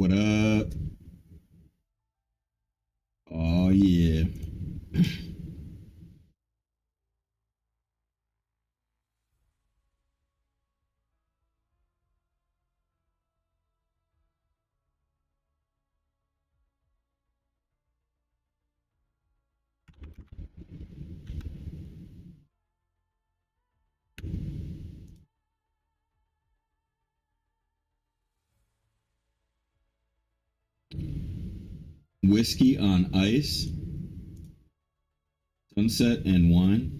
What up? Oh yeah. Whiskey on ice, sunset, and wine.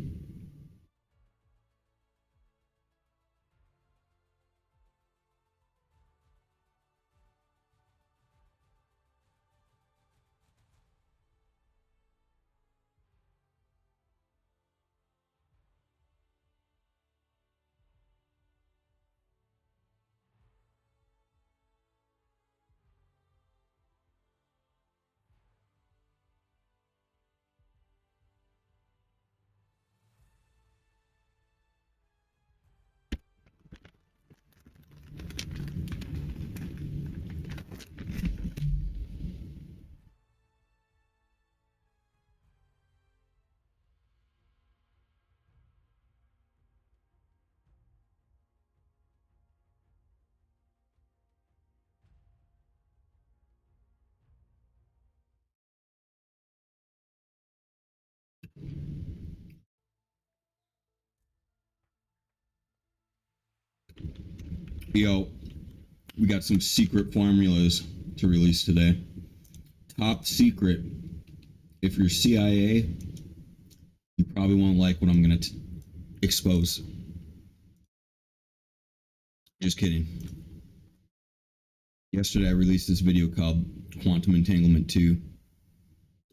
Yo, we got some secret formulas to release today. Top secret. If you're CIA, you probably won't like what I'm gonna expose. Just kidding. Yesterday I released this video called Quantum Entanglement 2.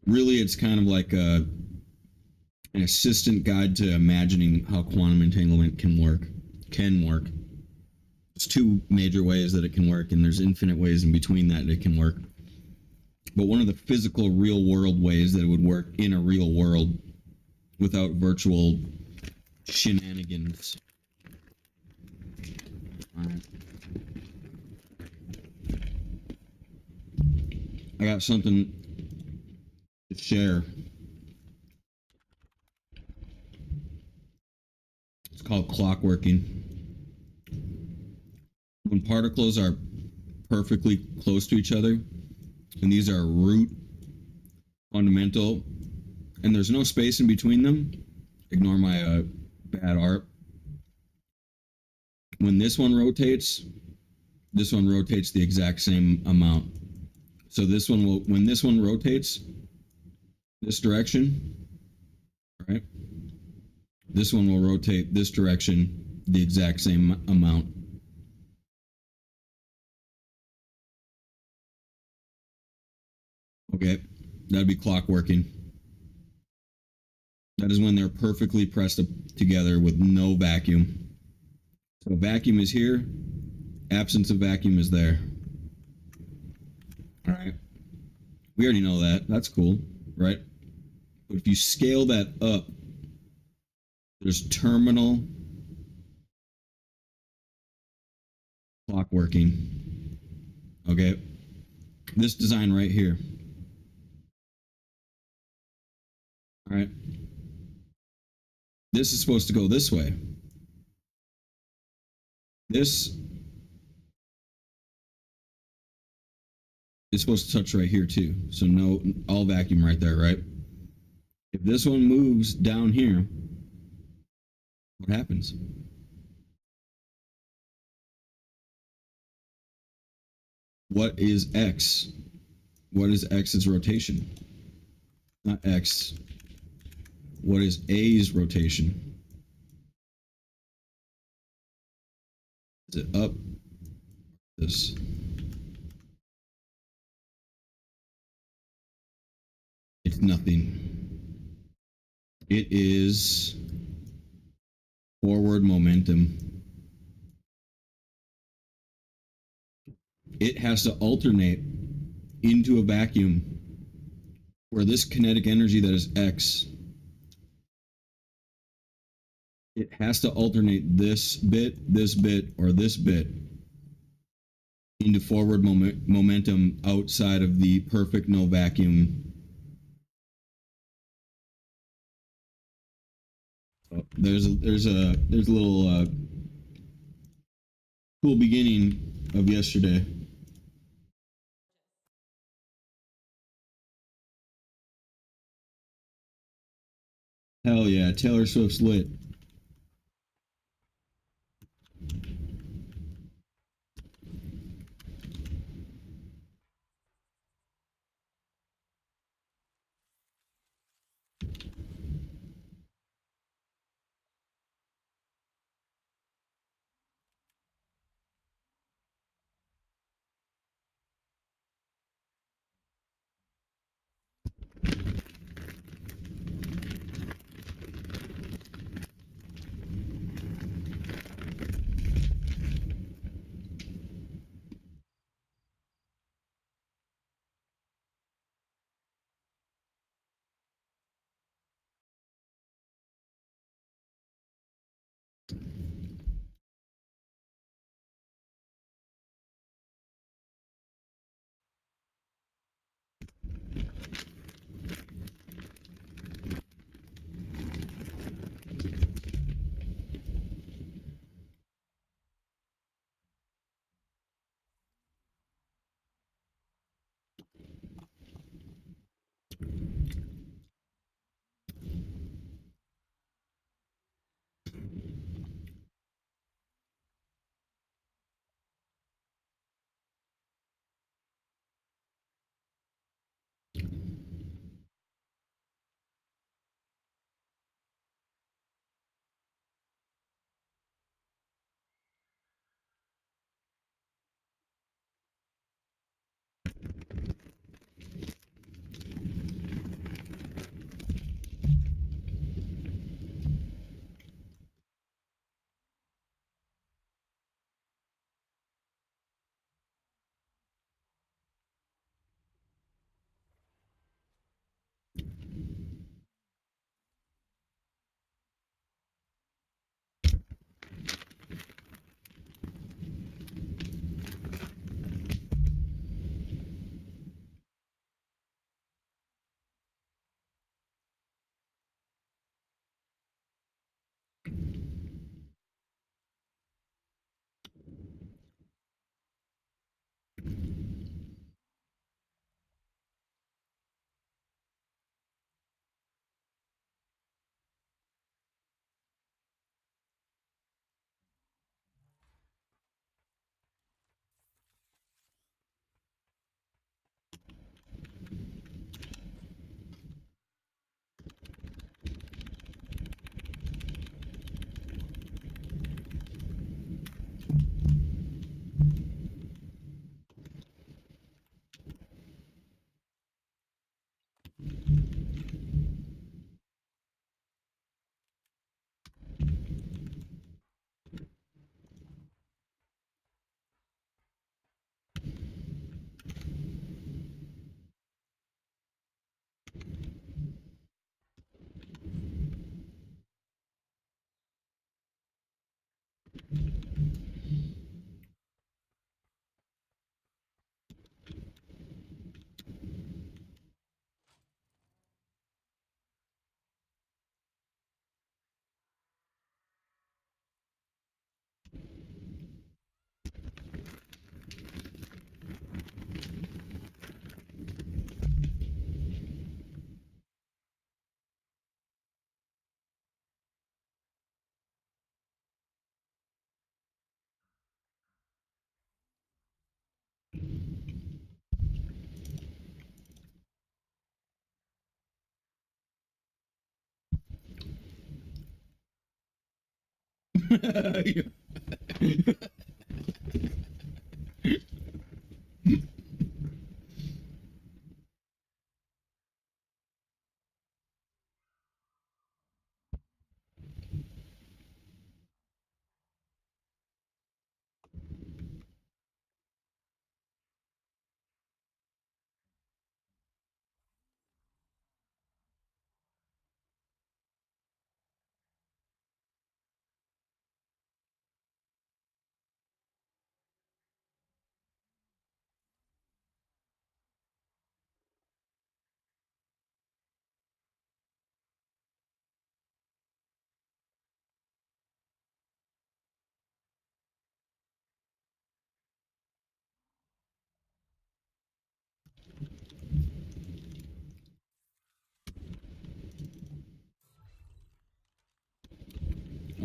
Really, it's kind of like an assistant guide to imagining how quantum entanglement can work. There's two major ways that it can work, and there's infinite ways in between that it can work. But one of the physical, real world ways that it would work in a real world without virtual shenanigans. Alright. I got something to share. It's called clockworking. When particles are perfectly close to each other, and these are root, fundamental, and there's no space in between them, ignore my bad art. When this one rotates the exact same amount. So this one will, when this one rotates this direction, right? This one will rotate this direction the exact same amount. Okay, that'd be clockworking. That is when they're perfectly pressed together with no vacuum. So vacuum is here, absence of vacuum is there. All right, we already know that. That's cool, right? But if you scale that up, there's terminal clockworking. Okay, this design right here. All right, this is supposed to go this way. This is supposed to touch right here too. So no, all vacuum right there, right? If this one moves down here, what happens? What is X? What is X's rotation? Not X. What is A's rotation? Is it up? This. It's nothing. It is forward momentum. It has to alternate into a vacuum where this kinetic energy that is X, it has to alternate this bit, or this bit into forward momentum outside of the perfect no vacuum. There's a little cool beginning of yesterday. Hell yeah, Taylor Swift's lit.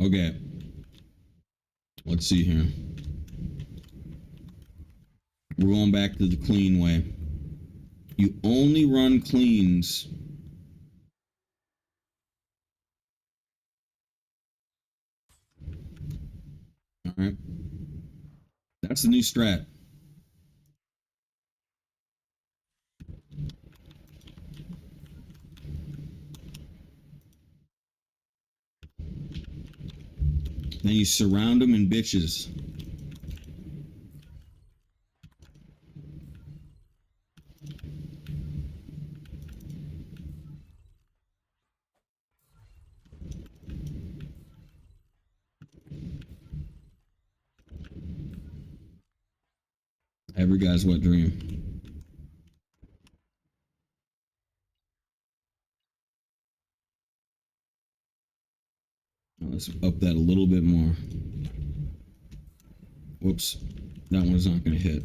Okay. Let's see here. We're going back to the clean way. You only run cleans. All right. That's the new strat. Then you surround them in bitches. Every guy's wet dream. Now let's up that a little bit more. Whoops. That one's not going to hit.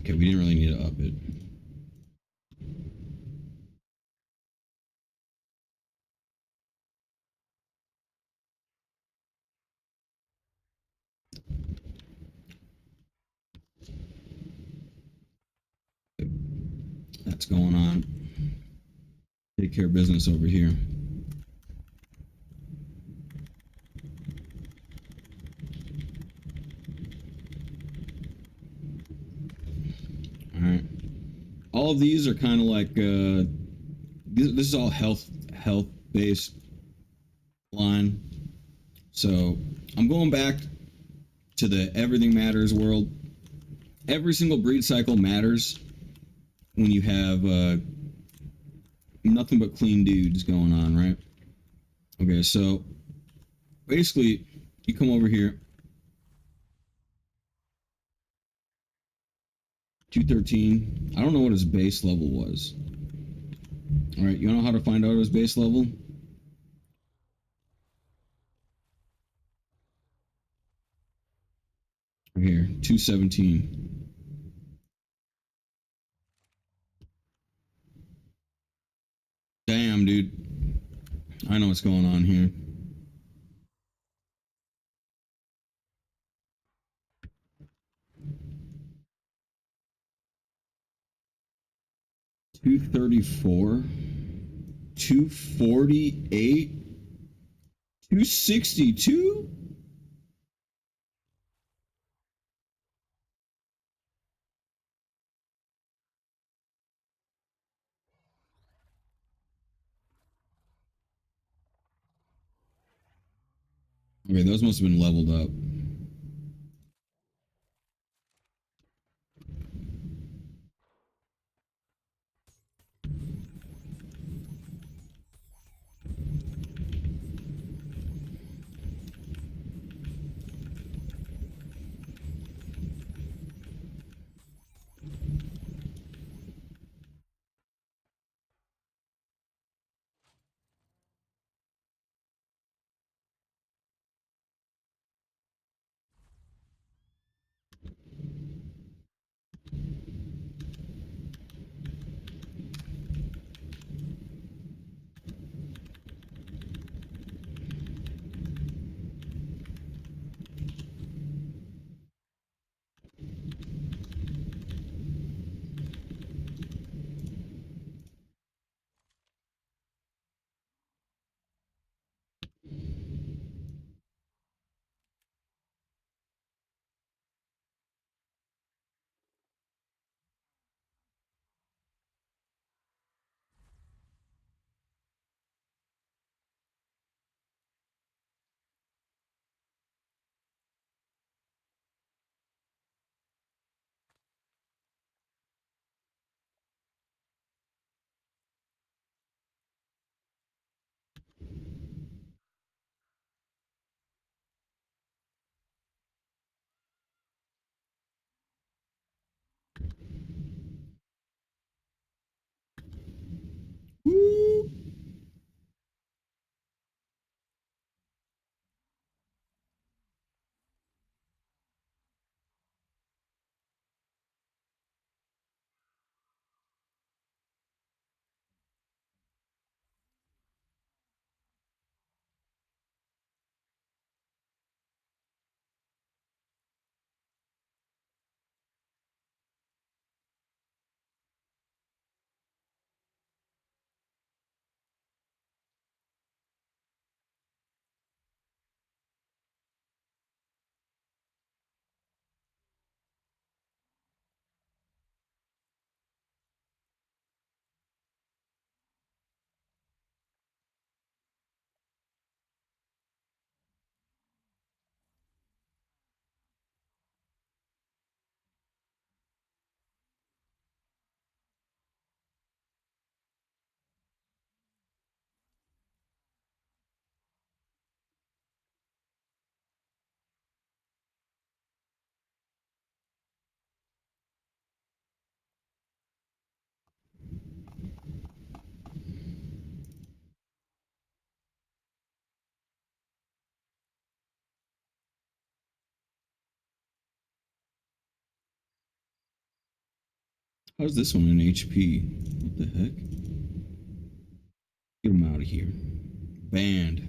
Okay, we didn't really need to up it. That's going on. Take care of business over here. All right. All of these are kind of like this is all health based line. So I'm going back to the everything matters world. Every single breed cycle matters when you have nothing but clean dudes going on, right? Okay, so basically you come over here, 213. I don't know what his base level was. All right, you know how to find out his base level? Right here, 217. Damn, dude. I know what's going on here. $234, 248, 262. Okay, those must have been leveled up. How's this one in HP? What the heck? Get him out of here. Banned.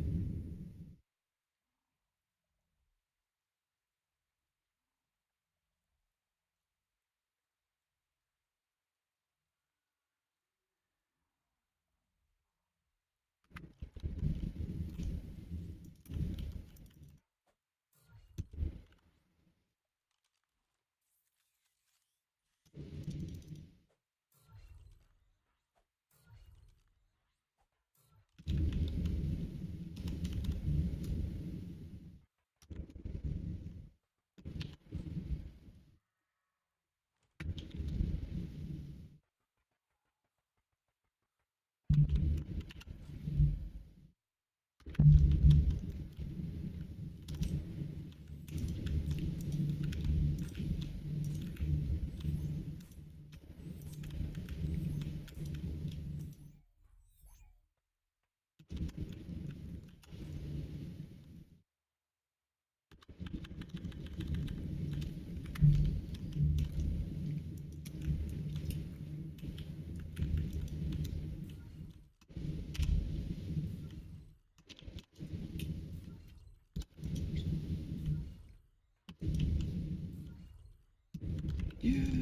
Yeah.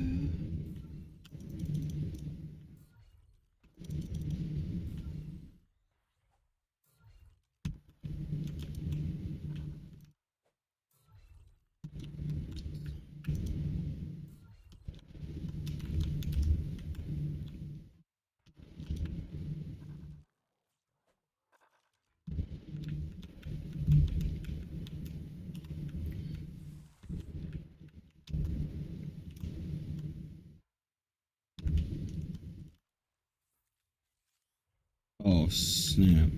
Oh, snap.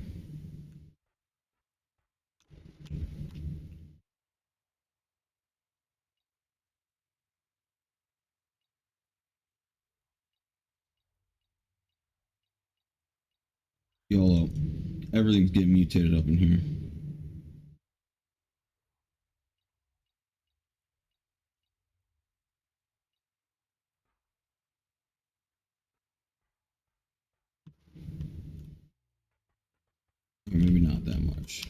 YOLO. Everything's getting mutated up in here. Or maybe not that much.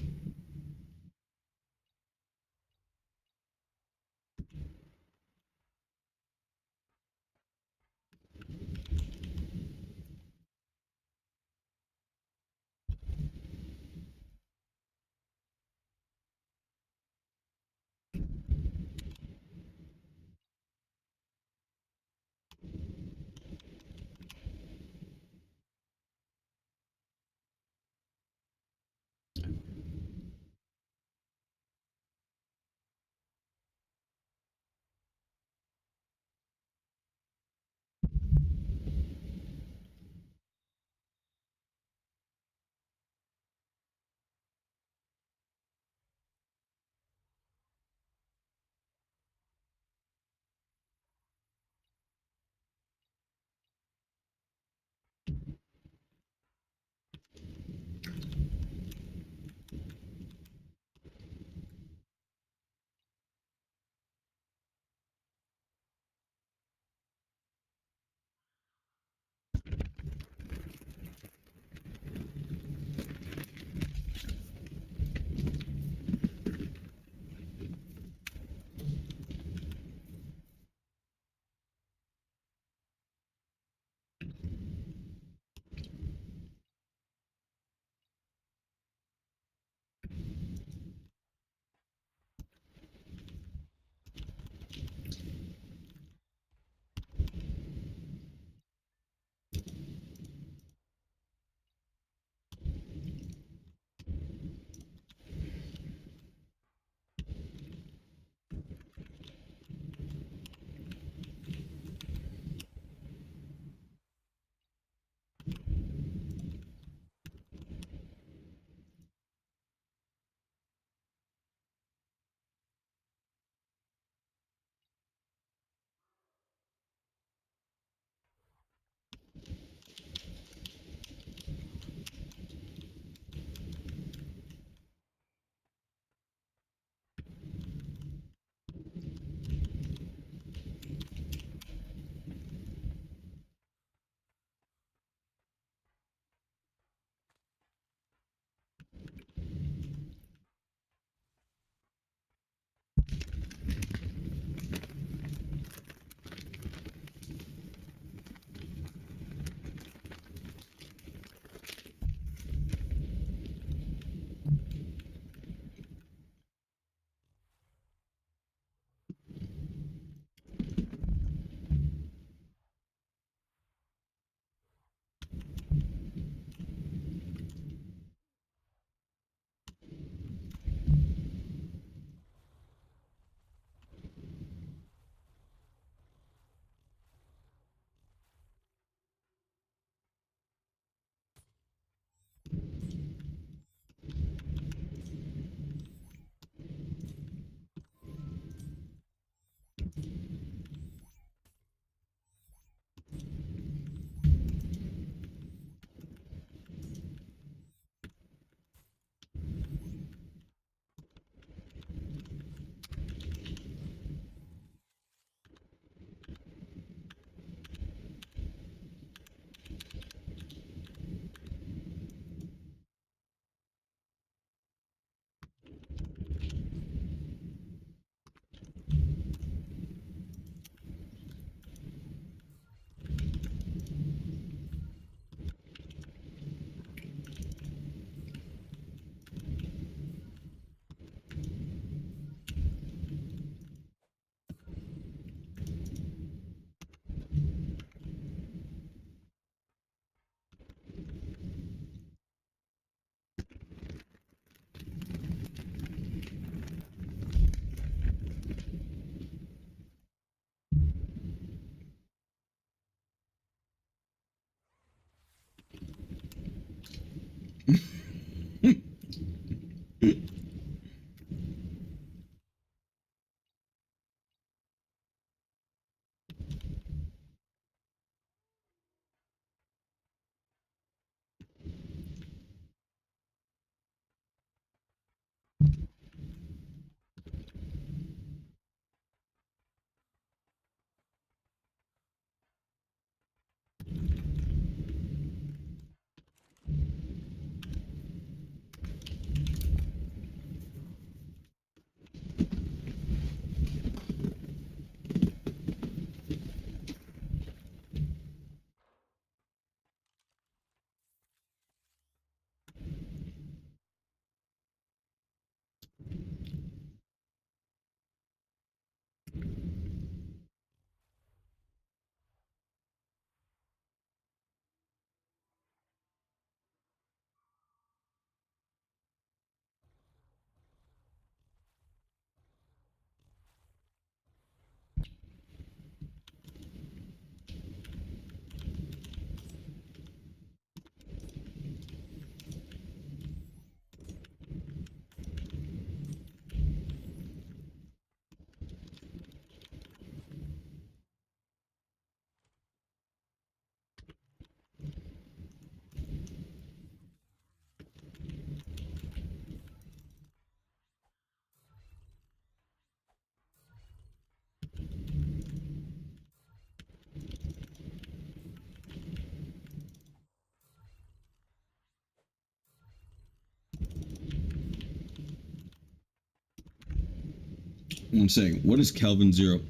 1 second. What is Kelvin zero?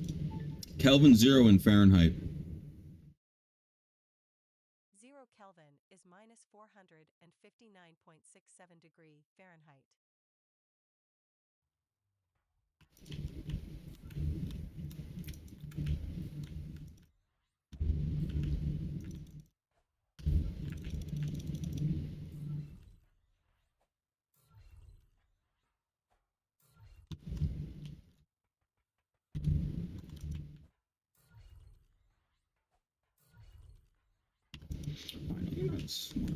Kelvin zero in Fahrenheit. 0 Kelvin is minus 459.67 degree Fahrenheit. I know you're not smart.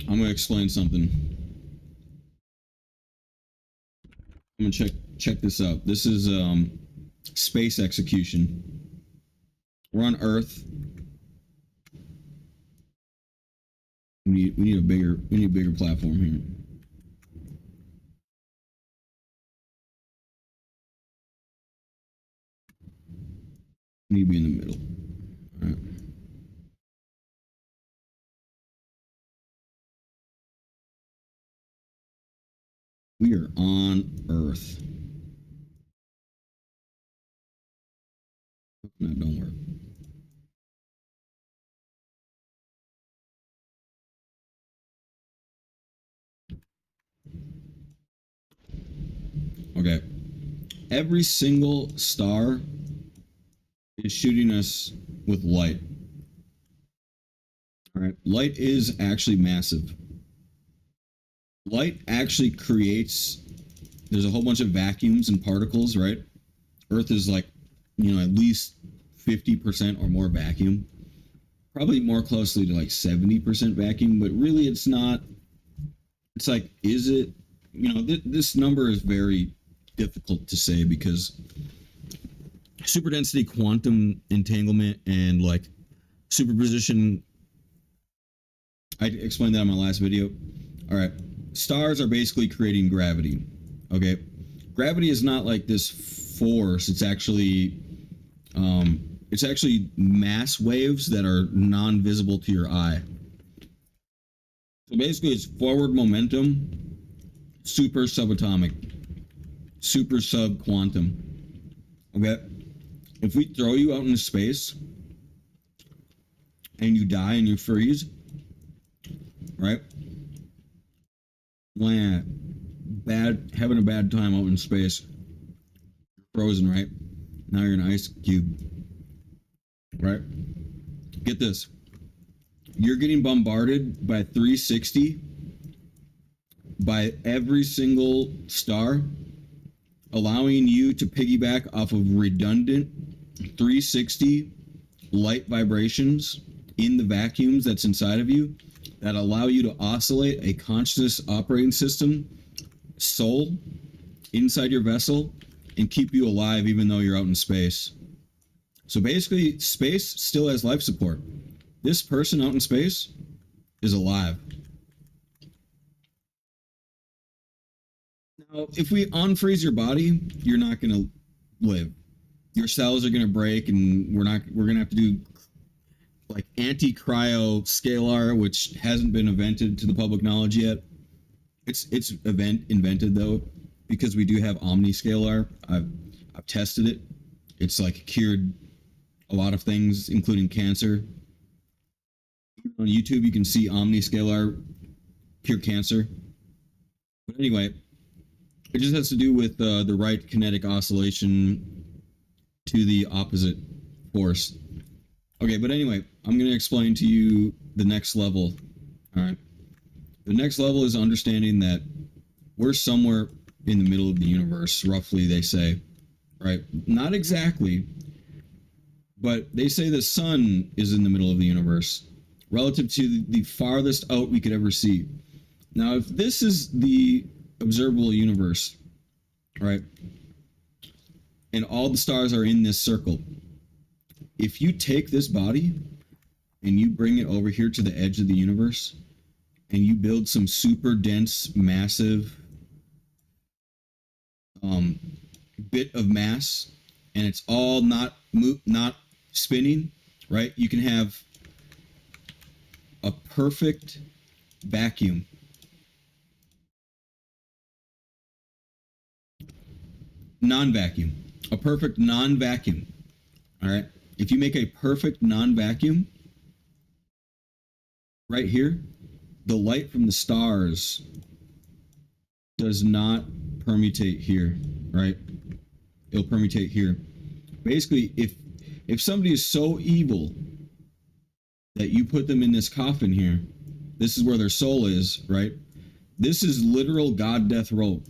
I'm gonna explain something. I'm gonna check this out. This is space execution. We're on Earth. We need a bigger platform here. We need to be in the middle. All right. We are on Earth. No, don't worry. Okay. Every single star is shooting us with light. All right. Light is actually massive. Light actually creates, there's a whole bunch of vacuums and particles, right? Earth is like, at least 50% or more vacuum. Probably more closely to like 70% vacuum, but really it's not. It's like, is it? This number is very difficult to say because superdensity quantum entanglement and like superposition. I explained that in my last video. All right. Stars are basically creating gravity. Okay. Gravity is not like this force. It's actually mass waves that are non-visible to your eye. So basically it's forward momentum, super subatomic, super subquantum. Okay? If we throw you out into space and you die and you freeze, right? Land, having a bad time out in space. Frozen, right? Now you're an ice cube, right? Get this. You're getting bombarded by 360 by every single star, allowing you to piggyback off of redundant 360 light vibrations in the vacuums that's inside of you that allow you to oscillate a conscious operating system, soul, inside your vessel and keep you alive even though you're out in space. So basically, space still has life support. This person out in space is alive. Now, if we unfreeze your body, you're not going to live. Your cells are going to break, and we're going to have to do like anti-cryo scalar, which hasn't been invented to the public knowledge yet. It's invented though, because we do have omniscalar. I've tested it. It's like cured a lot of things, including cancer. On YouTube, you can see omniscalar cure cancer. But anyway, it just has to do with the right kinetic oscillation to the opposite force. Okay, but anyway, I'm going to explain to you the next level. All right. The next level is understanding that we're somewhere in the middle of the universe, roughly, they say. Right? Not exactly, but they say the sun is in the middle of the universe relative to the farthest out we could ever see. Now, if this is the observable universe, right, and all the stars are in this circle, if you take this body and you bring it over here to the edge of the universe and you build some super dense, massive bit of mass, and it's all not spinning, right? You can have a perfect vacuum. Non-vacuum. A perfect non-vacuum. All right? If you make a perfect non-vacuum, right here, the light from the stars does not permutate here, right? It'll permutate here. Basically, if somebody is so evil that you put them in this coffin here, this is where their soul is, right? This is literal God death row.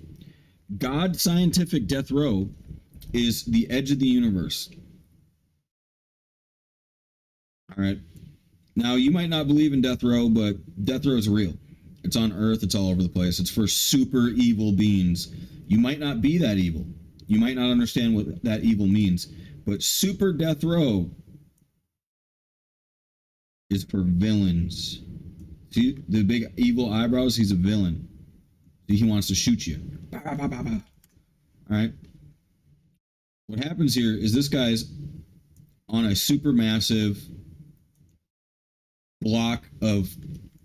God scientific death row is the edge of the universe. All right. Now, you might not believe in death row, but death row is real. It's on Earth. It's all over the place. It's for super evil beings. You might not be that evil. You might not understand what that evil means. But super death row is for villains. See the big evil eyebrows? He's a villain. He wants to shoot you. Bah, bah, bah, bah, bah. All right. What happens here is this guy's on a super massive block of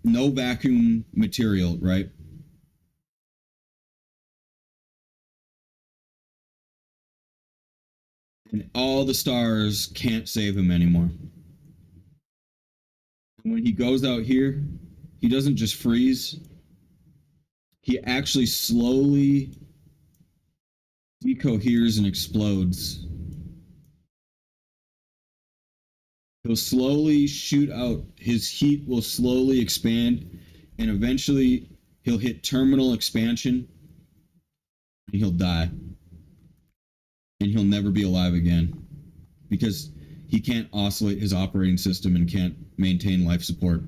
no vacuum material, right? And all the stars can't save him anymore. And when he goes out here, he doesn't just freeze, he actually slowly decoheres and explodes. He'll slowly shoot out, his heat will slowly expand, and eventually he'll hit terminal expansion and he'll die. And he'll never be alive again because he can't oscillate his operating system and can't maintain life support.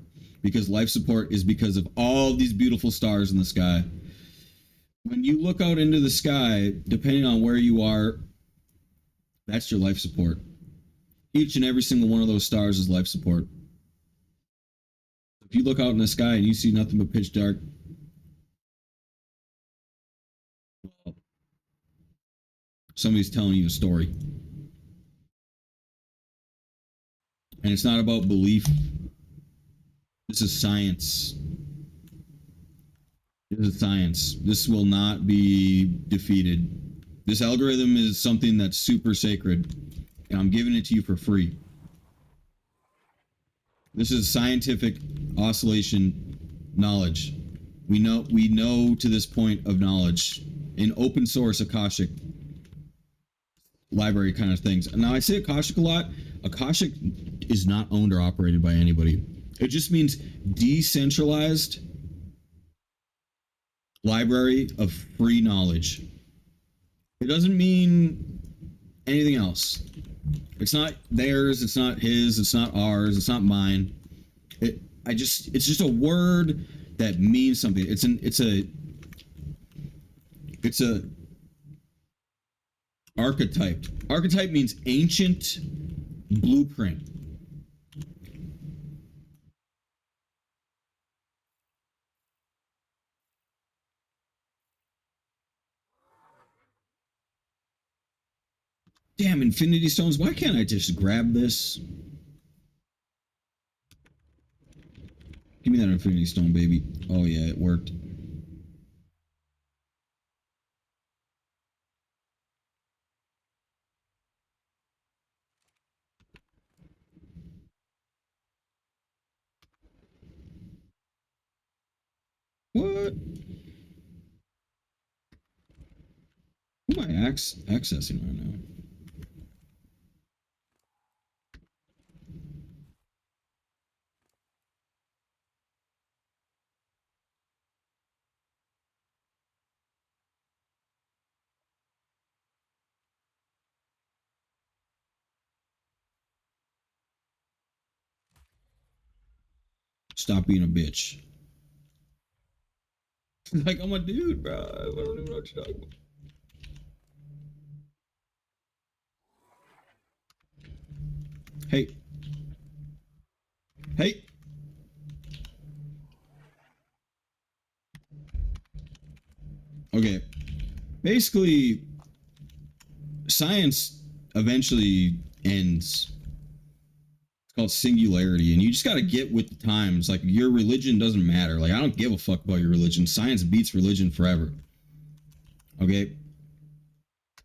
Because life support is because of all these beautiful stars in the sky. When you look out into the sky, depending on where you are, that's your life support. Each and every single one of those stars is life support. If you look out in the sky and you see nothing but pitch dark, well, somebody's telling you a story. And it's not about belief. This is science. This is science. This will not be defeated. This algorithm is something that's super sacred, and I'm giving it to you for free. This is scientific oscillation knowledge. We know to this point of knowledge in open source Akashic library kind of things. And now I say Akashic a lot. Akashic is not owned or operated by anybody. It just means decentralized library of free knowledge. It doesn't mean anything else. It's not theirs, it's not his, it's not ours, it's not mine. It's just a word that means something. It's a archetype. Archetype means ancient blueprint. Damn, Infinity Stones, why can't I just grab this? Give me that Infinity Stone, baby. Oh yeah, it worked. What? Who am I accessing right now? Stop being a bitch. Like, I'm a dude, bro. I don't even know what you're talking about. Hey. Hey. Okay. Basically, science eventually ends. It's called singularity, and you just got to get with the times. Like, your religion doesn't matter. Like, I don't give a fuck about your religion. Science beats religion forever. Okay?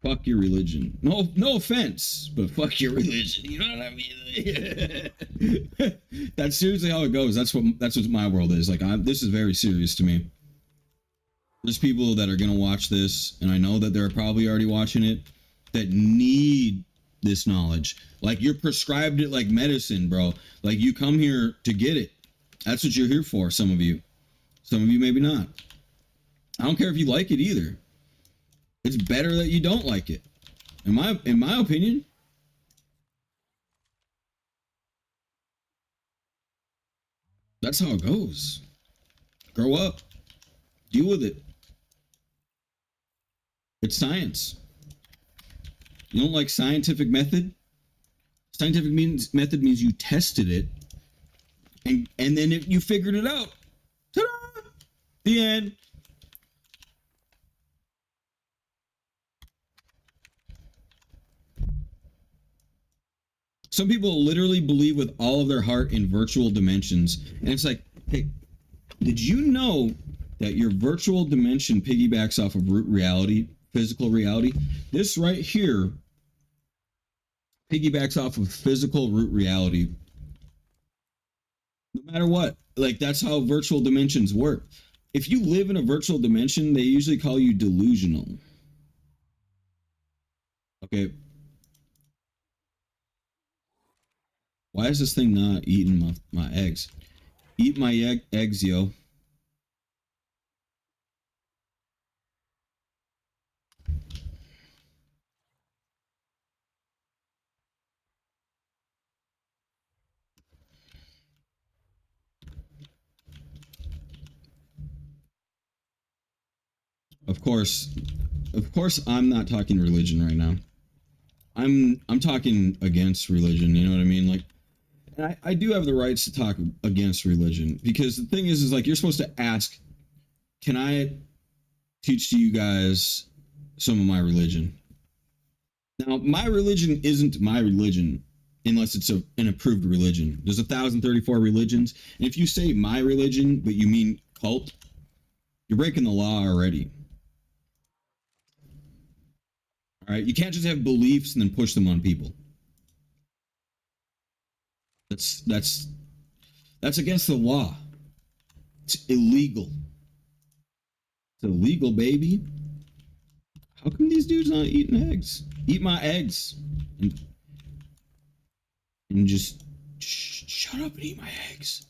Fuck your religion. No offense, but fuck your religion. You know what I mean? That's seriously how it goes. That's what my world is. Like, this is very serious to me. There's people that are gonna watch this, and I know that they're probably already watching it, that need this knowledge. Like, you're prescribed it like medicine, bro. Like, you come here to get it. That's what you're here for. Some of you maybe not. I don't care if you like it either. It's better that you don't like it. In my opinion. That's how it goes. Grow up. Deal with it. It's science. You don't like scientific method? Scientific method means you tested it, and then you figured it out. Ta-da! The end. Some people literally believe with all of their heart in virtual dimensions. And it's like, hey, did you know that your virtual dimension piggybacks off of root reality, physical reality? This right here piggybacks off of physical root reality. No matter what, like that's how virtual dimensions work. If you live in a virtual dimension, they usually call you delusional. Okay. Why is this thing not eating my eggs? Eat my eggs, yo. Of course, I'm not talking religion right now. I'm talking against religion. You know what I mean? Like, and I do have the rights to talk against religion because the thing is like you're supposed to ask, can I teach to you guys some of my religion? Now, my religion isn't my religion unless it's an approved religion. There's 1,034 religions, and if you say my religion but you mean cult, you're breaking the law already. All right, you can't just have beliefs and then push them on people. That's against the law. It's illegal. It's illegal, baby. How come these dudes not eating eggs? Eat my eggs. And just shut up and eat my eggs.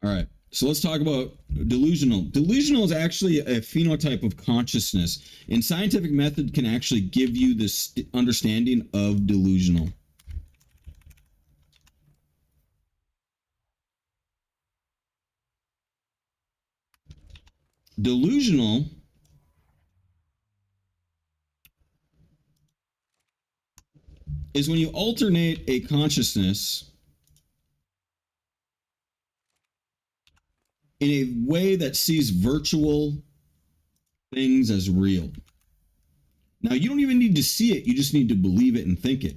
All right. So let's talk about delusional. Delusional is actually a phenotype of consciousness, and scientific method can actually give you this understanding of delusional. Delusional is when you alternate a consciousness in a way that sees virtual things as real. Now, you don't even need to see it, you just need to believe it and think it.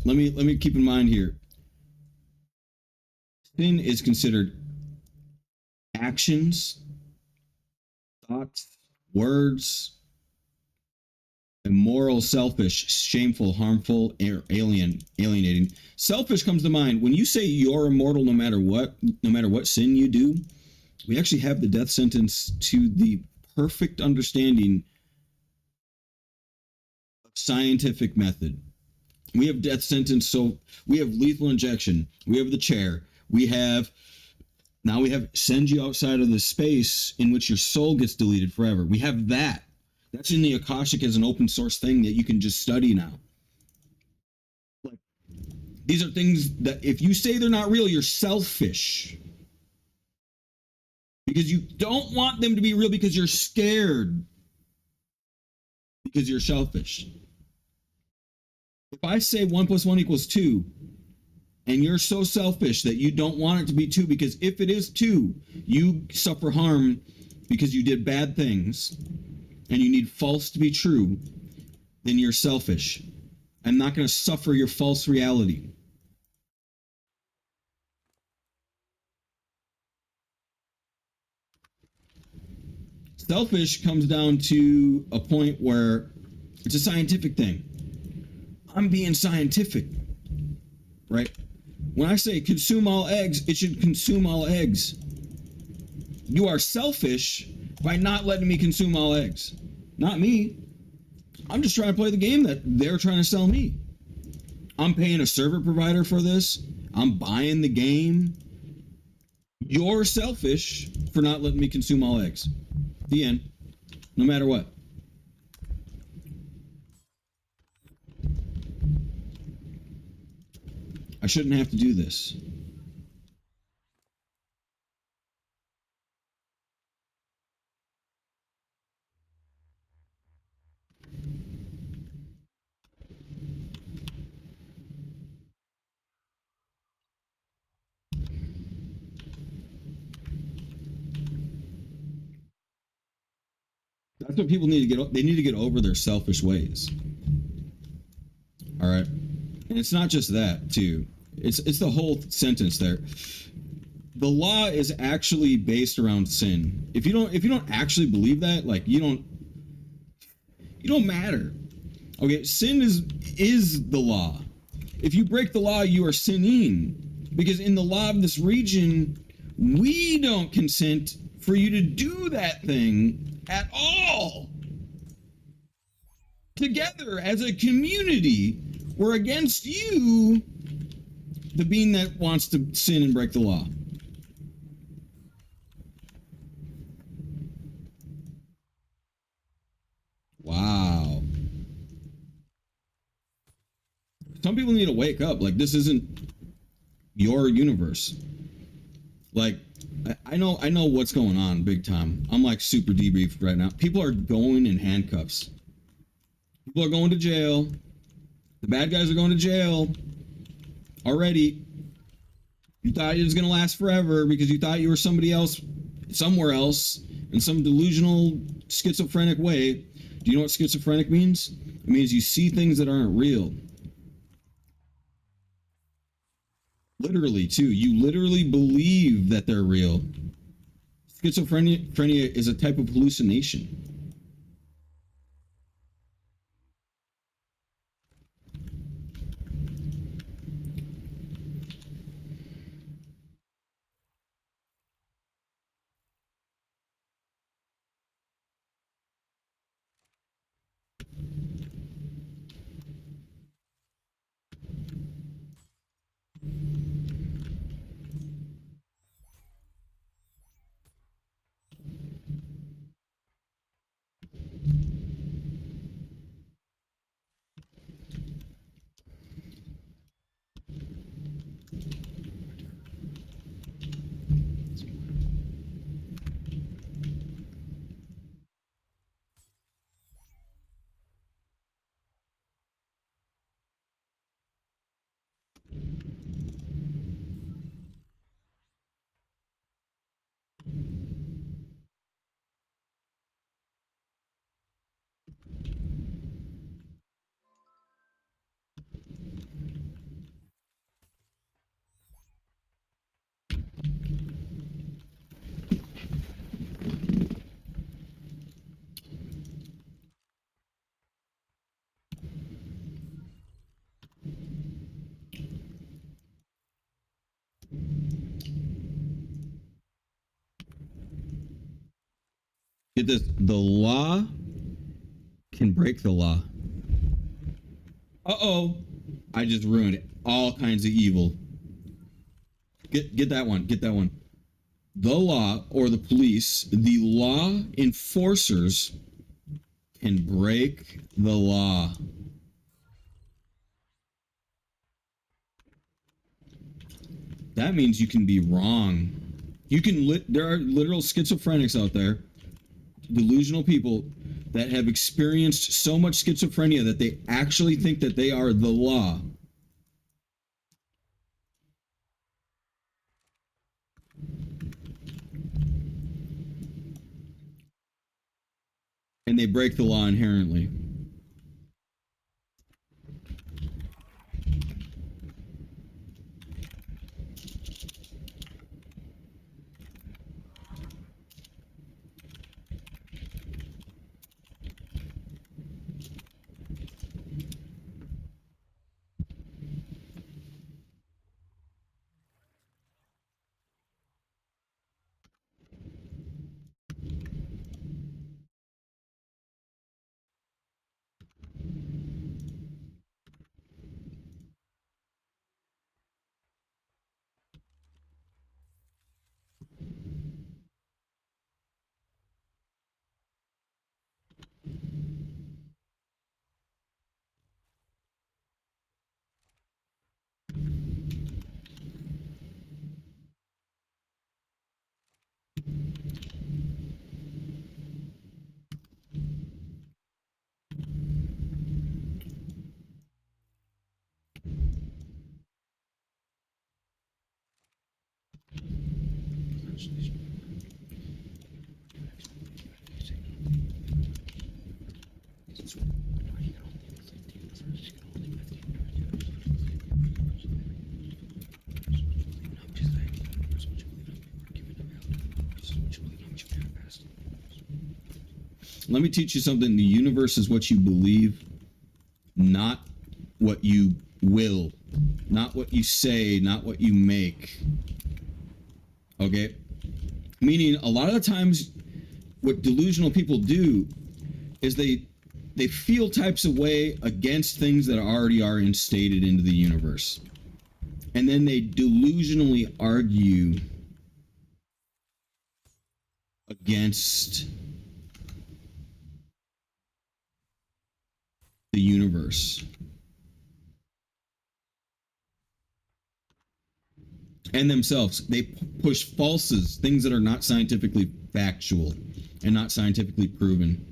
Let me keep in mind here. Sin is considered actions, thoughts, words, immoral, selfish, shameful, harmful, alienating. Selfish comes to mind when you say you're immortal no matter what sin you do. We actually have the death sentence to the perfect understanding of scientific method. We have death sentence, so we have lethal injection, we have the chair, we have send you outside of the space in which your soul gets deleted forever. We have that. That's in the Akashic as an open source thing that you can just study now. Like, these are things that if you say they're not real, you're selfish. Because you don't want them to be real because you're scared. Because you're selfish. If I say 1 + 1 = 2, and you're so selfish that you don't want it to be 2, because if it is 2, you suffer harm because you did bad things, and you need false to be true, then you're selfish. I'm not going to suffer your false reality. Selfish comes down to a point where it's a scientific thing. I'm being scientific, right? When I say consume all eggs, it should consume all eggs. You are selfish by not letting me consume all eggs. Not me. I'm just trying to play the game that they're trying to sell me. I'm paying a server provider for this. I'm buying the game. You're selfish for not letting me consume all eggs. The end. No matter what. I shouldn't have to do this. That's what people need to get. They need to get over their selfish ways. All right, and it's not just that too. It's the whole sentence there. the law is actually based around sin. If you don't actually believe that, like you don't matter. Okay, sin is the law. If you break the law, you are sinning. Because in the law of this region, we don't consent for you to do that thing at all. Together as a community, we're against you, the being that wants to sin and break the law. Wow. Some people need to wake up. Like, this isn't your universe. Like, I know what's going on big time. I'm like super debriefed right now. People are going in handcuffs. People are going to jail. The bad guys are going to jail already. You thought it was going to last forever because you thought you were somebody else, somewhere else, in some delusional, schizophrenic way. Do you know what schizophrenic means? It means you see things that aren't real. Literally, too. You literally believe that they're real. Schizophrenia is a type of hallucination. Get this, the law can break the law. Uh-oh. I just ruined it. All kinds of evil. Get that one. Get that one. The law or the police, the law enforcers can break the law. That means you can be wrong. You can there are literal schizophrenics out there, delusional people that have experienced so much schizophrenia that they actually think that they are the law. And they break the law inherently. Let me teach you something. The universe is what you believe, not what you will, not what you say, not what you make. Okay? Meaning, a lot of the times, what delusional people do is they feel types of way against things that already are instated into the universe. And then they delusionally argue against the universe. And themselves. They push falses, things that are not scientifically factual and not scientifically proven.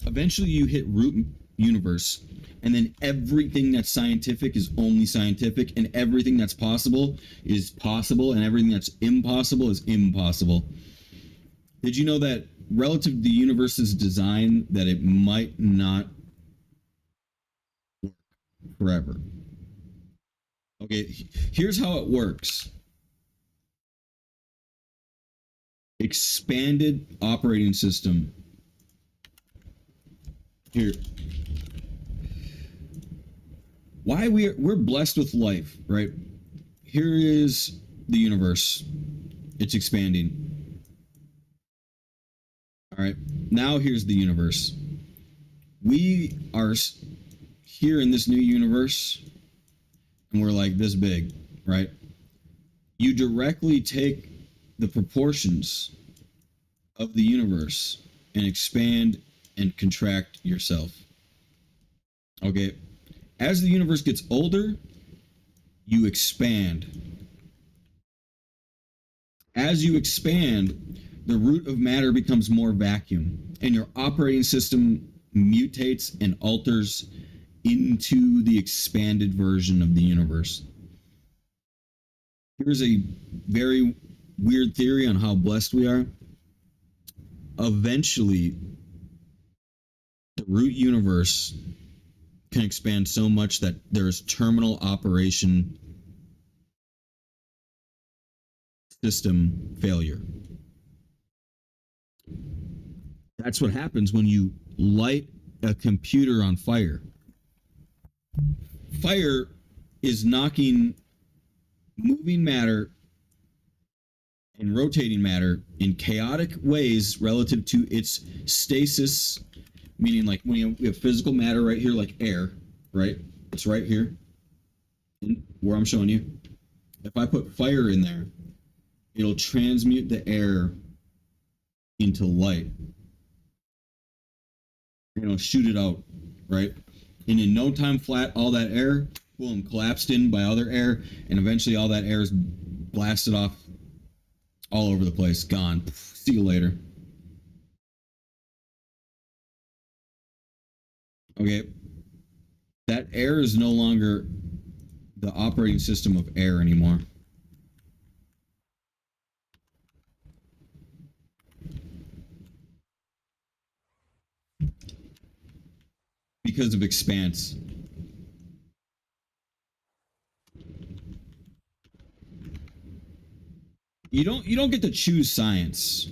Eventually you hit root universe, and then everything that's scientific is only scientific, and everything that's possible is possible, and everything that's impossible is impossible. Did you know that relative to the universe's design, that it might not work forever? Okay, here's how it works. Expanded operating system. Here. Why we're blessed with life, right? Here is the universe. It's expanding. All right. Now here's the universe. We are here in this new universe, and we're like this big, right? You directly take the proportions of the universe and expand and contract yourself. Okay? As the universe gets older, you expand. As you expand, the root of matter becomes more vacuum, and your operating system mutates and alters into the expanded version of the universe. Here's a very weird theory on how blessed we are. Eventually, the root universe can expand so much that there's terminal operation system failure. That's what happens when you light a computer on fire. Fire is knocking moving matter and rotating matter in chaotic ways relative to its stasis, meaning like when we have physical matter right here, like air, right? It's right here, where I'm showing you. If I put fire in there, it'll transmute the air into light. And it'll shoot it out, right? And in no time flat, all that air, boom, collapsed in by other air, and eventually all that air is blasted off all over the place, gone. See you later. Okay. That air is no longer the operating system of air anymore. Because of expanse. You don't get to choose science.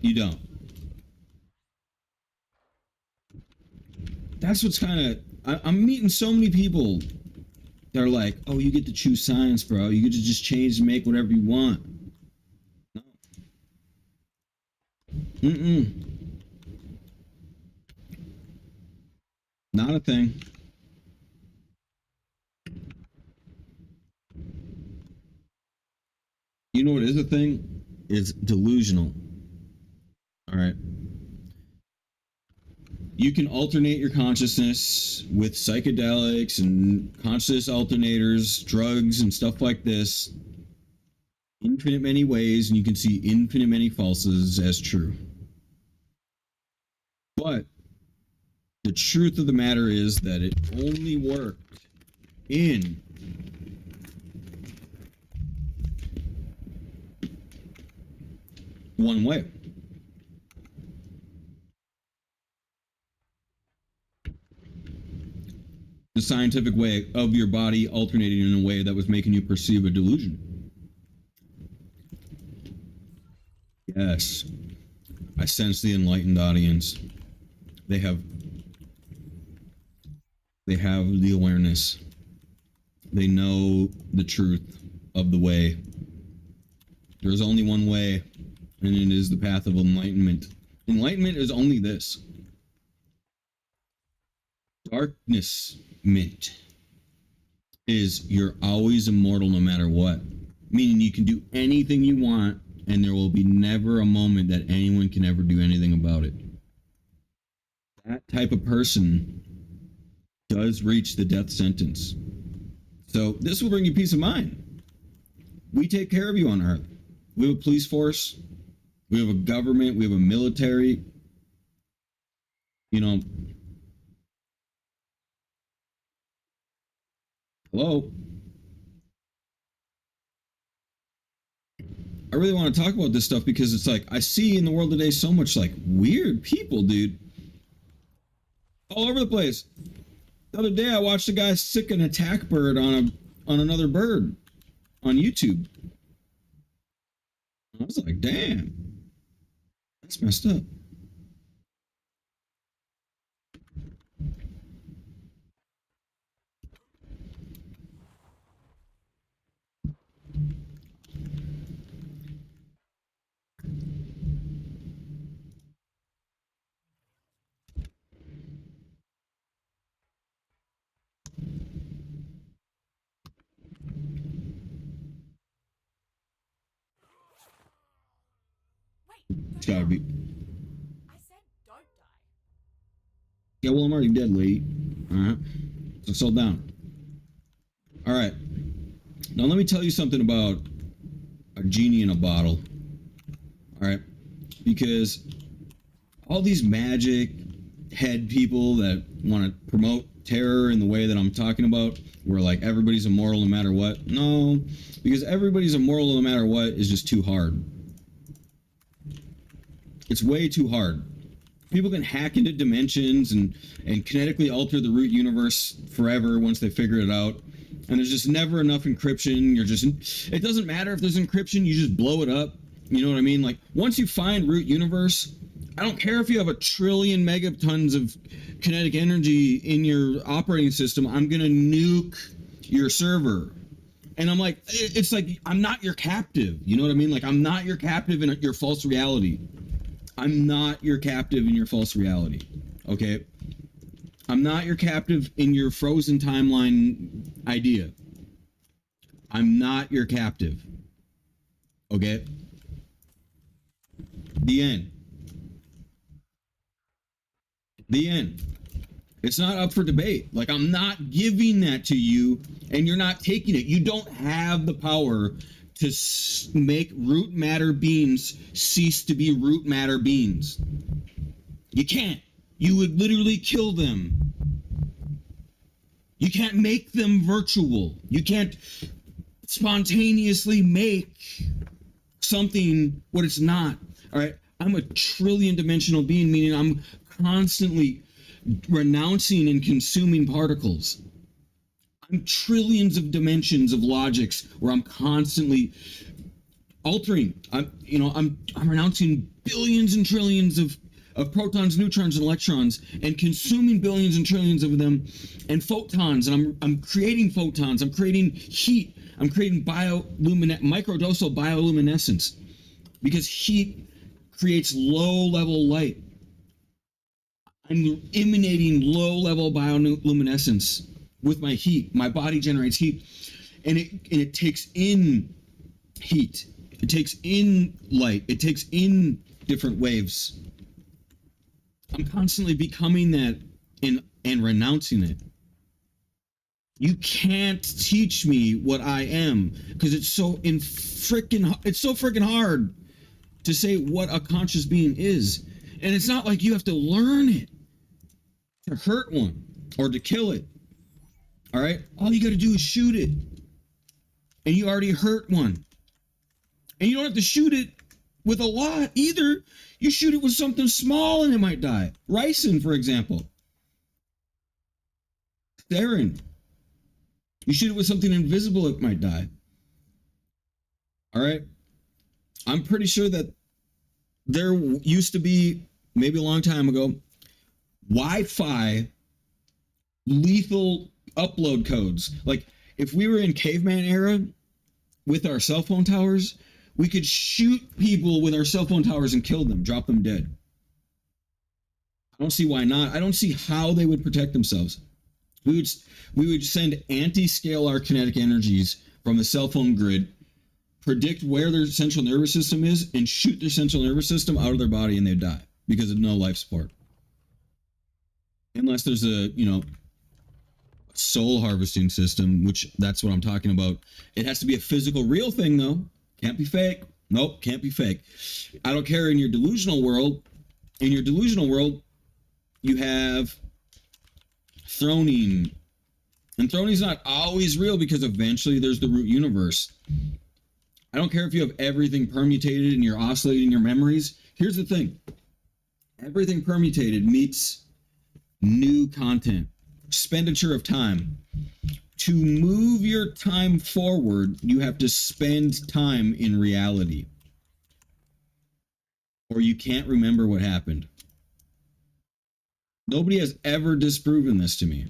You don't. That's what's kind of... I'm meeting so many people that are like, oh, you get to choose science, bro. You get to just change and make whatever you want. No. Not a thing. You know what is a thing? It's delusional. All right. You can alternate your consciousness with psychedelics and consciousness alternators, drugs, and stuff like this. Infinite many ways, and you can see infinite many falses as true. But the truth of the matter is that it only worked in one way. The scientific way of your body alternating in a way that was making you perceive a delusion. Yes. I sense the enlightened audience. They have the awareness. They know the truth of the way. There's only one way, and it is the path of enlightenment. Enlightenment is only this. Darkness mint is you're always immortal no matter what. Meaning you can do anything you want, and there will be never a moment that anyone can ever do anything about it. That type of person does reach the death sentence. So this will bring you peace of mind. We take care of you on Earth. We have a police force. We have a government. We have a military. You know. Hello? I really want to talk about this stuff because it's like, I see in the world today so much like weird people, dude. All over the place. The other day I watched a guy sick an attack bird on another bird on YouTube. I was like, damn. That's messed up. It's gotta be. I said don't die. Yeah, well, I'm already dead, lady. Alright. So settle down. Alright. Now let me tell you something about a genie in a bottle. Alright? Because all these magic head people that want to promote terror in the way that I'm talking about, where like everybody's immortal no matter what. No, because everybody's immortal no matter what is just too hard. It's way too hard. People can hack into dimensions and kinetically alter the root universe forever once they figure it out. And there's just never enough encryption. It doesn't matter if there's encryption, you just blow it up. You know what I mean? Like, once you find root universe, I don't care if you have 1 trillion megatons of kinetic energy in your operating system, I'm going to nuke your server. And I'm like, it's like, I'm not your captive. You know what I mean? Like, I'm not your captive in your false reality. I'm not your captive in your false reality. Okay? I'm not your captive in your frozen timeline idea. I'm not your captive. Okay? The end. The end. It's not up for debate. Like, I'm not giving that to you, and you're not taking it. You don't have the power to make root matter beings cease to be root matter beings. You can't. You would literally kill them. You can't make them virtual. You can't spontaneously make something what it's not. All right? I'm a trillion dimensional being, meaning I'm constantly renouncing and consuming particles. I'm trillions of dimensions of logics where I'm constantly altering. I'm renouncing billions and trillions of protons, neutrons, and electrons, and consuming billions and trillions of them, and photons. And I'm creating photons. I'm creating heat. I'm creating microdosal bioluminescence, because heat creates low-level light. I'm emanating low-level bioluminescence with my heat. My body generates heat, and it takes in heat. It takes in light. It takes in different waves. I'm constantly becoming that and renouncing it. You can't teach me what I am, because it's so freaking hard to say what a conscious being is. And it's not like you have to learn it to hurt one or to kill it. All right? All you got to do is shoot it. And you already hurt one. And you don't have to shoot it with a lot either. You shoot it with something small and it might die. Ricin, for example. Theron. You shoot it with something invisible, it might die. All right? I'm pretty sure that there used to be, maybe a long time ago, Wi-Fi lethal upload codes. Like if we were in caveman era with our cell phone towers, we could shoot people with our cell phone towers and kill them, drop them dead. I don't see why not. I don't see how they would protect themselves. We would send anti-scalar kinetic energies from the cell phone grid, predict where their central nervous system is, and shoot their central nervous system out of their body, and they'd die because of no life support. Unless there's a soul harvesting system, which that's what I'm talking about. It has to be a physical, real thing, though. Can't be fake. Nope, can't be fake. I don't care in your delusional world. In your delusional world, you have throning. And throning's not always real because eventually there's the root universe. I don't care if you have everything permutated and you're oscillating your memories. Here's the thing. Everything permutated meets new content. Expenditure of time. To move your time forward, you have to spend time in reality. Or you can't remember what happened. Nobody has ever disproven this to me.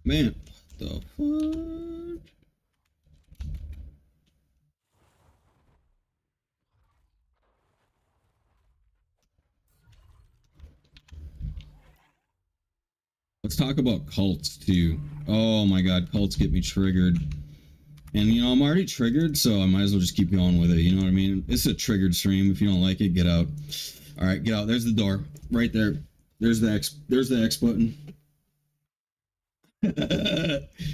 Man, what the fuck? Let's talk about cults too. Oh my god, cults get me triggered. And I'm already triggered, so I might as well just keep going with it. You know what I mean? It's a triggered stream. If you don't like it, get out. All right, get out. There's the door. Right there. There's the X. There's the X button.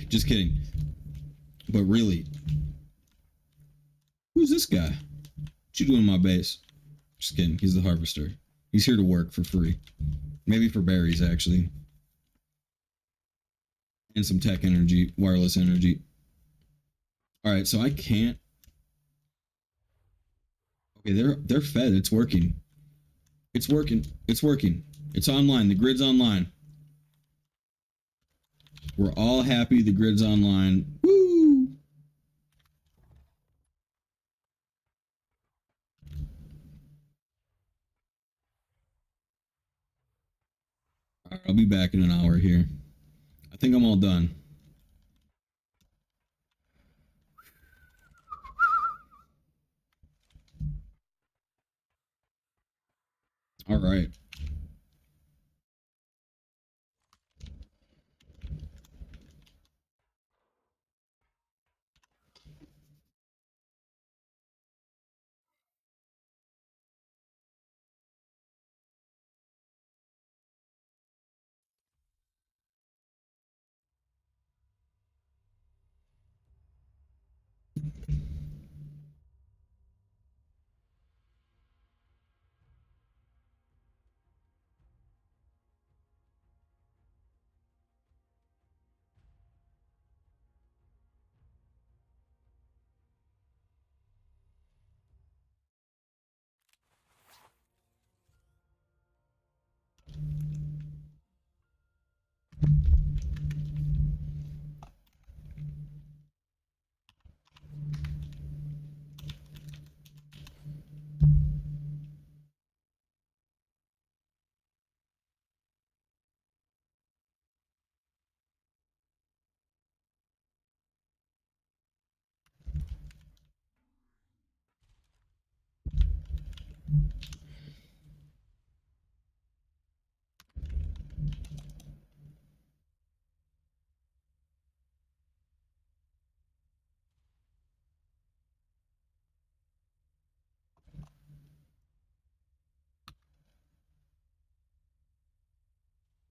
Just kidding. But really, who's this guy? What you doing in my base? Just kidding. He's the harvester. He's here to work for free. Maybe for berries, actually. And some tech energy, wireless energy. All right, so I can't. Okay, they're fed. It's working. It's working. It's working. It's online. The grid's online. We're all happy the grid's online. Woo! All right, I'll be back in an hour here. I think I'm all done. All right.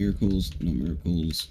Miracles, no miracles.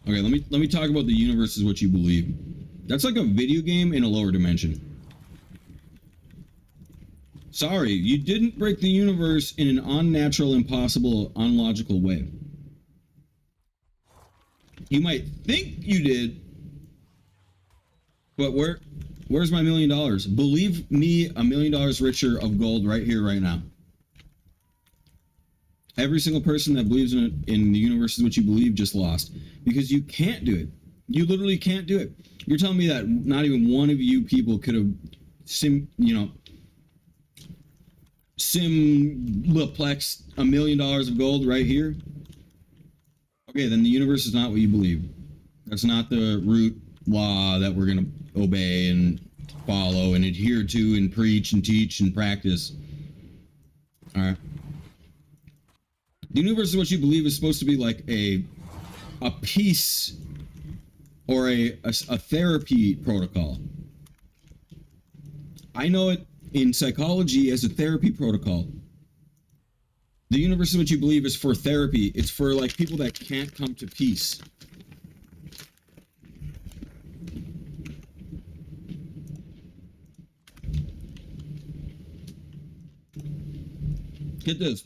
Okay, let me talk about the universe is what you believe. That's like a video game in a lower dimension. Sorry, you didn't break the universe in an unnatural, impossible, unlogical way. You might think you did, but where's my $1 million? Believe me, $1 million richer of gold right here, right now. Every single person that believes in the universe is what you believe just lost, because you can't do it. You literally can't do it. You're telling me that not even one of you people could have simulplexed $1 million of gold right here? Okay, then the universe is not what you believe. That's not the root law that we're going to obey and follow and adhere to and preach and teach and practice. All right. The universe is what you believe is supposed to be like a peace or a therapy protocol. I know it in psychology as a therapy protocol. The universe is what you believe is for therapy. It's for like people that can't come to peace. Get this.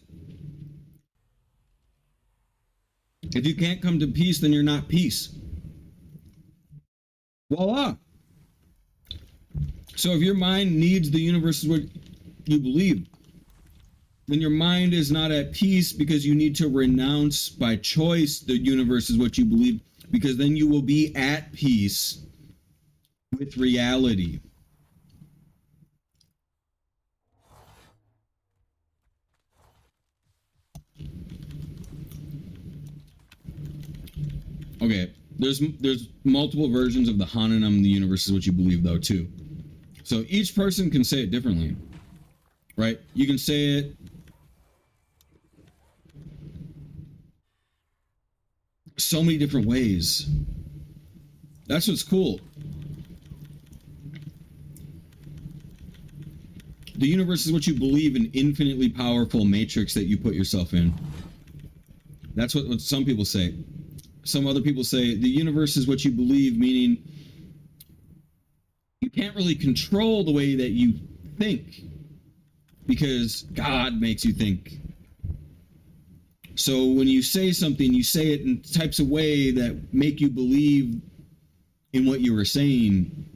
If you can't come to peace, then you're not peace. Voila. So if your mind needs the universe is what you believe, then your mind is not at peace because you need to renounce by choice the universe is what you believe, because then you will be at peace with reality. Okay, there's multiple versions of the Hananam, the universe is what you believe, though, too. So each person can say it differently, right? You can say it so many different ways. That's what's cool. The universe is what you believe, an infinitely powerful matrix that you put yourself in. That's what some people say. Some other people say the universe is what you believe, meaning you can't really control the way that you think because God makes you think. So when you say something, you say it in types of way that make you believe in what you were saying,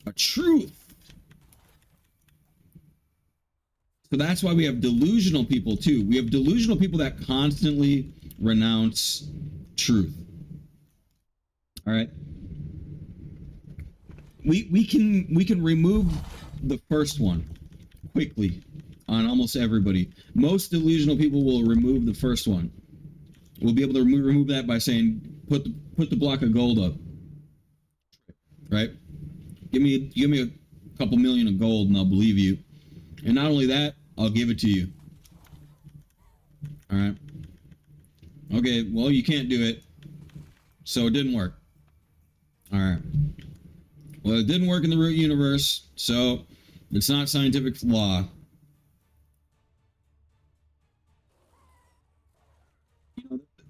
a truth. So that's why we have delusional people too. We have delusional people that constantly renounce truth. All right. We can remove the first one quickly on almost everybody. Most delusional people will remove the first one. We'll be able to remove that by saying put the block of gold up. Right? Give me a couple million of gold and I'll believe you. And not only that, I'll give it to you. All right. Okay, well, you can't do it. So it didn't work. All right. Well, it didn't work in the root universe, so it's not scientific law.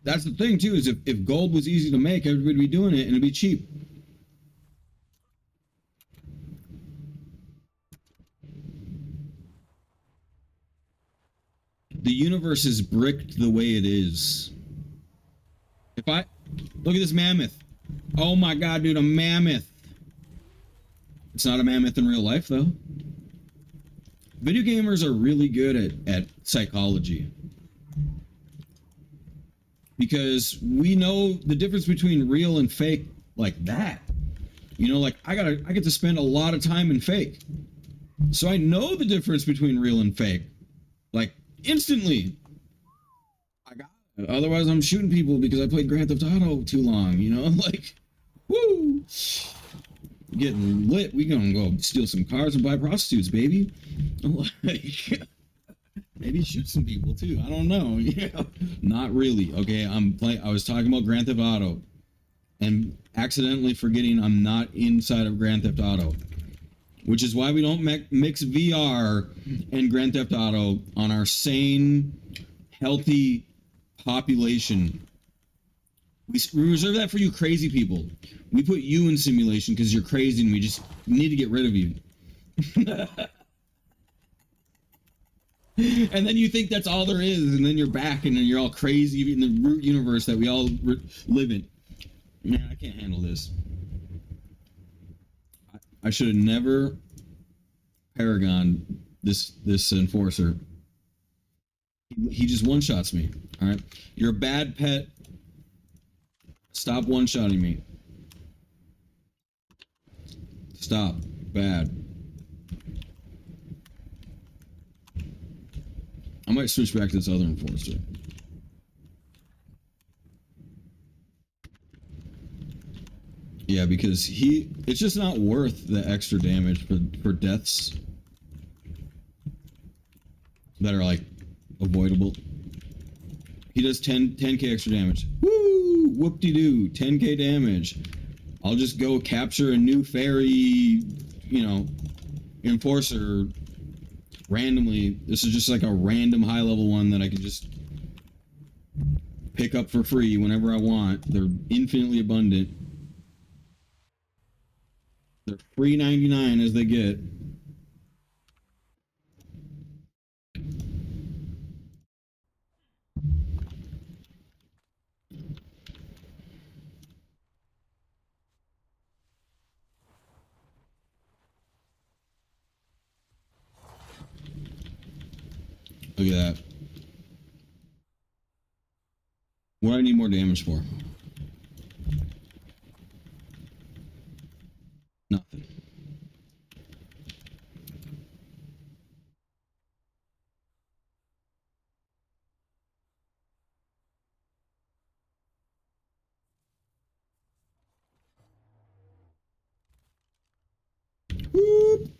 That's the thing, too, is if gold was easy to make, everybody would be doing it and it'd be cheap. The universe is bricked the way it is. If I look at this mammoth. Oh my God, dude, a mammoth. It's not a mammoth in real life, though. Video gamers are really good at psychology. Because we know the difference between real and fake like that. You know, like I get to spend a lot of time in fake. So I know the difference between real and fake. Like instantly. I got it. Otherwise I'm shooting people because I played Grand Theft Auto too long, you know? Like, woo! Getting lit. We gonna go steal some cars and buy prostitutes, baby. Like, maybe shoot some people too. I don't know. Yeah, not really. Okay, I was talking about Grand Theft Auto, and accidentally forgetting I'm not inside of Grand Theft Auto, which is why we don't mix VR and Grand Theft Auto on our sane, healthy population. We reserve that for you crazy people. We put you in simulation because you're crazy and we just need to get rid of you. And then you think that's all there is, and then you're back, and then you're all crazy in the root universe that we all live in. Man, I can't handle this. I should have never Paragon this enforcer. He just one shots me. All right, you're a bad pet. Stop one shotting me. Stop. Bad. I might switch back to this other enforcer. Yeah, because it's just not worth the extra damage for deaths that are like avoidable. He does 10k extra damage. Woo! Whoop-de-doo. 10k damage. I'll just go capture a new fairy, enforcer randomly. This is just like a random high level one that I can just pick up for free whenever I want. They're infinitely abundant. They're free 99 as they get. Look at that. What do I need more damage for? Nothing. Whoop.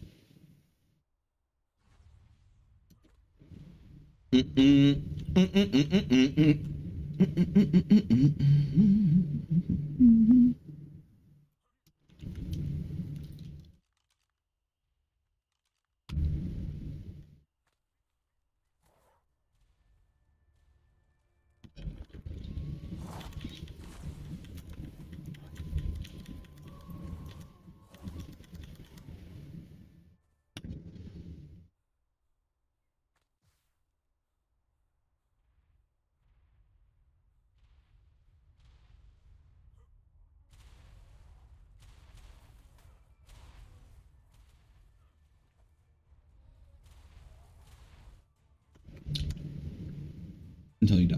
Until you die.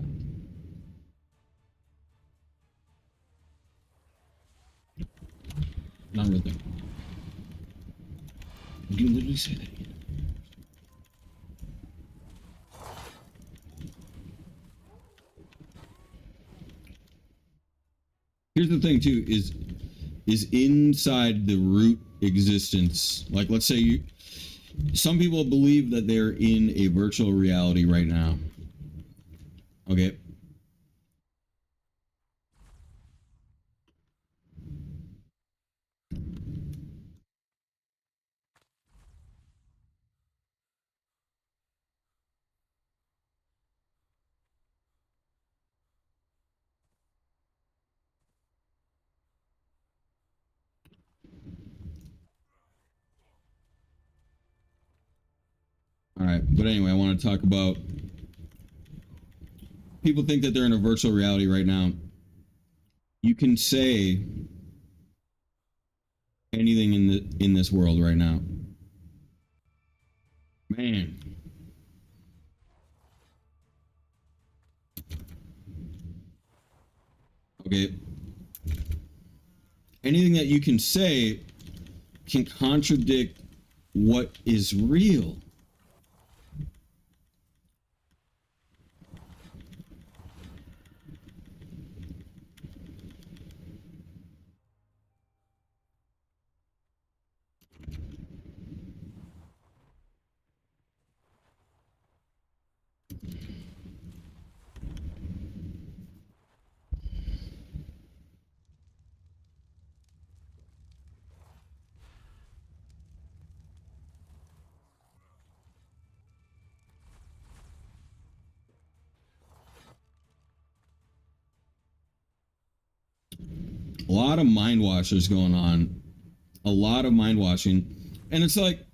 Not a real thing. You can literally say that. Here's the thing too, is inside the root existence. Like, let's say some people believe that they're in a virtual reality right now. Okay. All right. But anyway, I want to talk about people think that they're in a virtual reality right now. You can say anything in this world right now. Man. Okay. Anything that you can say can contradict what is real. A lot of mind washers going on. A lot of mind washing. And it's like,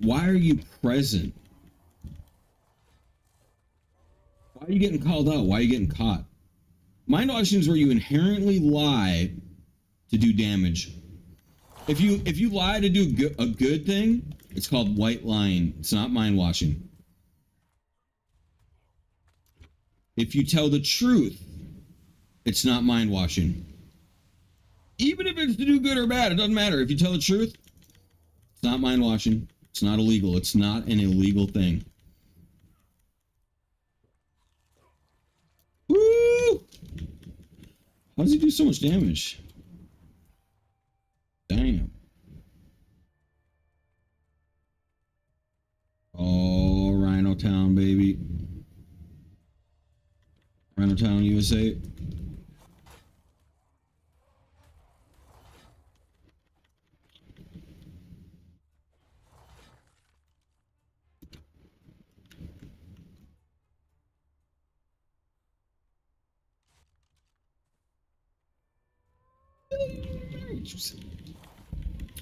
why are you present? Why are you getting called out? Why are you getting caught? Mind washing is where you inherently lie to do damage. If you lie to do a good thing, it's called white lying. It's not mind washing. If you tell the truth, it's not mind washing. Even if it's to do good or bad, it doesn't matter. If you tell the truth, it's not mind washing. It's not illegal. It's not an illegal thing. Woo! How does he do so much damage? Damn. Oh, Rhino Town, baby. Rhino Town, USA.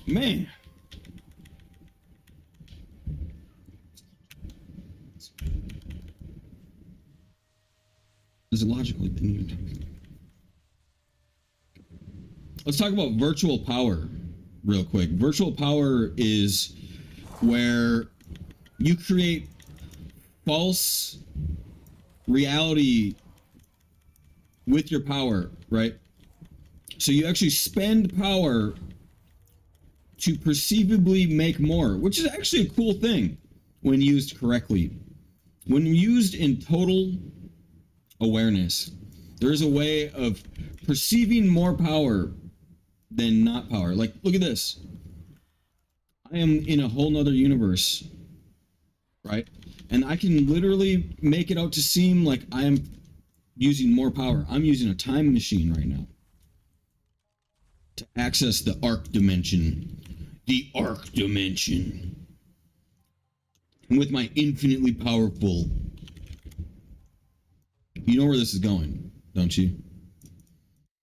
Man. Is it logically? Let's talk about virtual power real quick. Virtual power is where you create false reality with your power, right? So you actually spend power to perceivably make more, which is actually a cool thing when used correctly. When used in total awareness, there is a way of perceiving more power than not power. Like, look at this. I am in a whole nother universe, right? And I can literally make it out to seem like I am using more power. I'm using a time machine right now to access the arc dimension. The arc dimension. And with my infinitely powerful... You know where this is going, don't you?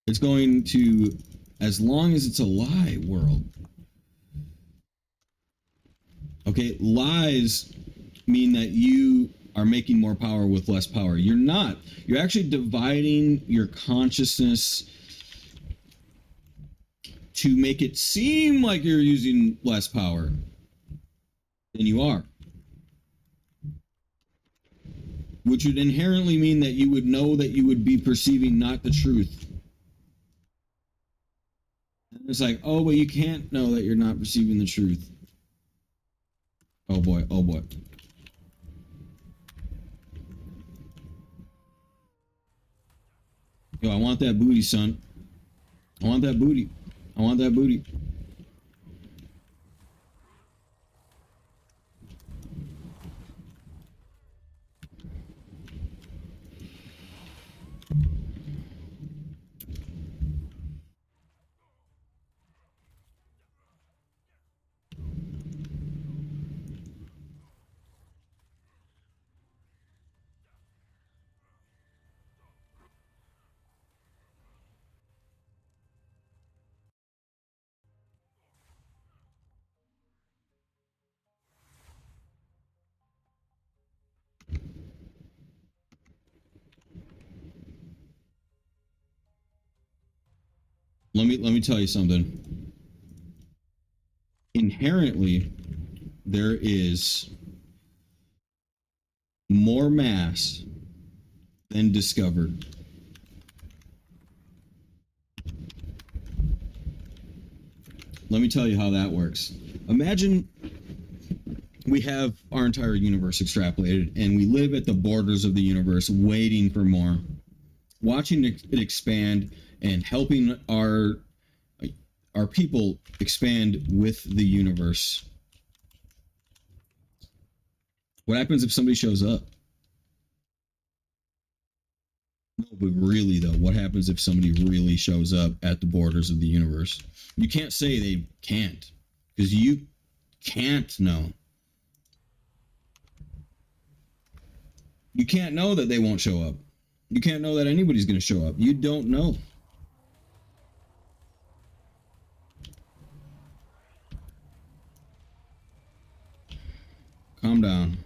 It's going to, as long as it's a lie world. Okay, lies mean that you are making more power with less power. You're not. You're actually dividing your consciousness to make it seem like you're using less power than you are. Which would inherently mean that you would know that you would be perceiving not the truth. And it's like, oh, but you can't know that you're not perceiving the truth. Oh boy, oh boy. Yo, I want that booty, son. I want that booty. I want that booty. Let me tell you something. Inherently, there is more mass than discovered. Let me tell you how that works. Imagine we have our entire universe extrapolated and we live at the borders of the universe waiting for more, watching it expand and helping our people expand with the universe. What happens if somebody shows up? No, but really though, what happens if somebody really shows up at the borders of the universe? You can't say they can't, because you can't know. You can't know that they won't show up. You can't know that anybody's going to show up. You don't know. Calm down.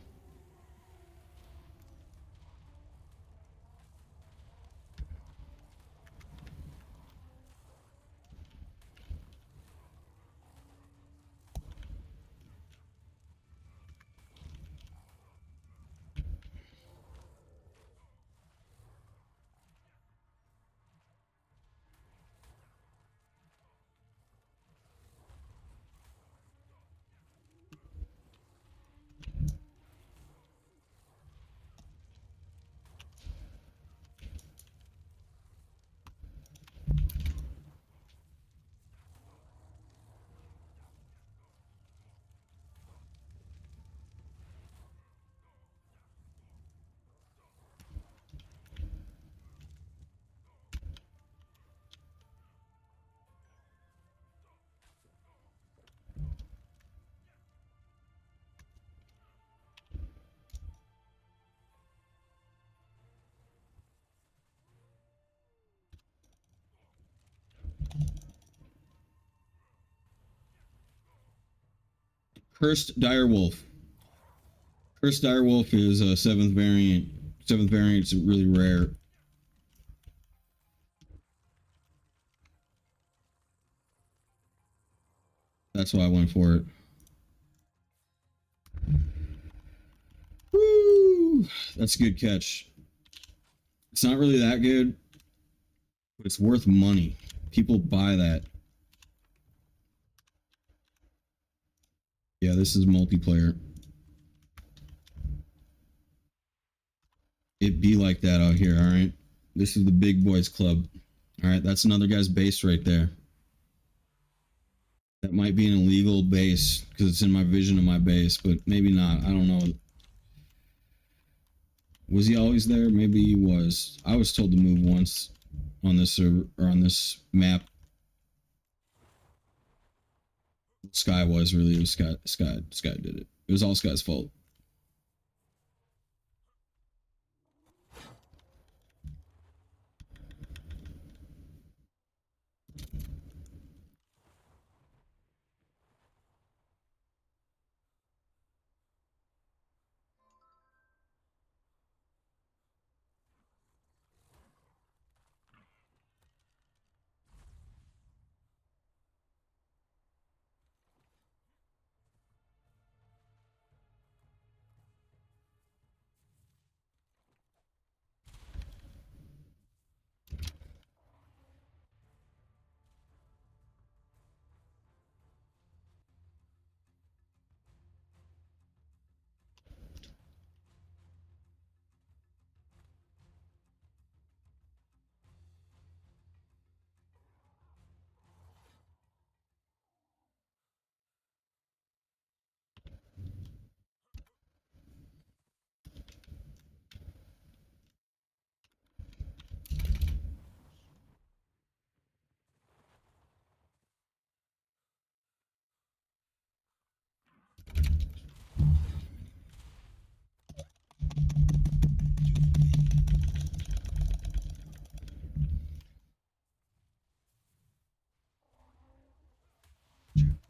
Cursed Direwolf. Cursed Direwolf is a 7th variant. 7th variant is really rare. That's why I went for it. Woo! That's a good catch. It's not really that good, but it's worth money. People buy that. Yeah, this is multiplayer. It be like that out here, all right? This is the big boys club. All right, that's another guy's base right there. That might be an illegal base because it's in my vision of my base, but maybe not. I don't know. Was he always there? Maybe he was. I was told to move once on this server or on this map. Sky was really, it was Sky did it. It was all Sky's fault.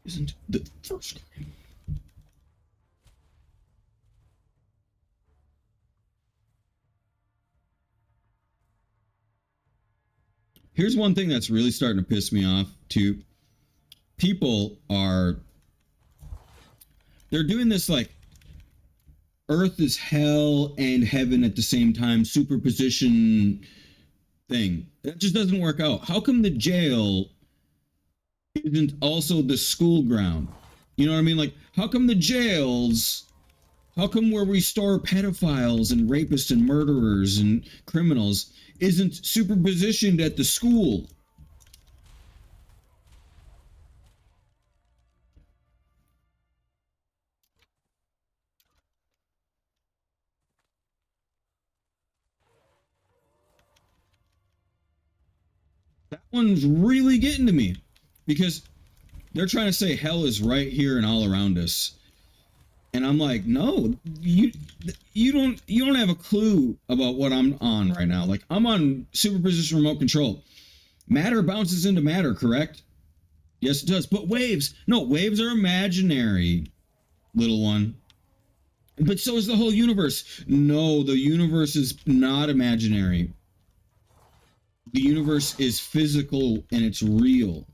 Isn't the first guy. Here's one thing that's really starting to piss me off too. People are they're doing this like Earth is hell and heaven at the same time superposition thing. That just doesn't work out. How come the jail isn't also the school ground? You know what I mean? Like, how come the jails, how come where we store pedophiles and rapists and murderers and criminals isn't superpositioned at the school? That one's really getting to me because they're trying to say hell is right here and all around us. And I'm like, no, you don't have a clue about what I'm on right now. Like, I'm on superposition remote control. Matter bounces into matter, correct? Yes, it does. But waves, no, waves are imaginary, little one. But so is the whole universe. No, the universe is not imaginary. The universe is physical and it's real.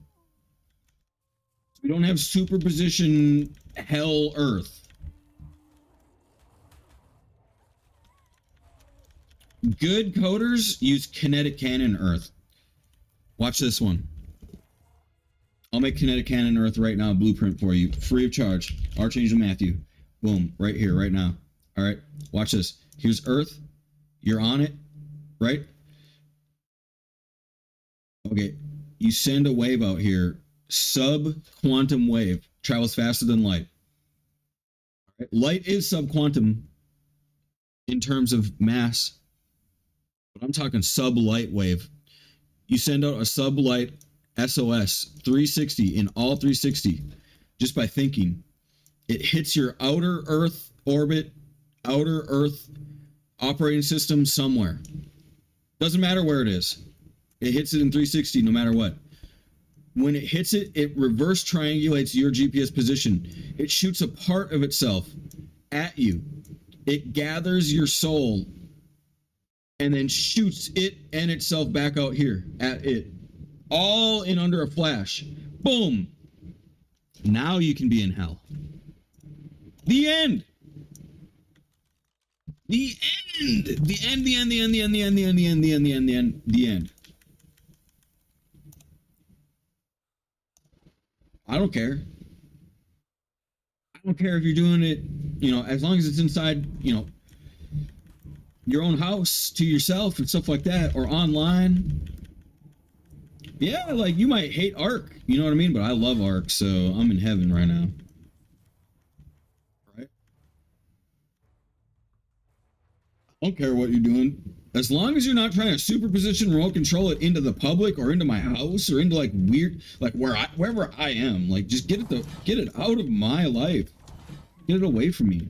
We don't have superposition hell Earth. Good coders use kinetic cannon Earth. Watch this one. I'll make kinetic cannon Earth right now, blueprint for you, free of charge. Archangel Matthew. Boom, right here, right now. All right, watch this. Here's Earth. You're on it, right? Okay, you send a wave out here. Sub-quantum wave. Travels faster than light. All right? Light is sub-quantum in terms of mass. But I'm talking sub-light wave. You send out a sub-light SOS 360 in all 360 just by thinking. It hits your outer Earth orbit, outer Earth operating system somewhere. Doesn't matter where it is. It hits it in 360 no matter what. When it hits it, it reverse triangulates your GPS position. It shoots a part of itself at you. It gathers your soul and then shoots it and itself back out here at it. All in under a flash. Boom. Now you can be in hell. The end. The end. The end, the end, the end, the end, the end, the end, the end, the end, the end, the end, the end. I don't care. I don't care if you're doing it, as long as it's inside, your own house to yourself and stuff like that, or online. Yeah, like you might hate Ark, you know what I mean? But I love Ark, so I'm in heaven right now. Right? I don't care what you're doing. As long as you're not trying to superposition remote control it into the public or into my house or into like weird, like wherever I am, like just get it out of my life. Get it away from me.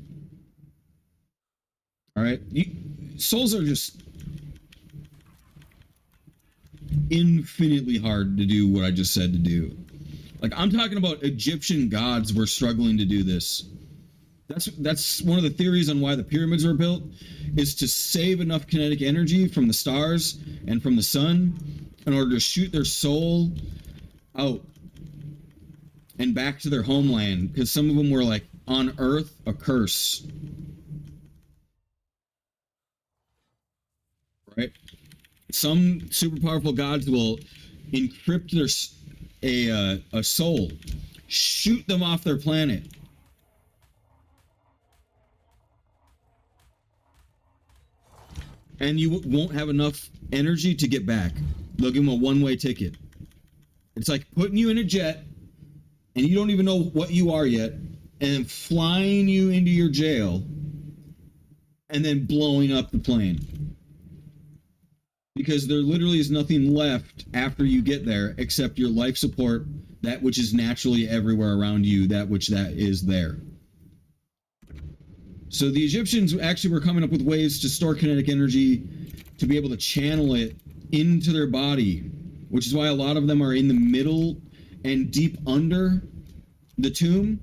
All right? Souls are just infinitely hard to do what I just said to do. Like, I'm talking about Egyptian gods were struggling to do this. That's one of the theories on why the pyramids were built, is to save enough kinetic energy from the stars and from the sun in order to shoot their soul out and back to their homeland, because some of them were like on Earth a curse. Right? Some super powerful gods will encrypt a soul, shoot them off their planet. And you won't have enough energy to get back. They'll give them a one-way ticket. It's like putting you in a jet, and you don't even know what you are yet, and then flying you into your jail, and then blowing up the plane. Because there literally is nothing left after you get there except your life support, that which is naturally everywhere around you, that is there. So the Egyptians actually were coming up with ways to store kinetic energy to be able to channel it into their body, which is why a lot of them are in the middle and deep under the tomb,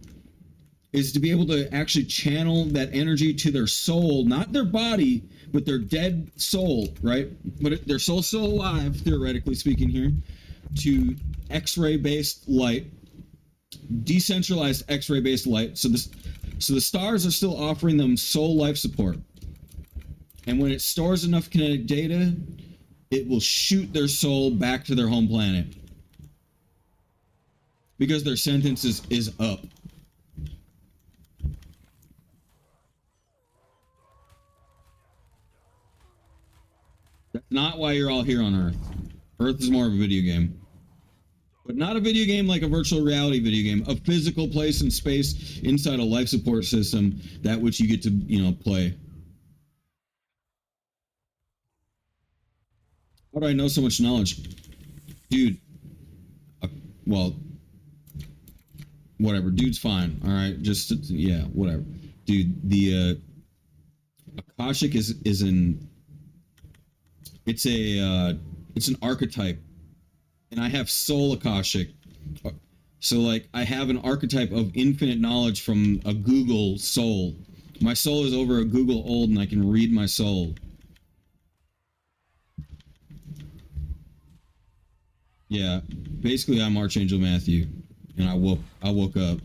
is to be able to actually channel that energy to their soul, not their body, but their dead soul, right? But their soul's still alive, theoretically speaking here, to X-ray based light, decentralized X-ray based light. So the stars are still offering them soul life support. And when it stores enough kinetic data, it will shoot their soul back to their home planet. Because their sentence is up. That's not why you're all here on Earth. Earth is more of a video game. But not a video game like a virtual reality video game. A physical place in space inside a life support system, that which you get to, play. How do I know so much knowledge? Dude. Well, whatever. Dude's fine. All right. Just, yeah, whatever. dude, the Akashic is an it's an archetype, and I have soul Akashic. So like I have an archetype of infinite knowledge from a Google soul. My soul is over a Google old, and I can read my soul. Yeah, basically I'm Archangel Matthew, and I woke up.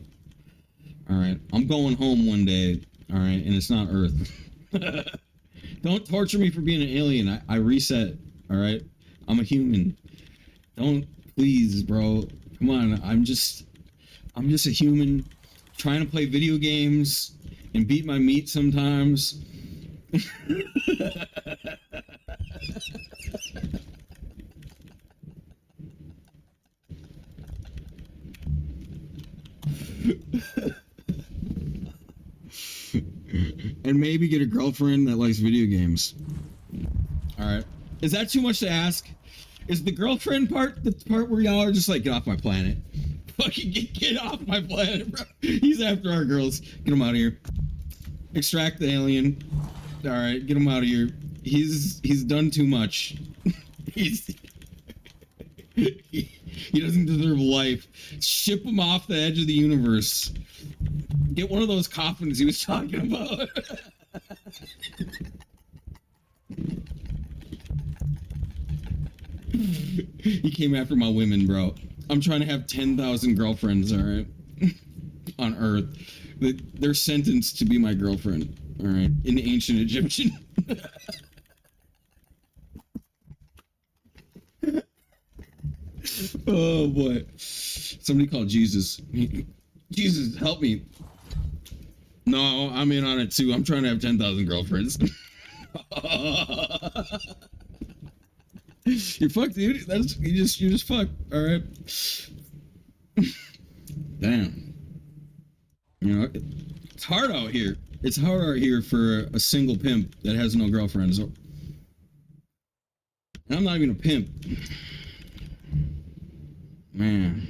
All right, I'm going home one day. All right, and it's not Earth. Don't torture me for being an alien. I reset. All right, I'm a human. Don't, please, bro. Come on. I'm just a human trying to play video games and beat my meat sometimes. And maybe get a girlfriend that likes video games. All right. Is that too much to ask? Is the girlfriend part the part where y'all are just like, get off my planet? Fucking get off my planet, bro. He's after our girls. Get him out of here. Extract the alien. All right, get him out of here. He's done too much. He doesn't deserve life. Ship him off the edge of the universe. Get one of those coffins he was talking about. He came after my women, bro. I'm trying to have 10,000 girlfriends, all right? On Earth. They're sentenced to be my girlfriend, all right? In ancient Egyptian. Oh, boy. Somebody called Jesus. Jesus, help me. No, I'm in on it, too. I'm trying to have 10,000 girlfriends. You're fucked, dude. You're just fucked. All right. Damn. You know, it's hard out here. It's hard out here for a single pimp that has no girlfriends. And I'm not even a pimp. Man.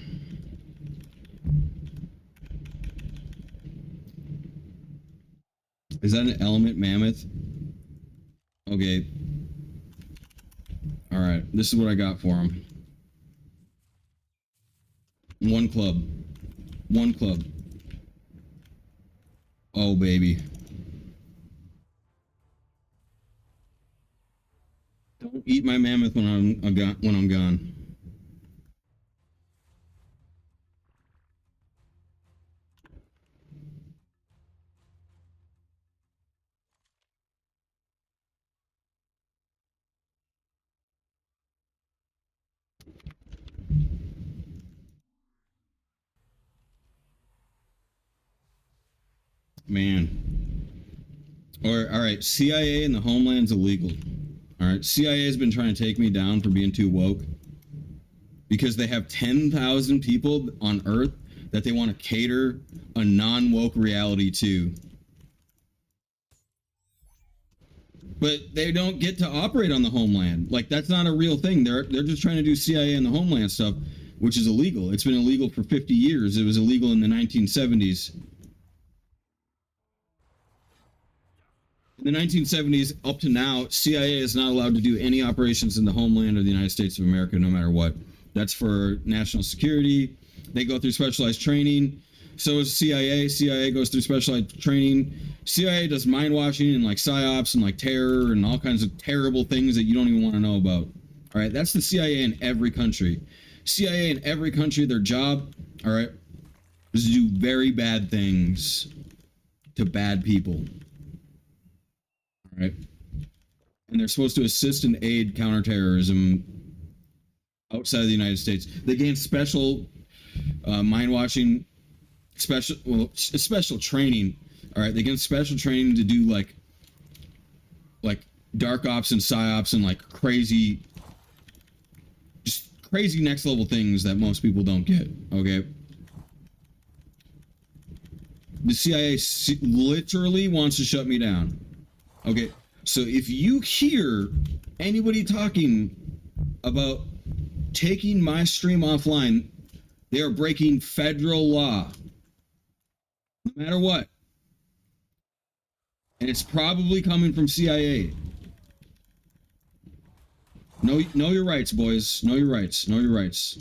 Is that an element mammoth? Okay. All right, this is what I got for him. One club. One club. Oh, baby. Don't eat my mammoth when I'm gone. Man. All right, CIA and the homeland's illegal. All right, CIA has been trying to take me down for being too woke because they have 10,000 people on Earth that they want to cater a non-woke reality to. But they don't get to operate on the homeland. Like, that's not a real thing. They're just trying to do CIA and the homeland stuff, which is illegal. It's been illegal for 50 years. It was illegal in the 1970s. In the 1970s up to now, CIA is not allowed to do any operations in the homeland of the United States of America, no matter what. That's for national security. They go through specialized training. So is CIA. CIA goes through specialized training. CIA does mind washing and like psyops and like terror and all kinds of terrible things that you don't even want to know about. All right, that's the CIA in every country. CIA in every country, their job, all right, is to do very bad things to bad people. All right, and they're supposed to assist and aid counterterrorism outside of the United States. They gain special mind washing, special training. All right, they get special training to do like dark ops and psyops and like crazy next level things that most people don't get. Okay, the CIA literally wants to shut me down. Okay, so if you hear anybody talking about taking my stream offline, they are breaking federal law. No matter what. And it's probably coming from CIA. Know your rights, boys. Know your rights. Know your rights.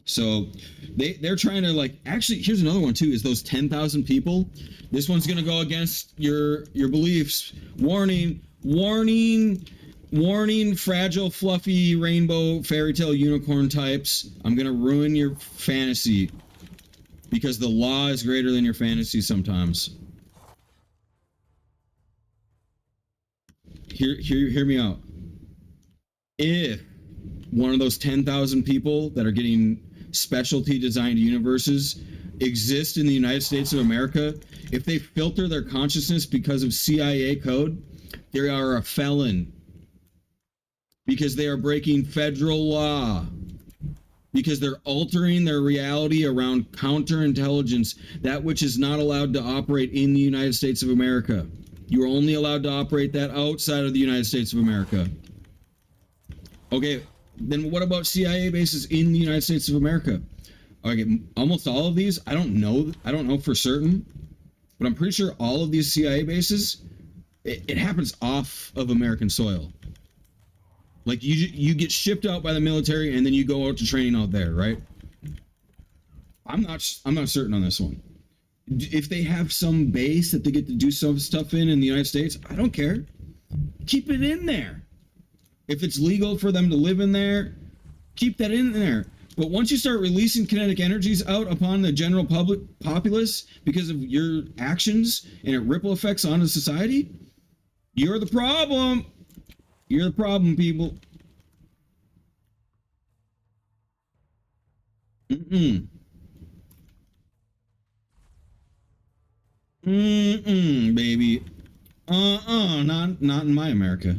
So they're trying to like actually here's another one too is those 10,000 people. This one's going to go against your beliefs. Warning, warning, warning, fragile, fluffy, rainbow, fairy tale unicorn types. I'm going to ruin your fantasy because the law is greater than your fantasy sometimes. Hear me out. If one of those 10,000 people that are getting specialty designed universes exist in the United States of America, if they filter their consciousness because of CIA code, they are a felon because they are breaking federal law, because they're altering their reality around counterintelligence, that which is not allowed to operate in the United States of America. You are only allowed to operate that outside of the United States of America. Okay, then what about CIA bases in the United States of America? Okay, almost all of these, I don't know for certain, but I'm pretty sure all of these CIA bases, it happens off of American soil. Like you get shipped out by the military and then you go out to training out there, right? I'm not certain on this one. If they have some base that they get to do some stuff in the United States, I don't care. Keep it in there. If it's legal for them to live in there, keep that in there. But once you start releasing kinetic energies out upon the general populace because of your actions and it ripple effects onto society, you're the problem. You're the problem, people. Mm-mm. Mm-mm, baby. Not in my America.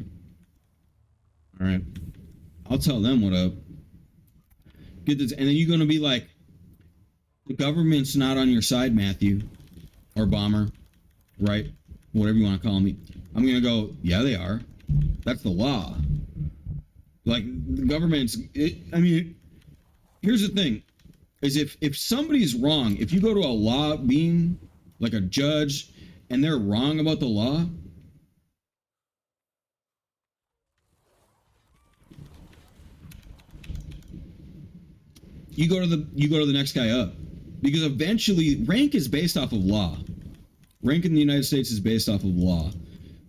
All right. I'll tell them what up. Get this, and then you're gonna be like, the government's not on your side, Matthew, or Bomber, right? Whatever you want to call me. I'm gonna go, yeah, they are. That's the law. Like the government's. I mean, here's the thing: is if somebody's wrong, if you go to a law being like a judge, and they're wrong about the law, you go to the next guy up, because eventually rank is based off of law. Rank in the United States is based off of law.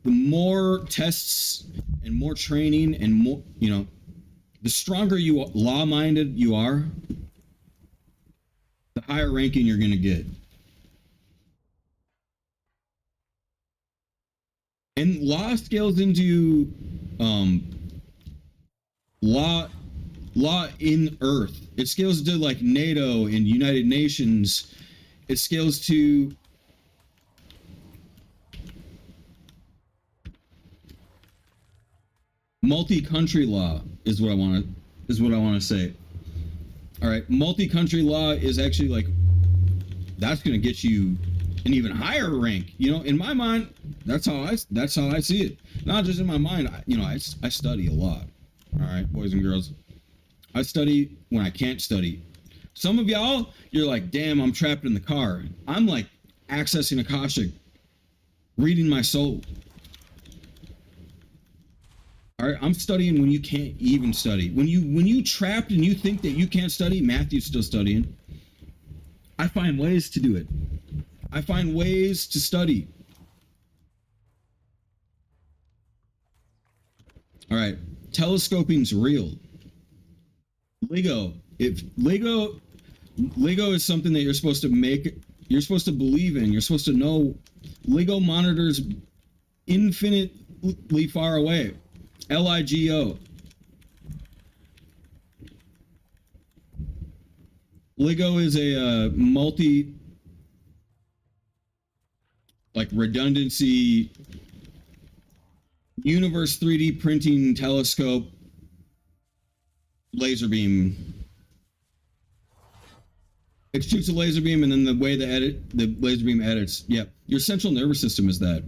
The more tests and more training and more, the stronger law-minded you are, the higher ranking you're going to get. And law scales into law in Earth. It scales to like NATO and United Nations. It scales to multi-country law is what I want to say. All right, multi-country law is actually like that's going to get you an even higher rank. In my mind, that's how I see it. Not just in my mind. I study a lot. All right, boys and girls. I study when I can't study. Some of y'all, you're like, damn, I'm trapped in the car. I'm like accessing Akashic, reading my soul. All right, I'm studying when you can't even study. When you trapped and you think that you can't study, Matthew's still studying. I find ways to do it. I find ways to study. All right, telescoping's real. Lego is something that you're supposed to make, you're supposed to believe in, you're supposed to know. Lego monitors infinitely far away. LIGO. Lego is a multi, like, redundancy universe 3D printing telescope laser beam. It shoots a laser beam, and then the way the laser beam edits. Yeah, your central nervous system is that.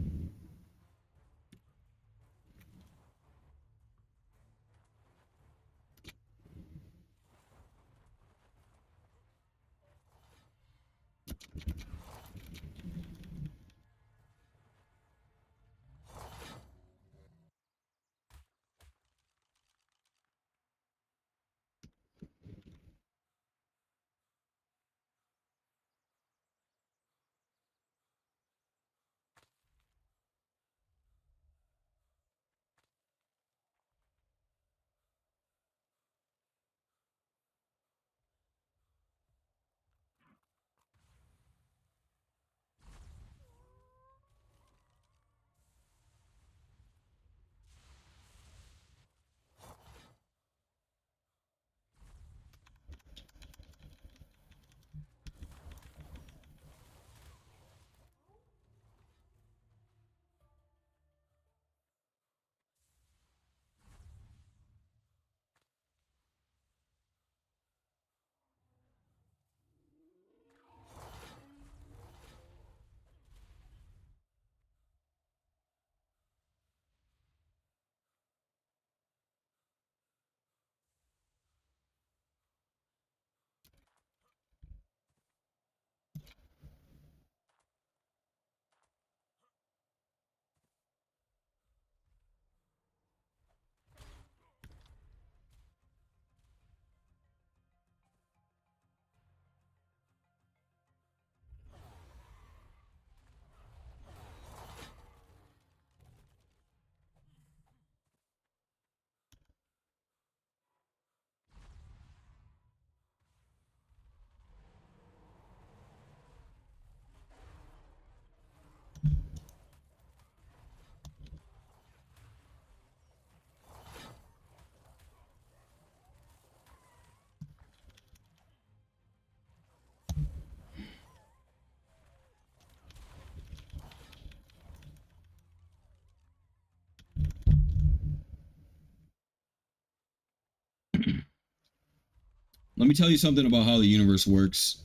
Let me tell you something about how the universe works.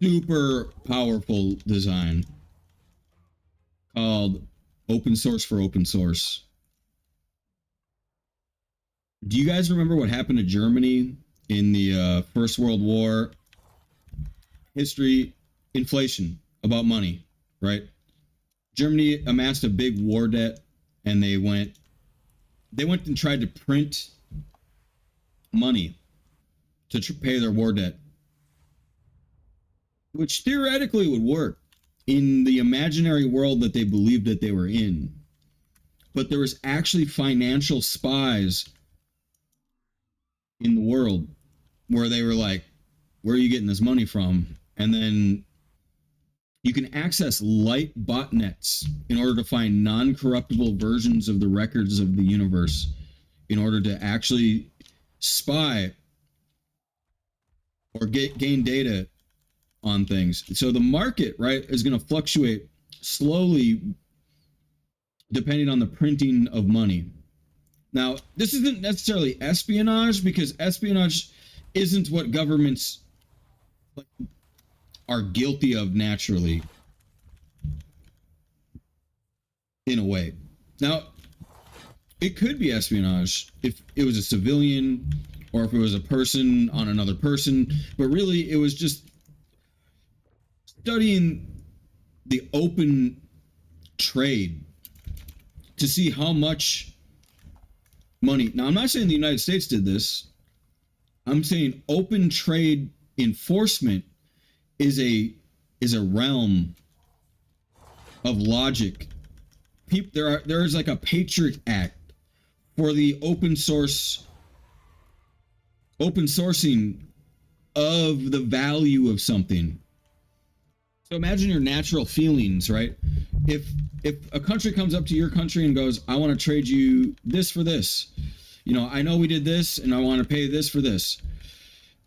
Super powerful design called open source for open source. Do you guys remember what happened to Germany in the First World War? History, inflation, about money, right? Germany amassed a big war debt, and they went and tried to print money to pay their war debt, which theoretically would work in the imaginary world that they believed that they were in. But there was actually financial spies in the world where they were like, where are you getting this money from? And then you can access light botnets in order to find non-corruptible versions of the records of the universe in order to actually spy or gain data on things. So the market, right, is going to fluctuate slowly depending on the printing of money. Now, this isn't necessarily espionage, because espionage isn't what governments are guilty of naturally, in a way. Now, it could be espionage if it was a civilian or if it was a person on another person, but really it was just studying the open trade to see how much money. Now, I'm not saying the United States did this. I'm saying open trade enforcement is a realm of logic. There is like a Patriot Act for the open sourcing of the value of something. So imagine your natural feelings, right? If a country comes up to your country and goes, I want to trade you this for this. You know, I know we did this and I want to pay this for this.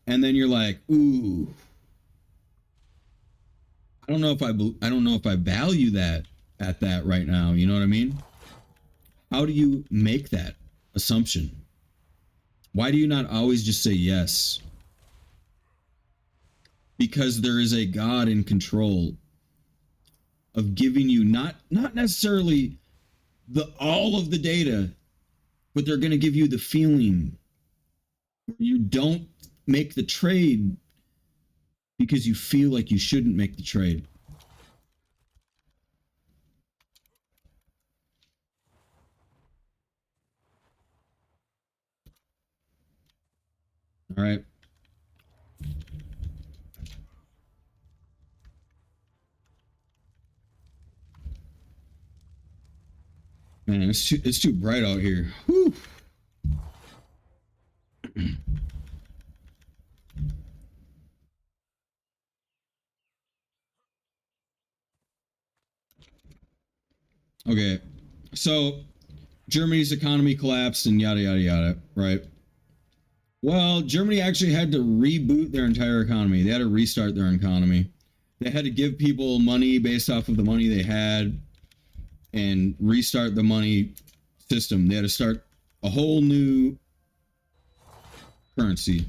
And then you're like, ooh, I don't know if I value that at that right now. You know what I mean? How do you make that assumption? Why do you not always just say yes? Because there is a God in control of giving you not necessarily all of the data, but they're going to give you the feeling. You don't make the trade because you feel like you shouldn't make the trade. All right. Man, it's too bright out here. Whew. Okay, so Germany's economy collapsed and yada yada yada, right? Well, Germany actually had to reboot their entire economy. They had to restart their economy. They had to give people money based off of the money they had and restart the money system. They had to start a whole new currency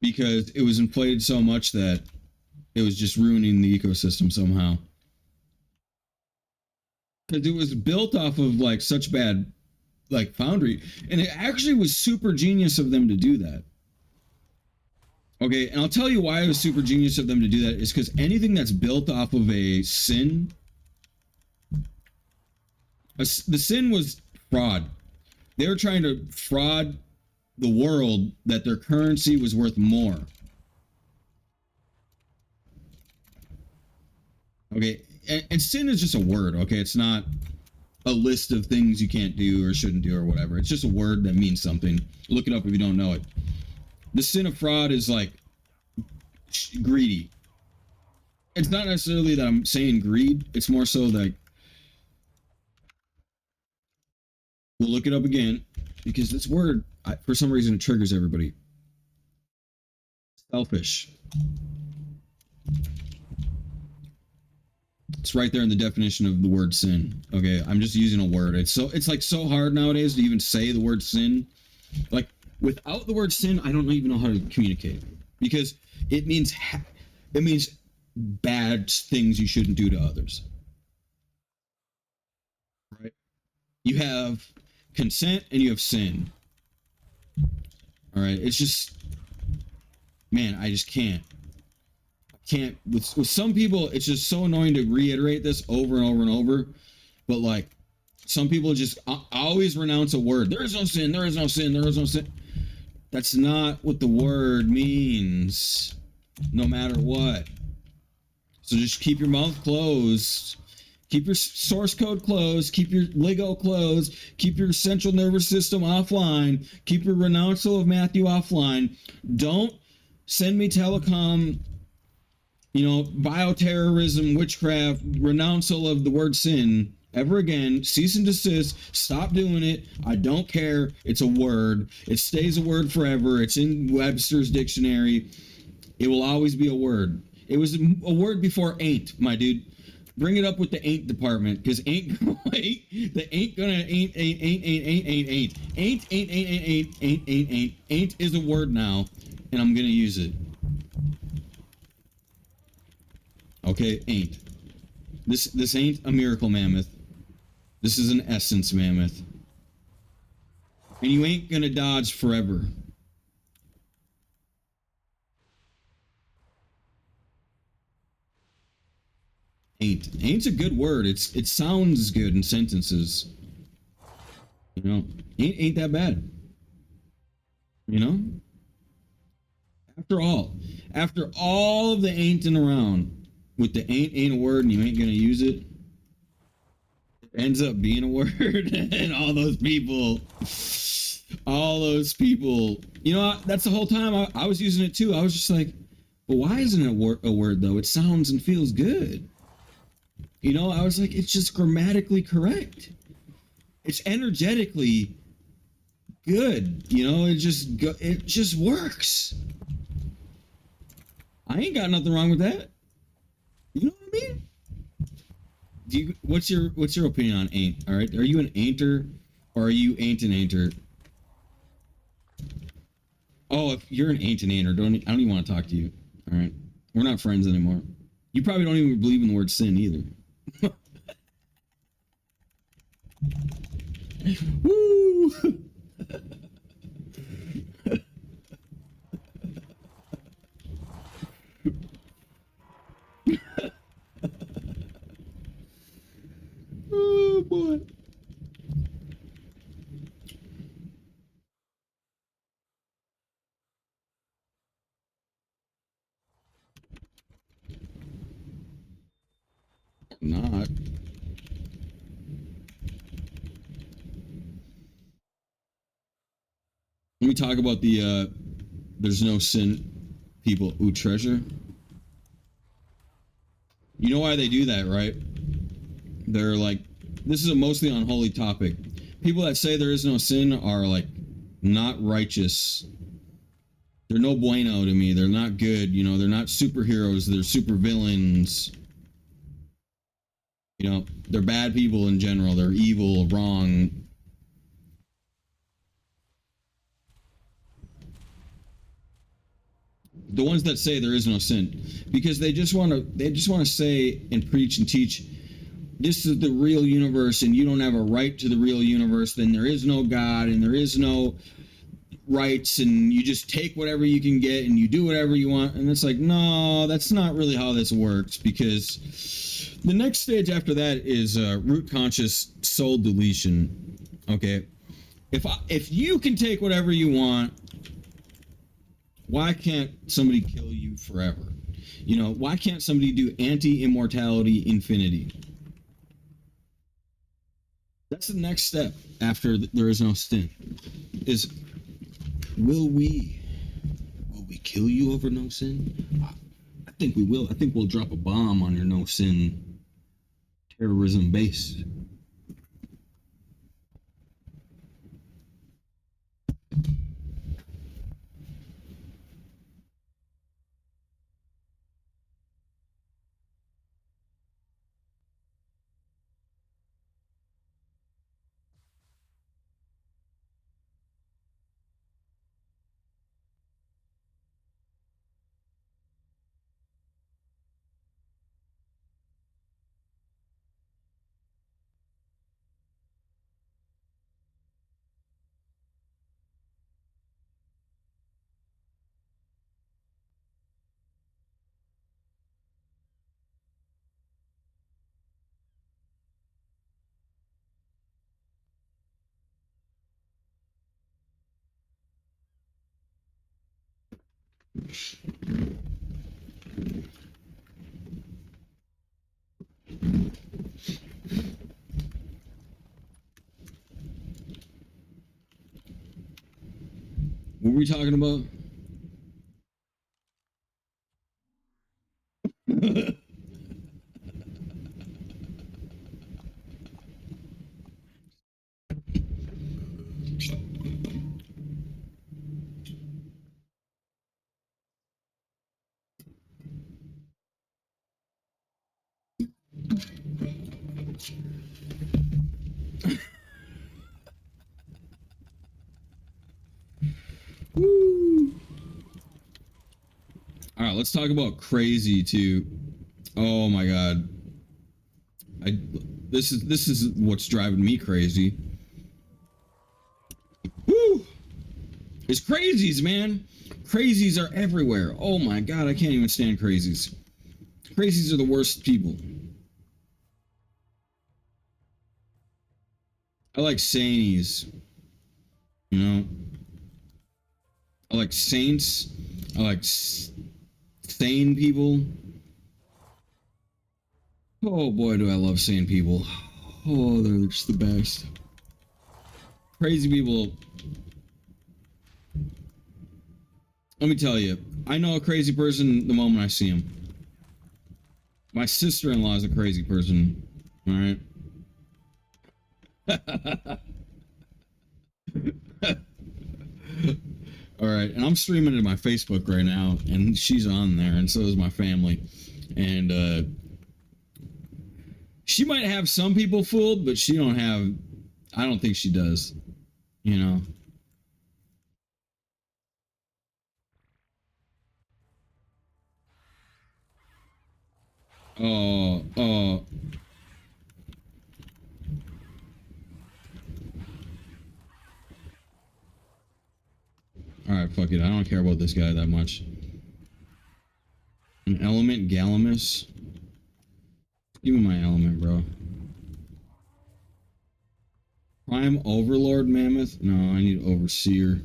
because it was inflated so much that it was just ruining the ecosystem somehow. Because it was built off of like such bad like foundry, and it actually was super genius of them to do that. Okay, and I'll tell you why it was super genius of them to do that is because anything that's built off of a sin, the sin was fraud. They were trying to fraud the world that their currency was worth more. Okay, and sin is just a word, okay? It's not a list of things you can't do or shouldn't do or whatever. It's just a word that means something. Look it up if you don't know it. The sin of fraud is like greedy. It's not necessarily that I'm saying greed. It's more so like, we'll look it up again because this word, for some reason, it triggers everybody. Selfish. It's right there in the definition of the word sin. Okay, I'm just using a word. It's like so hard nowadays to even say the word sin. Like without the word sin, I don't even know how to communicate because it means bad things you shouldn't do to others. Right? You have consent and you have sin. All right, it's just, man, I just can't. With some people it's just so annoying to reiterate this over and over and over, but like some people just always renounce a word. There is no sin, there is no sin, there is no sin. That's not what the word means, no matter what. So just keep your mouth closed, keep your source code closed, keep your Lego closed, keep your central nervous system offline, keep your renouncel of Matthew offline. Don't send me telecom, bioterrorism, witchcraft, renouncel of the word sin ever again. Cease and desist. Stop doing it. I don't care. It's a word. It stays a word forever. It's in Webster's dictionary. It will always be a word. It was a word before ain't, my dude. Bring it up with the ain't department, because ain't gonna ain't is a word now, and I'm gonna use it. Okay, ain't. This ain't a miracle mammoth. This is an essence mammoth. And you ain't gonna dodge forever. Ain't. Ain't's a good word. It sounds good in sentences. Ain't that bad. After all of the ain'ting around, with the ain't a word and you ain't gonna use it, ends up being a word. And all those people, that's the whole time I was using it too. I was just like, well, why isn't it a word though? It sounds and feels good. I was like, it's just grammatically correct. It's energetically good. It just works. I ain't got nothing wrong with that. You know what I mean? What's your opinion on ain't? All right, are you an ainter or are you ain't an ainter? Oh, if you're an ain't an ainter, I don't even want to talk to you. All right, we're not friends anymore. You probably don't even believe in the word sin either. Woo! Oh boy. Not. Let me talk about the there's no sin people who treasure. You know why they do that, right? They're like, this is a mostly unholy topic. People that say there is no sin are like not righteous. They're no bueno to me. They're not good. They're not superheroes. They're super villains. They're bad people in general. They're evil, wrong. The ones that say there is no sin, because they just want to say and preach and teach, this is the real universe and you don't have a right to the real universe, then there is no God and there is no rights and you just take whatever you can get and you do whatever you want. And it's like, no, that's not really how this works, because the next stage after that is root conscious soul deletion. Okay, if you can take whatever you want, why can't somebody kill you forever? Why can't somebody do anti-immortality infinity? That's the next step after there is no sin. Is will we kill you over no sin? I think we will. I think we'll drop a bomb on your no sin terrorism base. What were we talking about? Woo. All right, let's talk about crazy too. Oh my god. This is what's driving me crazy. Woo! It's crazies, man. Crazies are everywhere. Oh my god, I can't even stand crazies. Crazies are the worst people. I like sanies. You know? I like saints. I like sane people. Oh boy, do I love sane people. Oh, they're just the best. Crazy people. Let me tell you, I know a crazy person the moment I see him. My sister-in-law is a crazy person. All right. All right, and I'm streaming to my Facebook right now, and she's on there, and so is my family. And she might have some people fooled, but she don't have. I don't think she does. You know. Oh, oh. All right, fuck it. I don't care about this guy that much. An element, Galamus. Give me my element, bro. Prime Overlord Mammoth? No, I need Overseer.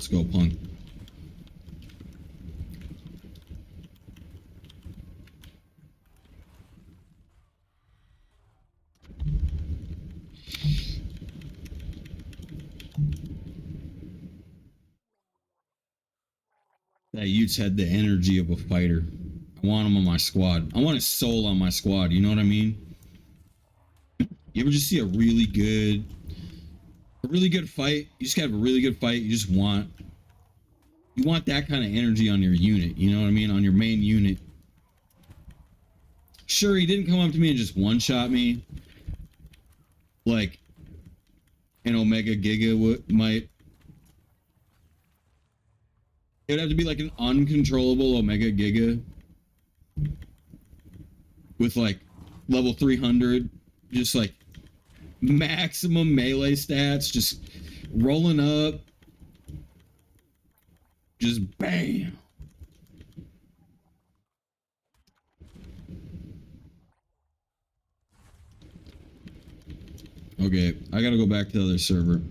Let's go, punk. That Utes had the energy of a fighter. I want him on my squad. I want his soul on my squad. You know what I mean? You ever just see a really good fight? You just have a really good fight. You want that kind of energy on your unit. You know what I mean? On your main unit. Sure, he didn't come up to me and just one-shot me like an Omega Giga might. It would have to be like an uncontrollable Omega Giga with like level 300, just like maximum melee stats, just rolling up, just bam. Okay, I gotta go back to the other server.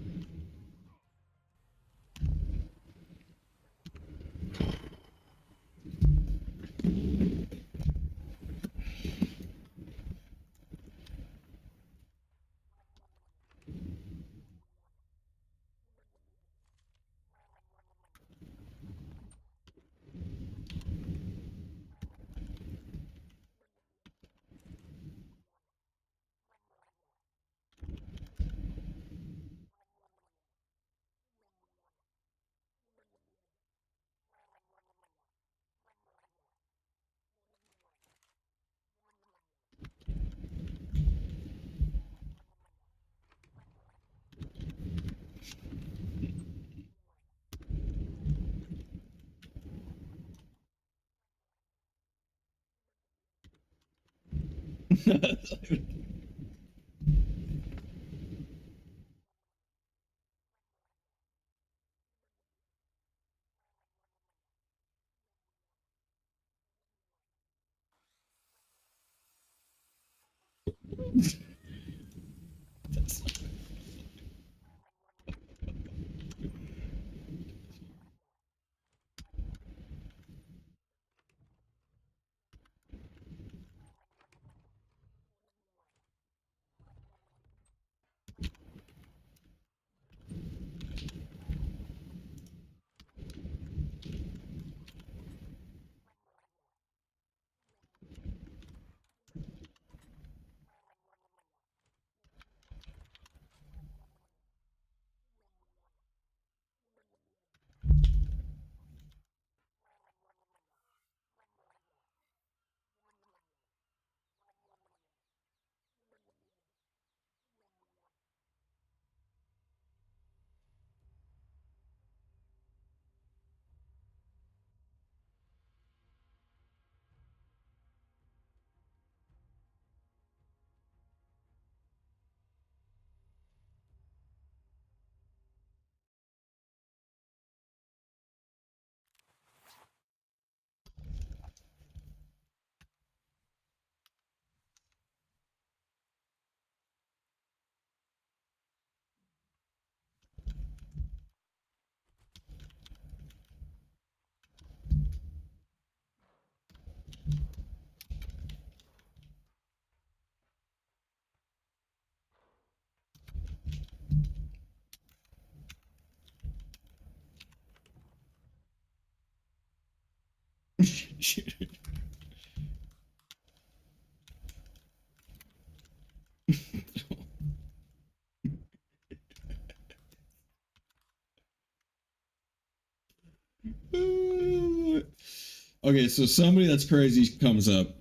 Okay, so somebody that's crazy comes up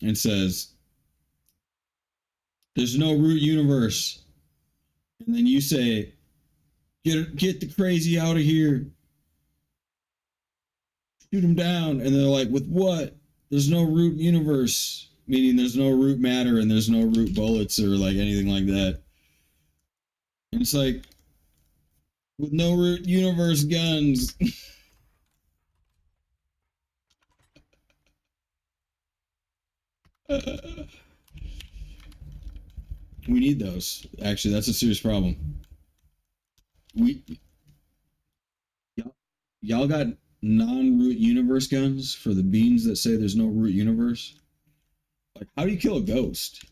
and says, "There's no root universe," and then you say, "Get the crazy out of here! Shoot him down!" And they're like, "With what? There's no root universe," meaning there's no root matter and there's no root bullets or like anything like that. And it's like, with no root universe guns. We need those. Actually, that's a serious problem. We, yeah, y'all got non-root universe guns for the beans that say there's no root universe? Like, how do you kill a ghost?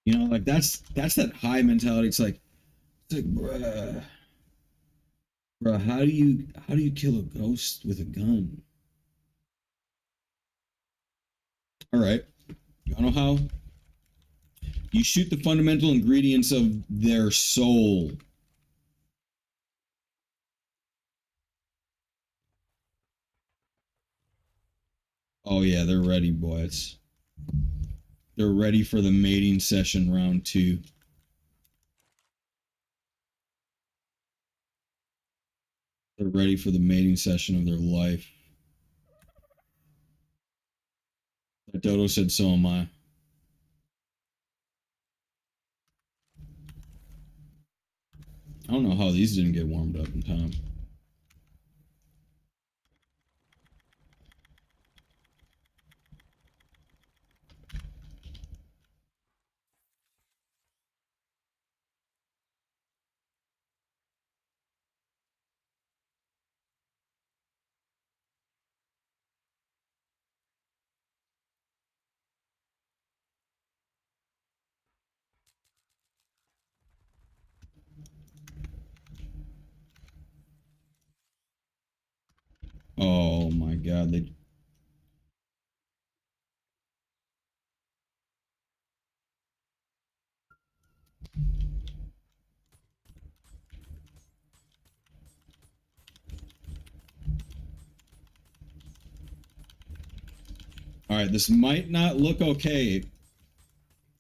You know, like that's that high mentality. It's like, bruh, how do you kill a ghost with a gun? All right, you know how you shoot the fundamental ingredients of their soul. Oh yeah, they're ready, boys. They're ready for the mating session round two. They're ready for the mating session of their life. That Dodo said, so am I. I don't know how these didn't get warmed up in time. Oh my god, they. All right, this might not look okay,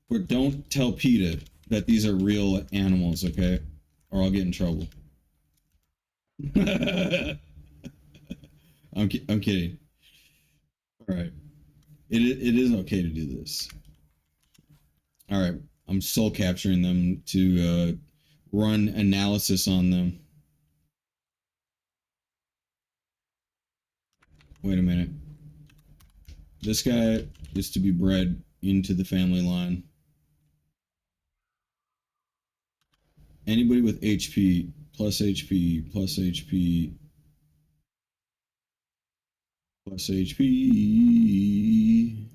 but don't tell PETA that these are real animals, okay? Or I'll get in trouble. I'm kidding. All right, it is okay to do this. All right, I'm soul capturing them to run analysis on them. Wait a minute. This guy is to be bred into the family line. Anybody with HP, plus HP, plus HP, plus HP.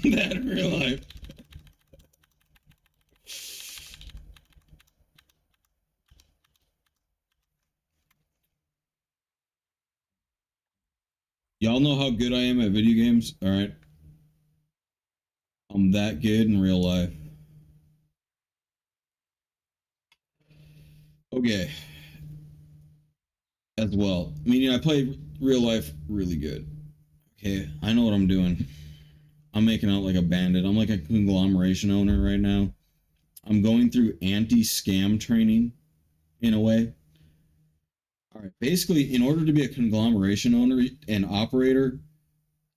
That in real life. Y'all know how good I am at video games? All right. I'm that good in real life. Okay. As well. Meaning I play real life really good. Okay. I know what I'm doing. I'm making out like a bandit. I'm like a conglomeration owner right now. I'm going through anti scam training in a way. All right. Basically, in order to be a conglomeration owner and operator,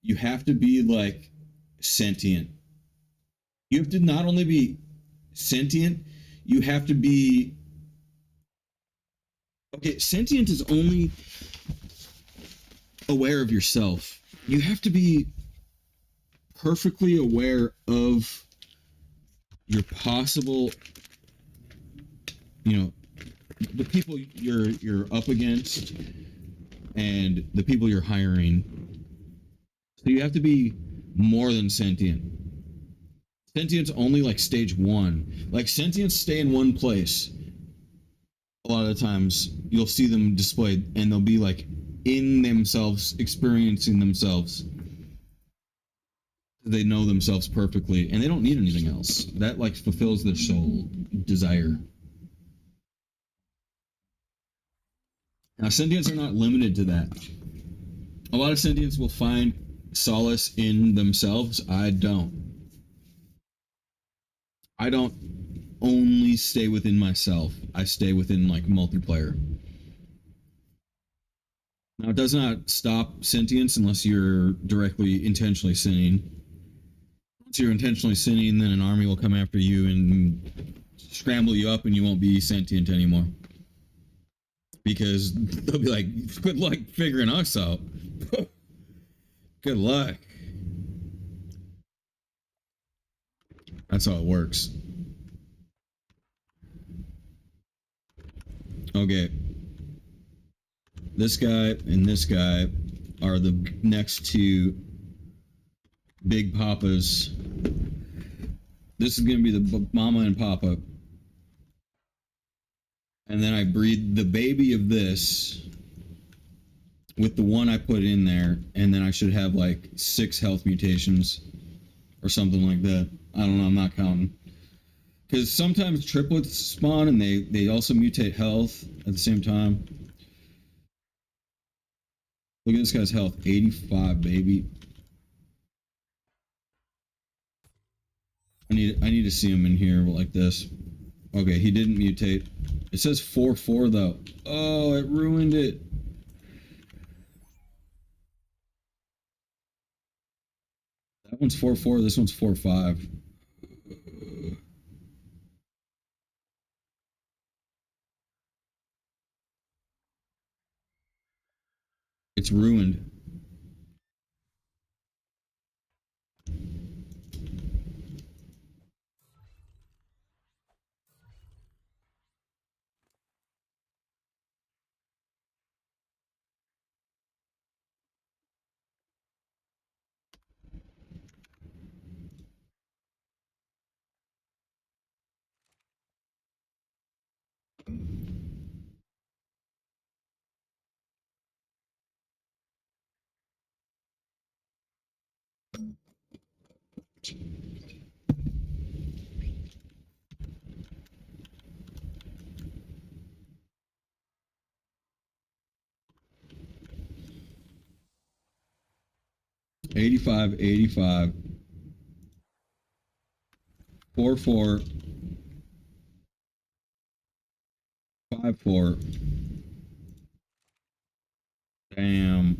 you have to be like sentient. You have to not only be sentient, you have to be okay. Sentient is only aware of yourself. You have to be perfectly aware of your possible, you know, the people you're up against and the people you're hiring. So you have to be more than sentient. Sentient's only like stage one. Like sentients stay in one place. A lot of the times you'll see them displayed and they'll be like in themselves, experiencing themselves. They know themselves perfectly and they don't need anything else. That like fulfills their soul desire. Now sentients are not limited to that. A lot of sentients will find solace in themselves. I don't only stay within myself. I stay within like multiplayer. Now it does not stop sentience unless you're directly intentionally sinning. Once you're intentionally sinning, then an army will come after you and scramble you up, and you won't be sentient anymore. Because they'll be like, "Good luck figuring us out." Good luck. That's how it works. Okay. This guy and this guy are the next two big papas. This is going to be the mama and papa. And then I breed the baby of this with the one I put in there. And then I should have like 6 health mutations or something like that. I don't know. I'm not counting. Because sometimes triplets spawn and they also mutate health at the same time. Look at this guy's health. 85, baby. I need to see him in here like this. Okay, he didn't mutate. It says 4-4 though. Oh, it ruined it. That one's 4-4. This one's 4-5. It's ruined. '85, 85, 4-4, 5-4. Damn.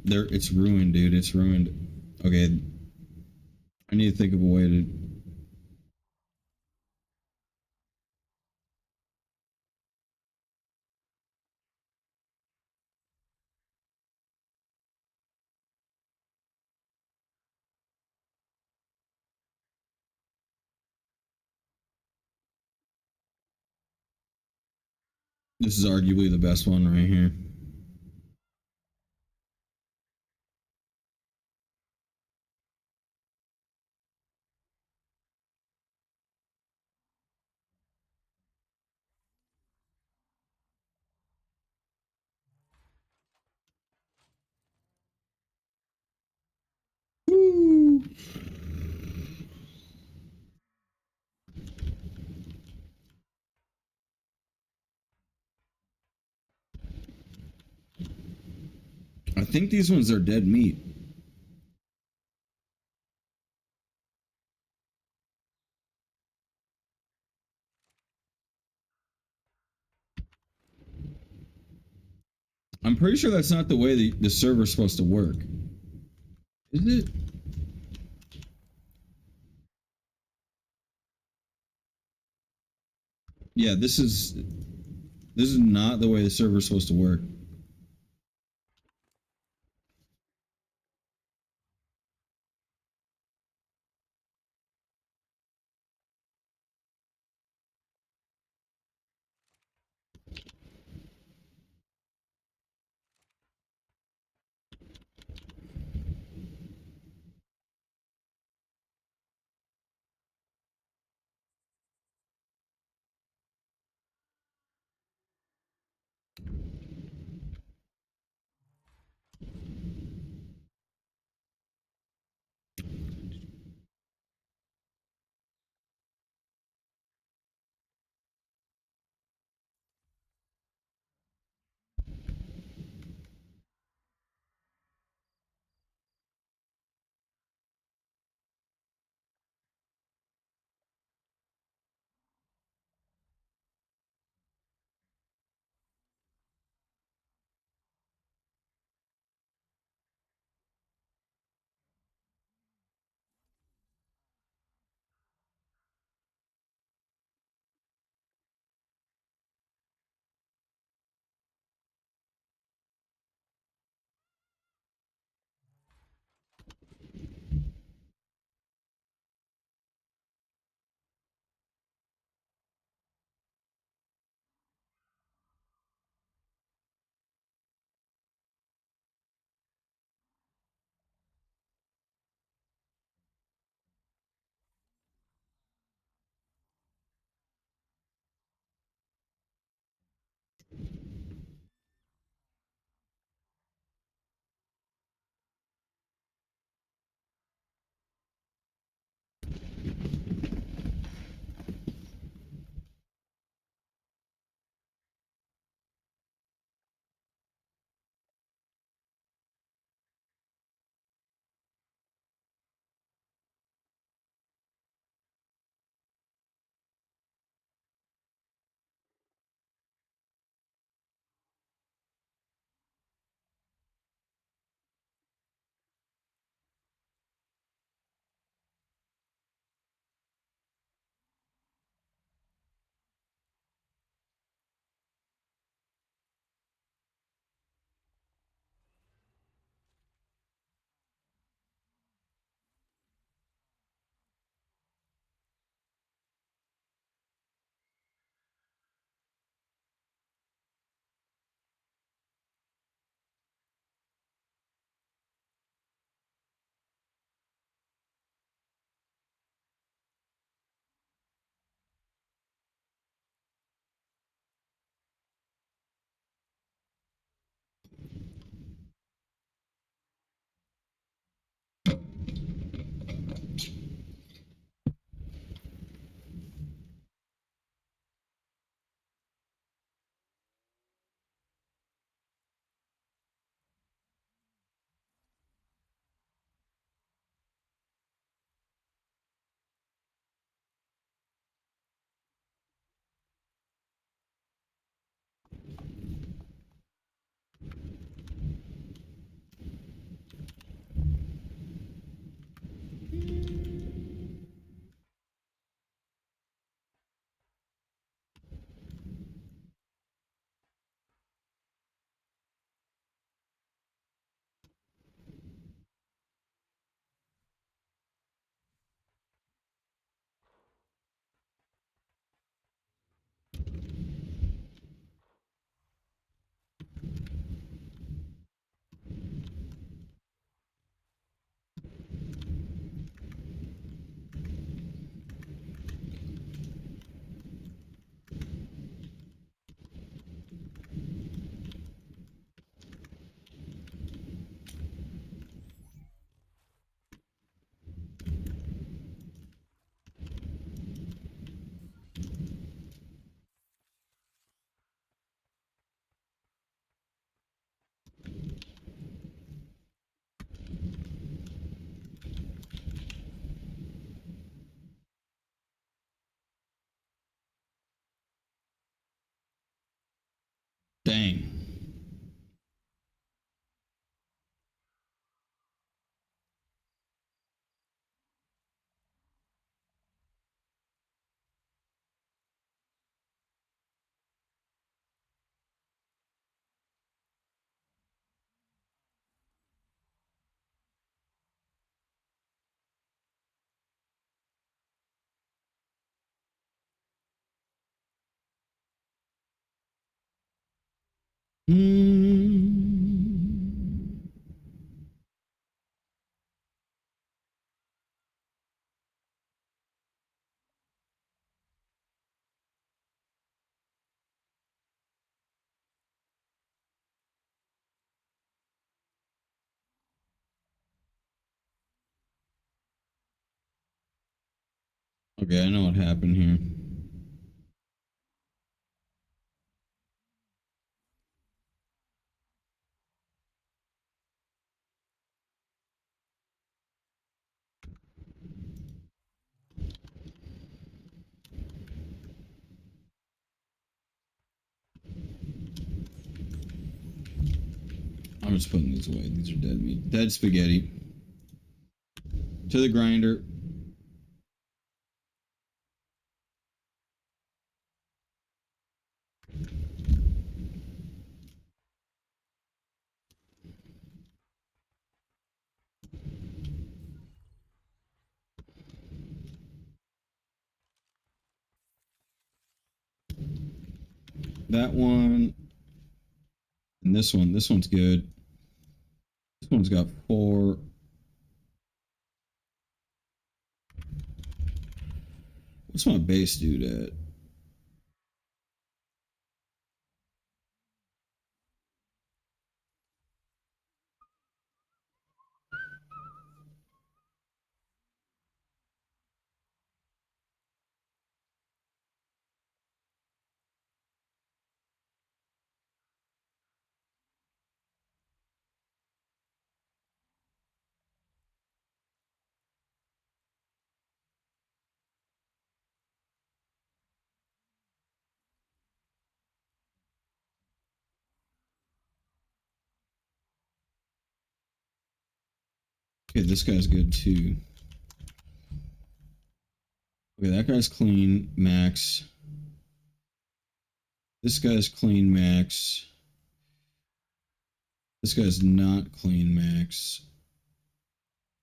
There, it's ruined, dude. It's ruined. Okay, I need to think of a way to. This is arguably the best one right here. Woo! I think these ones are dead meat. I'm pretty sure that's not the way the server's supposed to work. Is it? Yeah, this is not the way the server's supposed to work. Dang. Mm. Okay, I know what happened here. I'm just putting these away. These are dead meat. Dead spaghetti. To the grinder. That one. And this one. This one's good. This one's got 4. What's my base dude at? Okay, this guy's good too. Okay, that guy's clean, max. This guy's clean, max. This guy's not clean, max.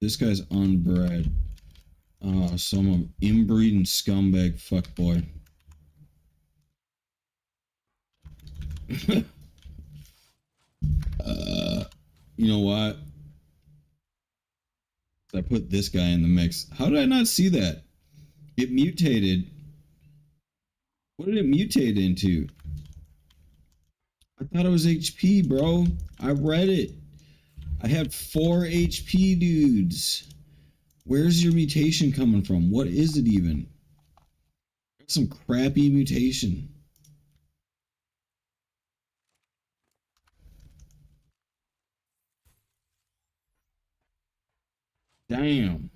This guy's unbred. So I'm an inbreeding scumbag fuckboy. You know what? I put this guy in the mix. How did I not see that? It mutated. What did it mutate into? I thought it was HP, bro. I read it. I had 4 HP dudes. Where's your mutation coming from? What is it even? Some crappy mutation. Damn.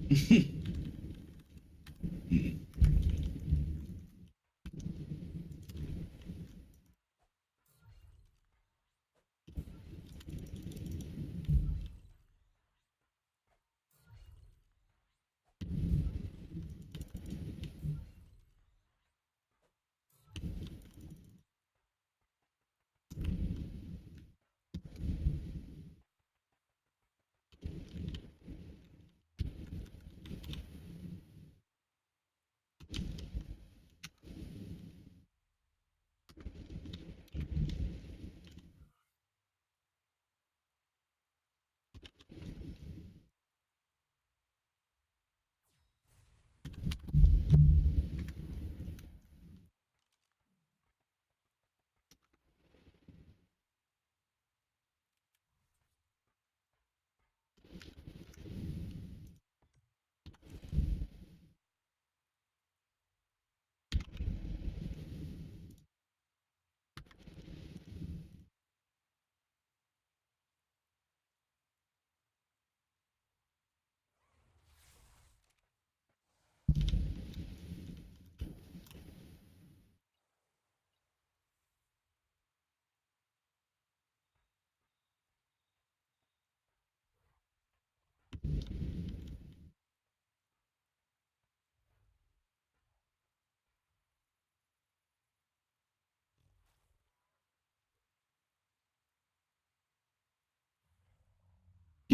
Get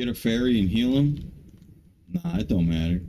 a fairy and heal him? Nah, it don't matter.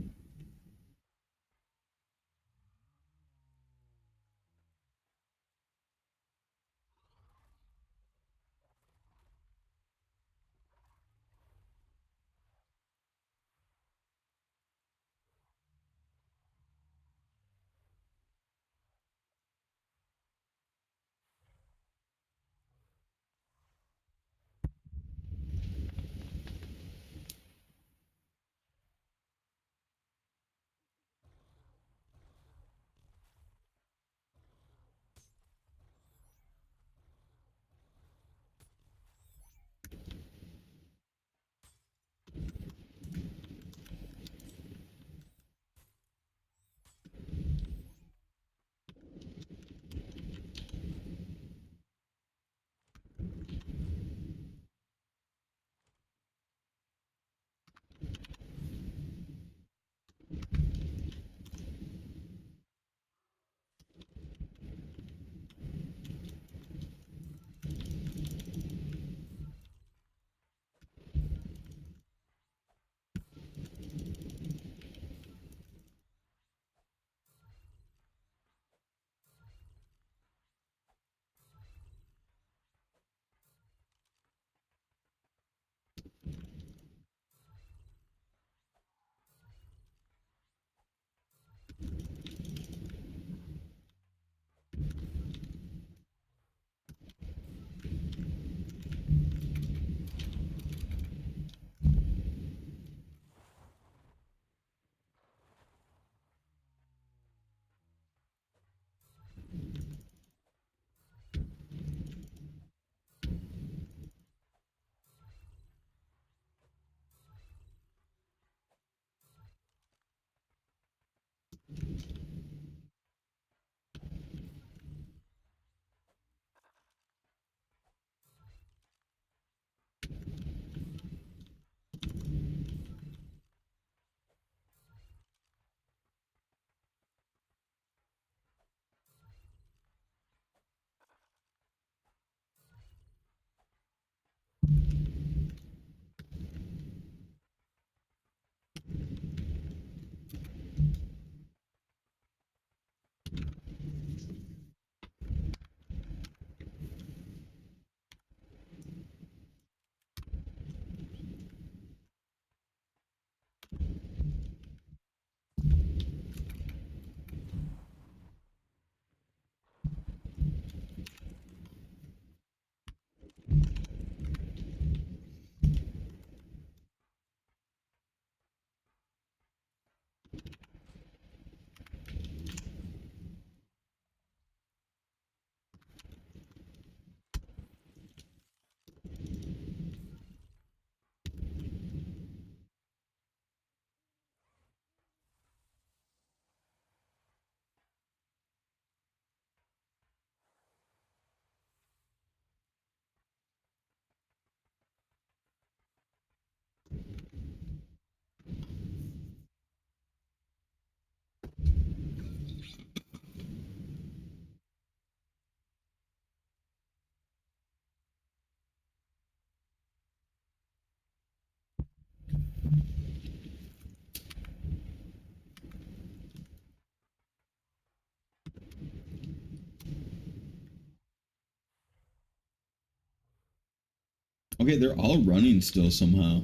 Okay, they're all running still somehow.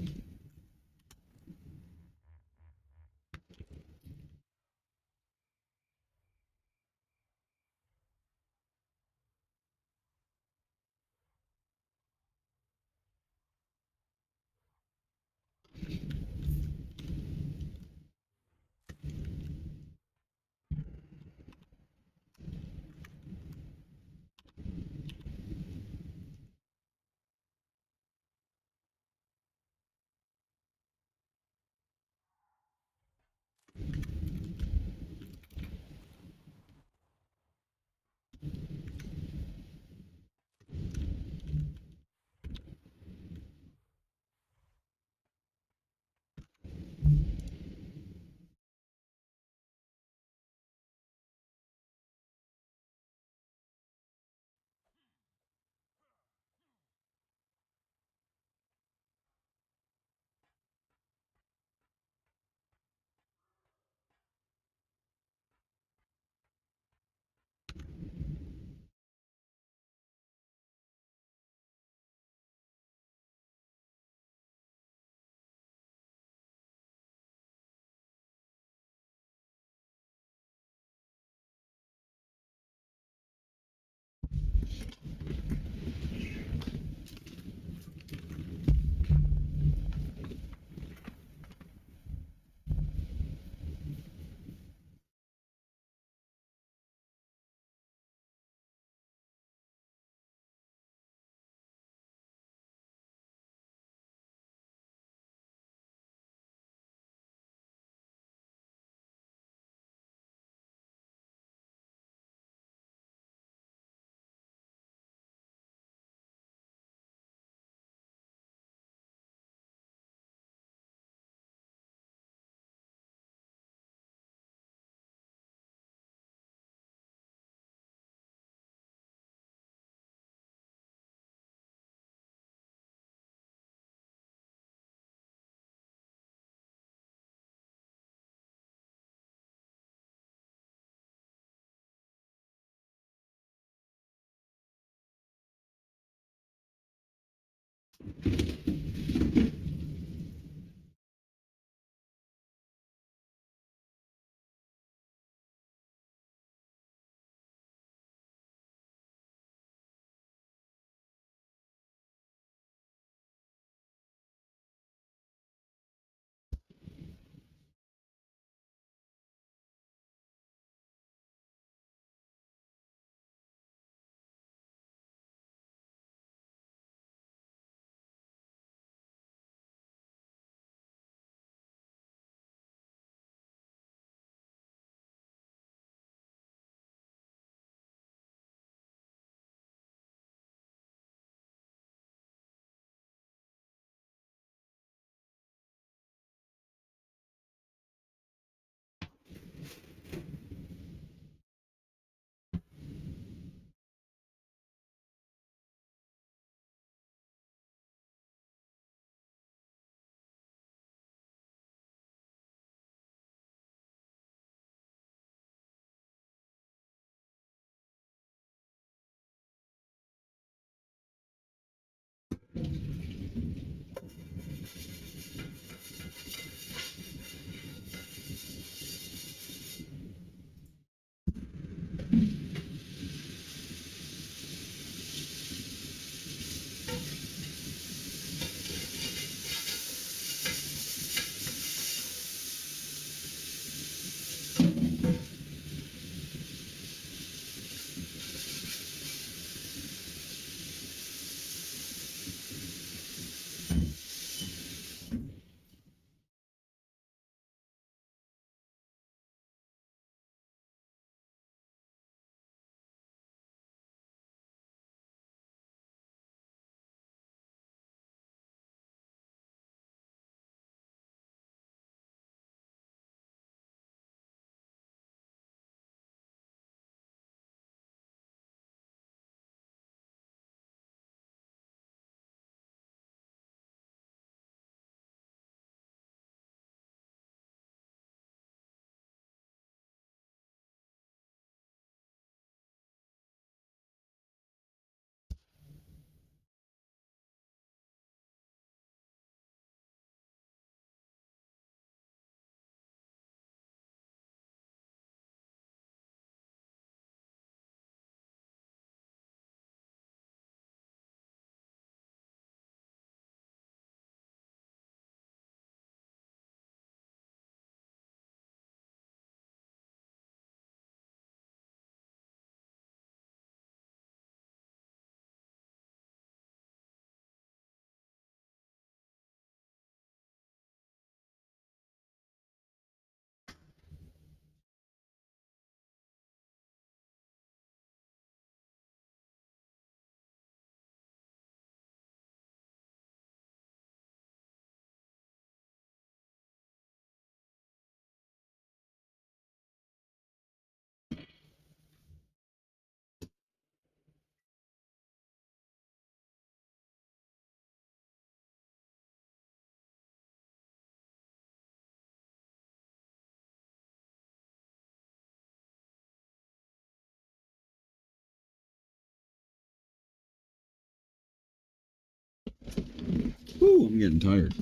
Whew, I'm getting tired.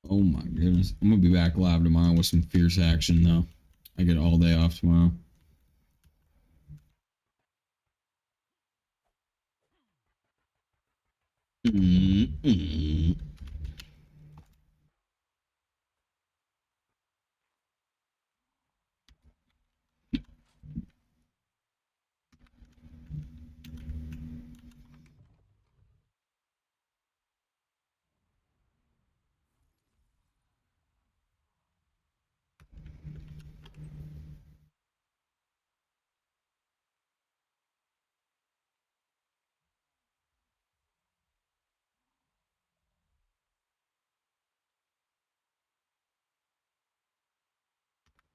Oh my goodness. I'm gonna be back live tomorrow with some fierce action though. I get all day off tomorrow. Mm-mm.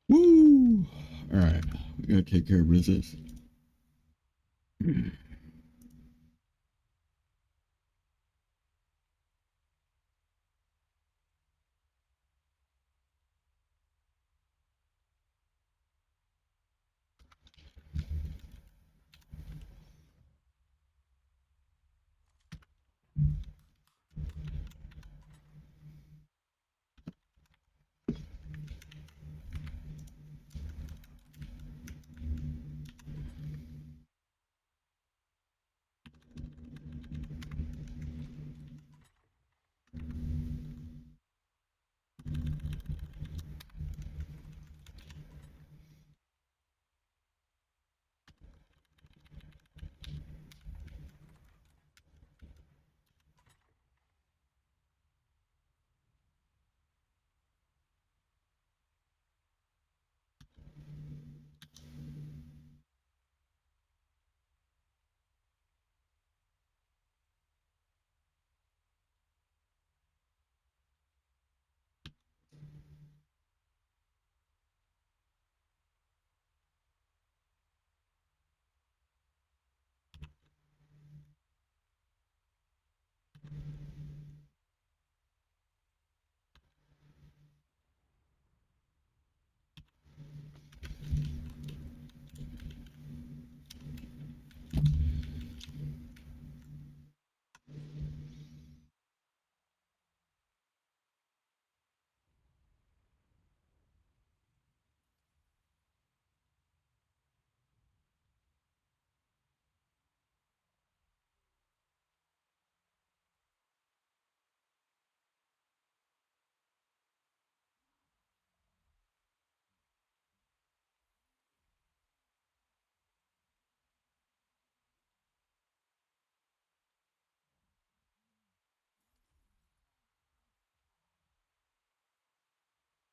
Woo! All right, we gotta take care of business.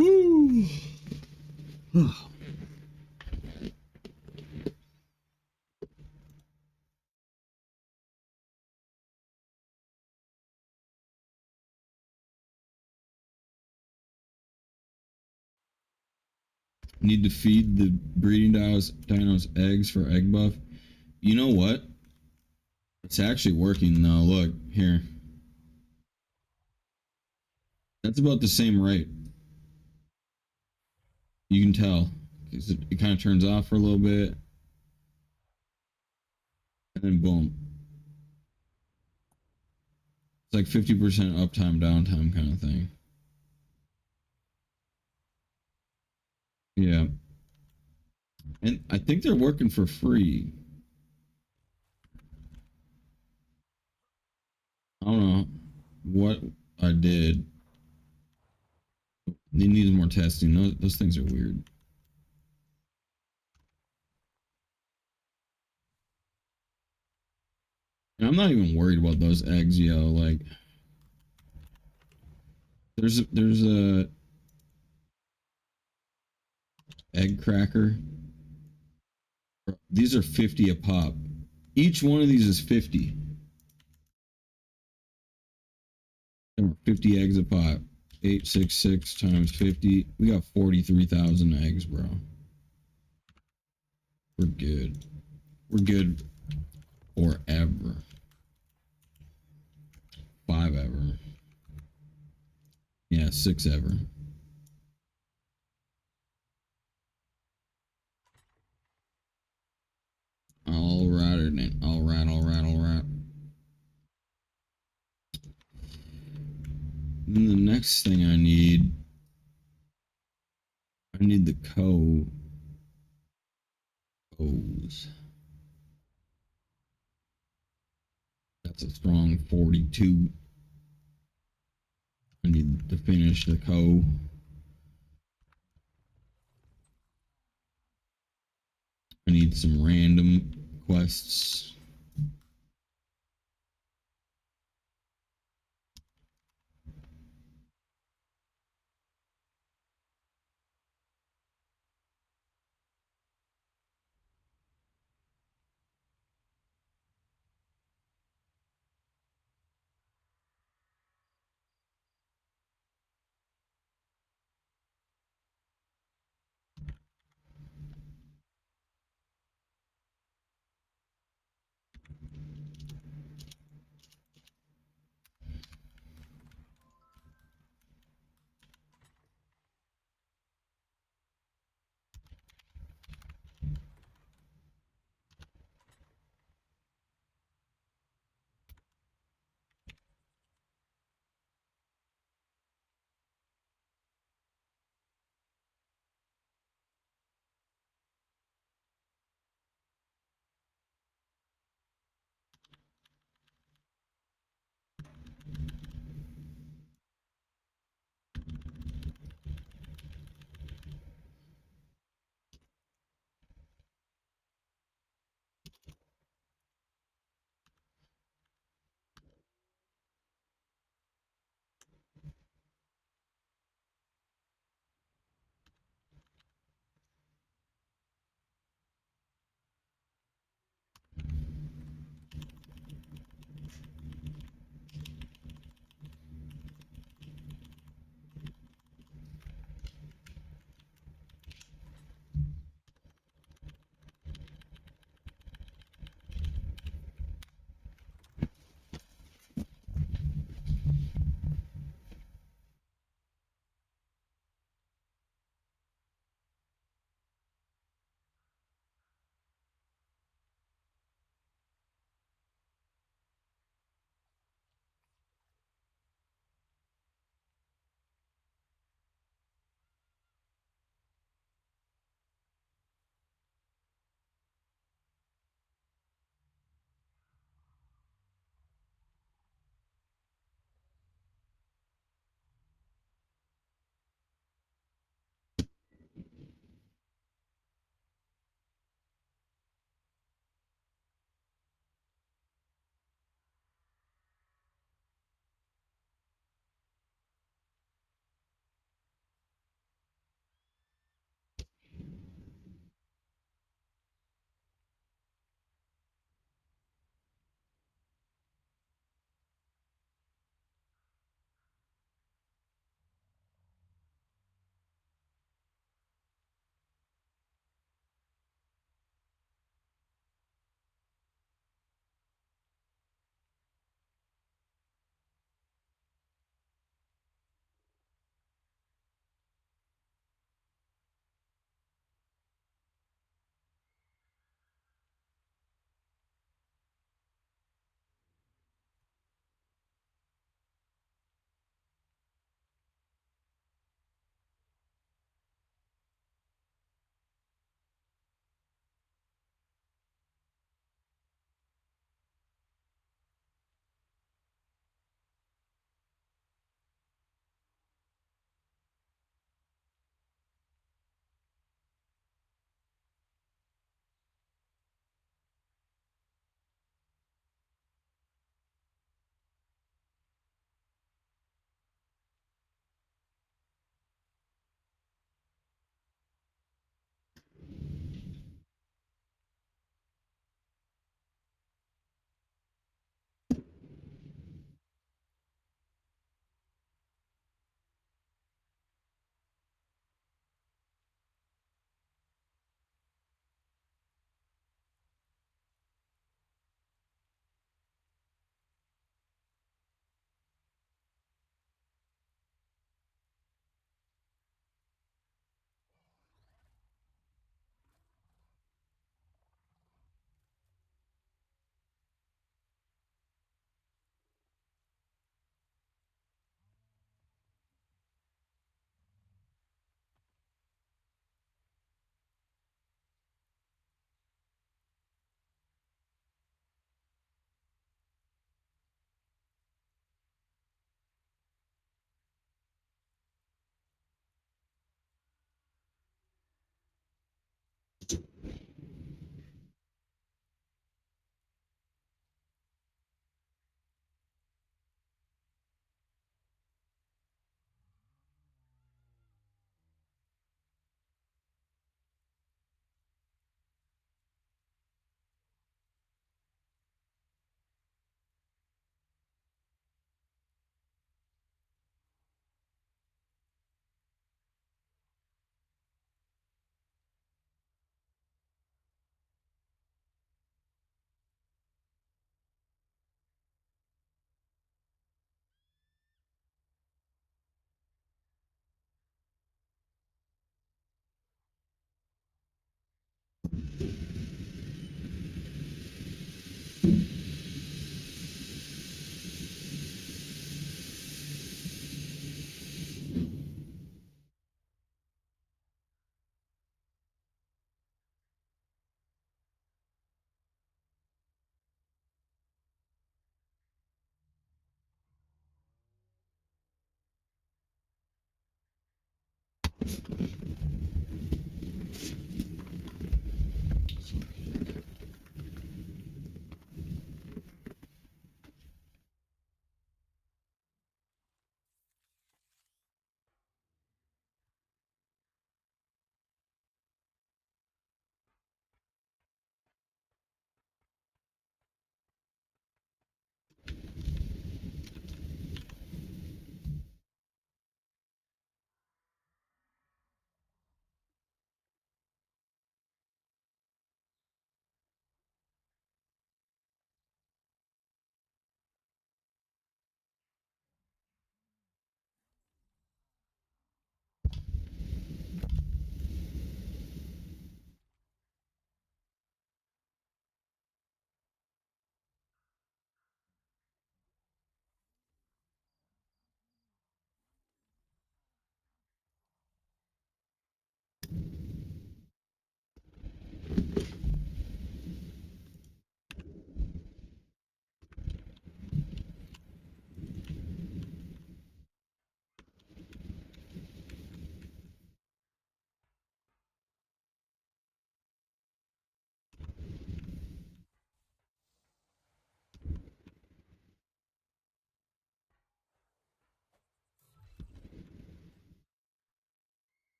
Woo! Need to feed the breeding dinos eggs for egg buff. You know what? It's actually working though. Look here. That's about the same rate. You can tell. It kind of turns off for a little bit, and then boom. It's like 50% uptime, downtime kind of thing. Yeah. And I think they're working for free. I don't know what I did. They need more testing. Those things are weird. And I'm not even worried about those eggs, yo. Like, there's a egg cracker. These are 50 a pop. Each one of these is 50. There were 50 eggs a pop. 866 times 50. We got 43,000 eggs, bro. We're good. We're good forever. 5 ever. Yeah, 6 ever. All right, all right, all right, all right. Then the next thing I need the O's. That's a strong 42. I need to finish the I need some random quests.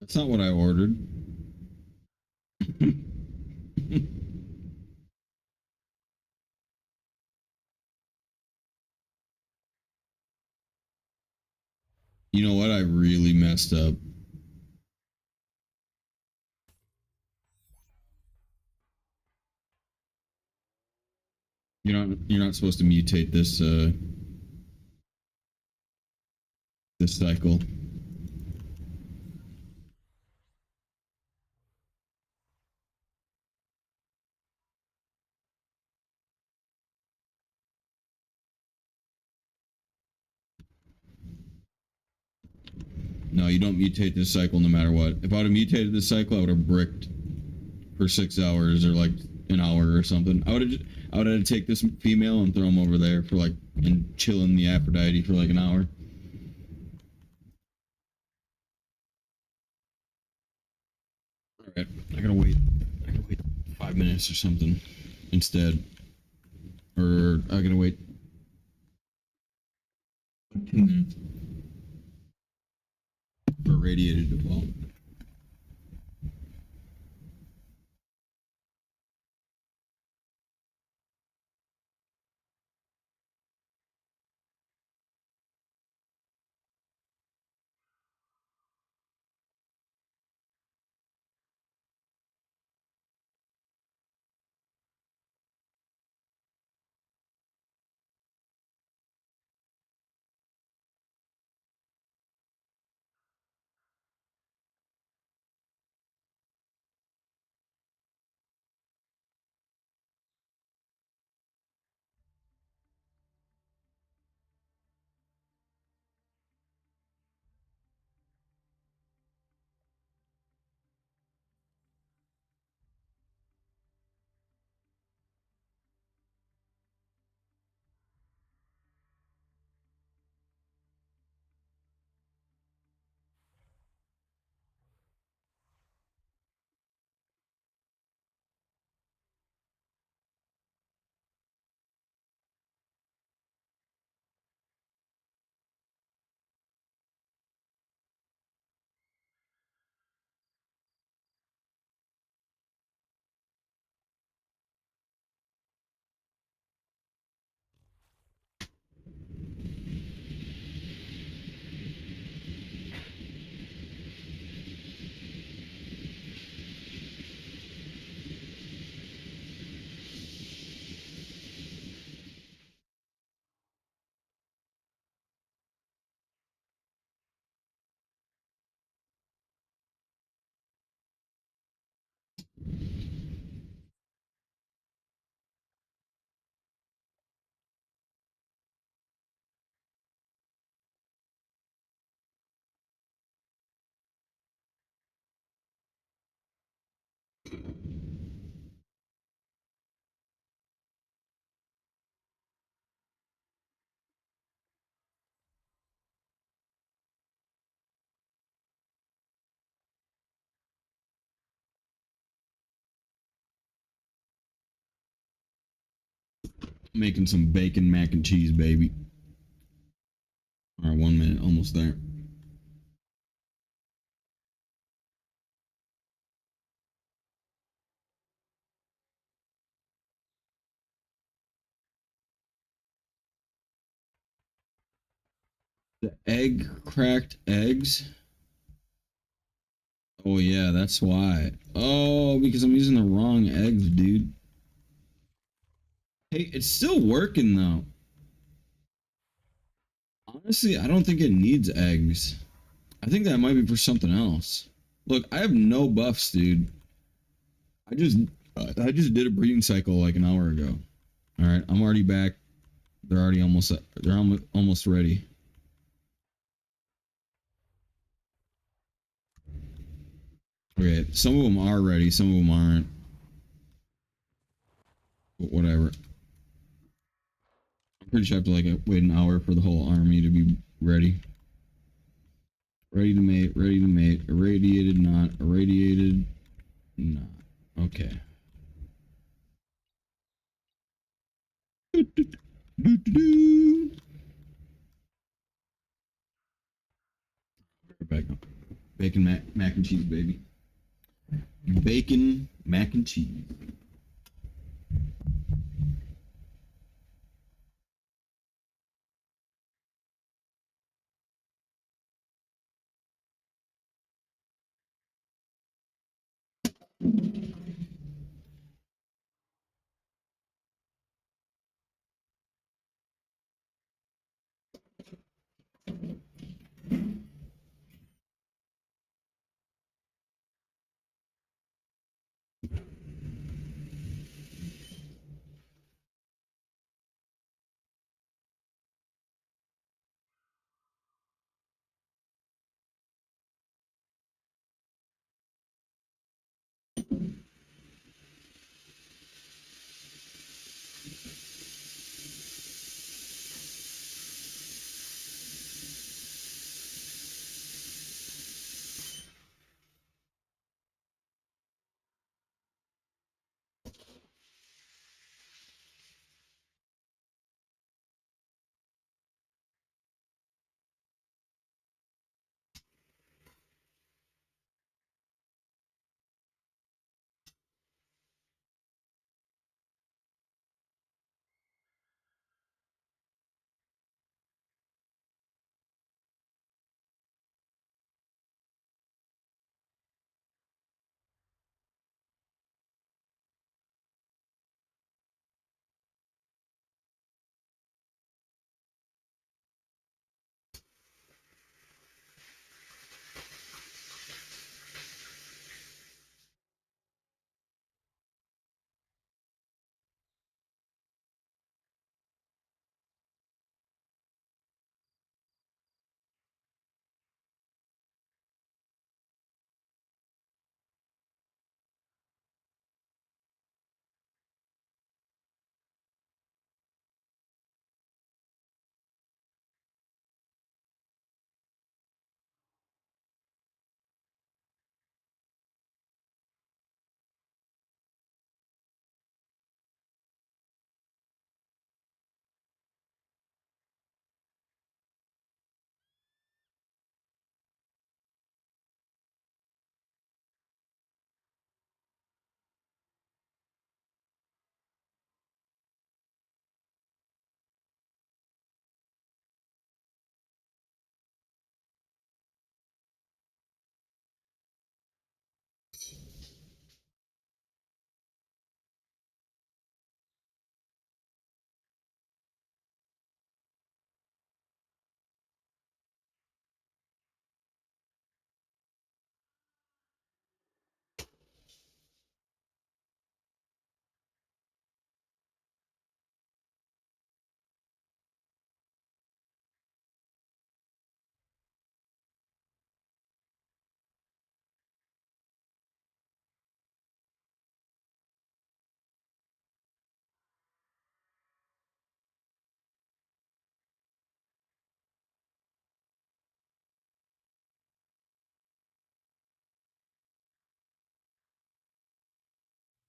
That's not what I ordered. You know what? I really messed up. You're not supposed to mutate this cycle. No, you don't mutate this cycle no matter what. If I would have mutated this cycle, I would have bricked for 6 hours or like an hour or something. I would have to take this female and throw him over there for like and chill in the Aphrodite for like an hour. All right, I gotta wait. I gotta wait 5 minutes or something instead, or I gotta wait 2 minutes for radiated to fall. Making some bacon mac and cheese, baby. All right, 1 minute, almost there. The egg cracked eggs. Oh yeah, that's why. Oh, because I'm using the wrong eggs, dude. Hey, it's still working though. Honestly, I don't think it needs eggs. I think that might be for something else. Look, I have no buffs, dude. I just I just did a breeding cycle like an hour ago. All right, I'm already back. They're almost ready. Okay, some of them are ready, some of them aren't. But whatever. I'm pretty sure I have to wait an hour for the whole army to be ready. Ready to mate, ready to mate, irradiated, not irradiated, not. Okay. Back up. Bacon mac and cheese, baby. Bacon mac and cheese.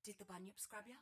Did the bunyips grab you?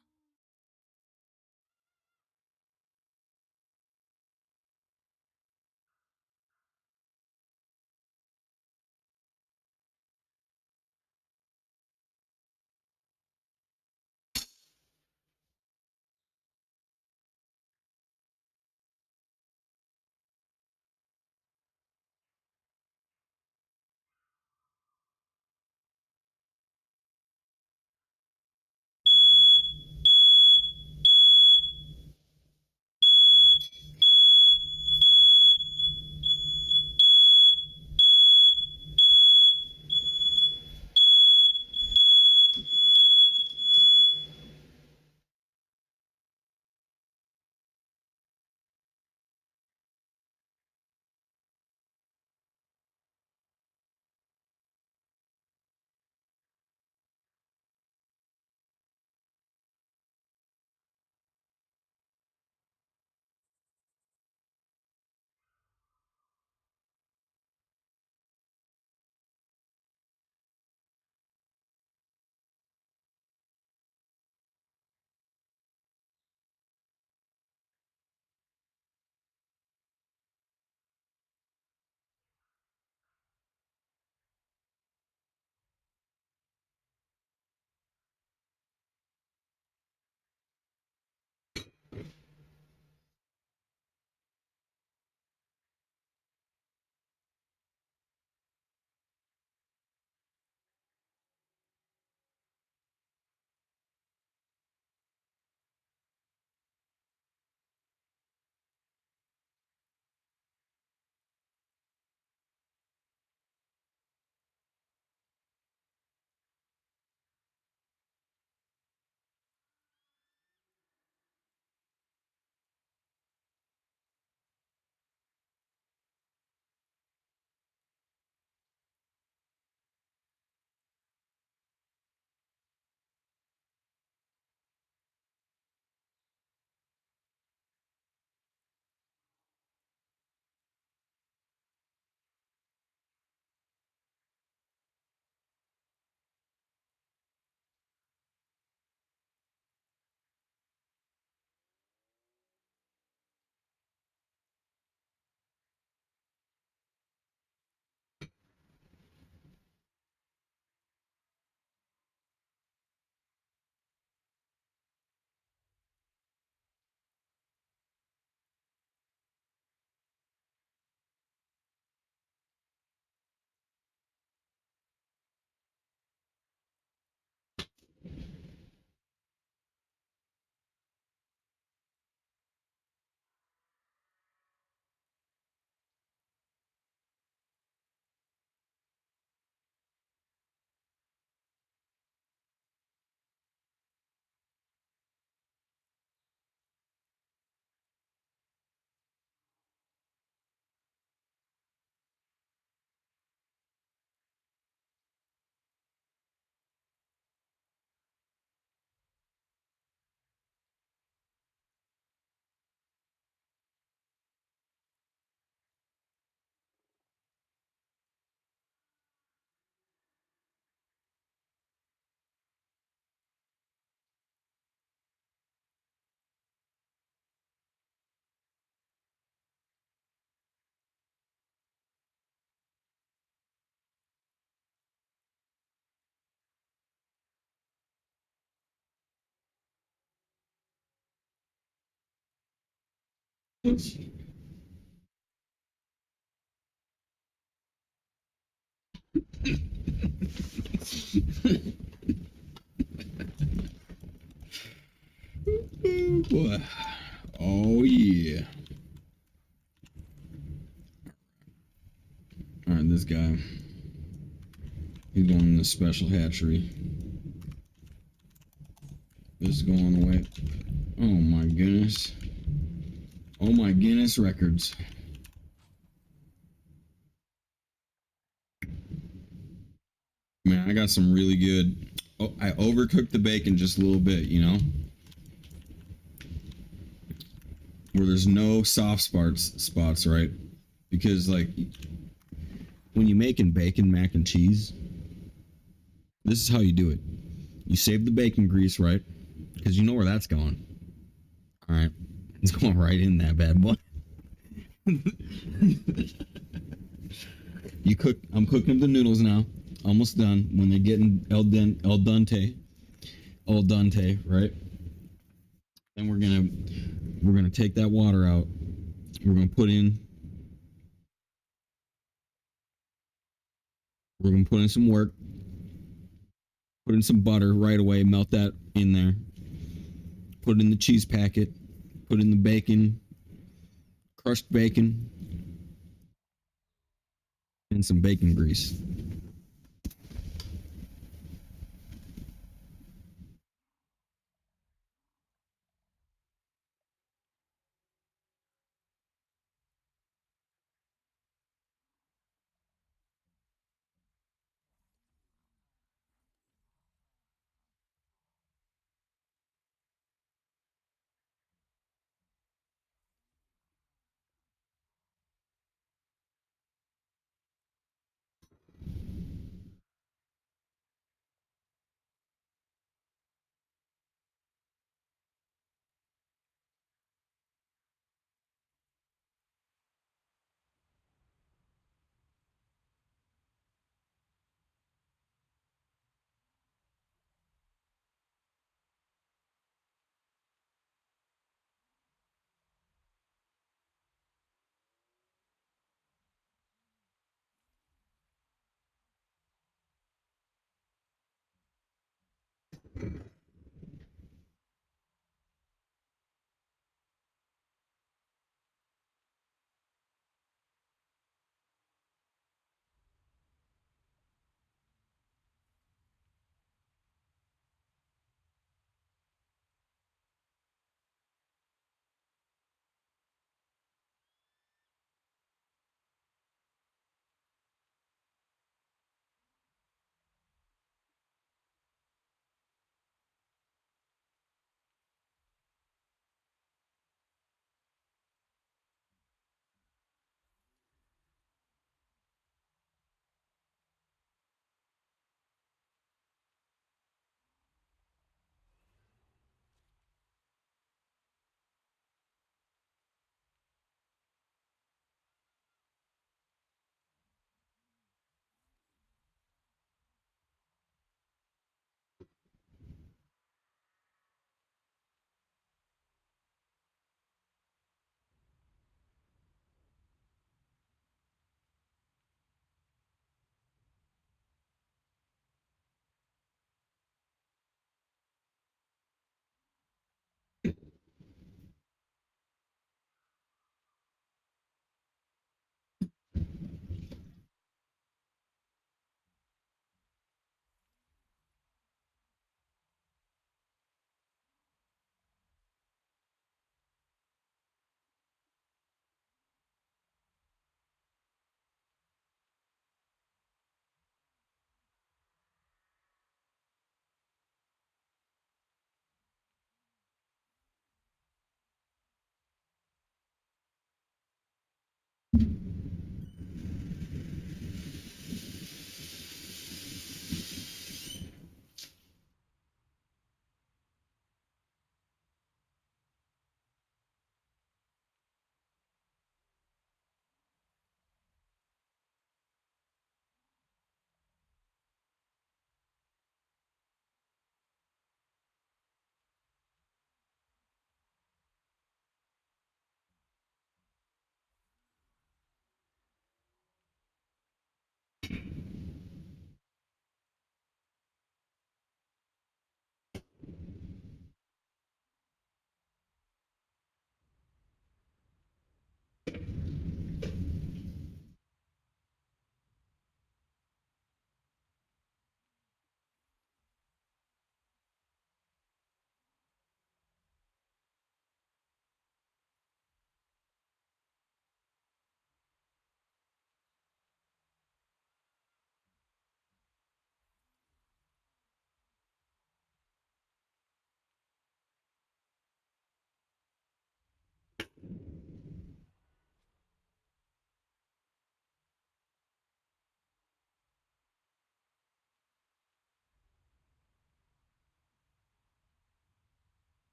Boy. Oh yeah. All right, this guy. He's going in the special hatchery. This is going away. Oh my goodness. Oh my Guinness records. Man, I got some really good. Oh, I overcooked the bacon just a little bit, you know, where there's no soft spots, right? Because like when you're making bacon mac and cheese, this is how you do it. You save the bacon grease, right? Because you know where that's going. All right, it's going right in that bad boy. You cook. I'm cooking up the noodles now. Almost done. When they're getting al dente, right? Then we're gonna take that water out. We're gonna put in we're gonna put in some work. Put in some butter right away. Melt that in there. Put in the cheese packet. Put in the bacon, crushed bacon, and some bacon grease.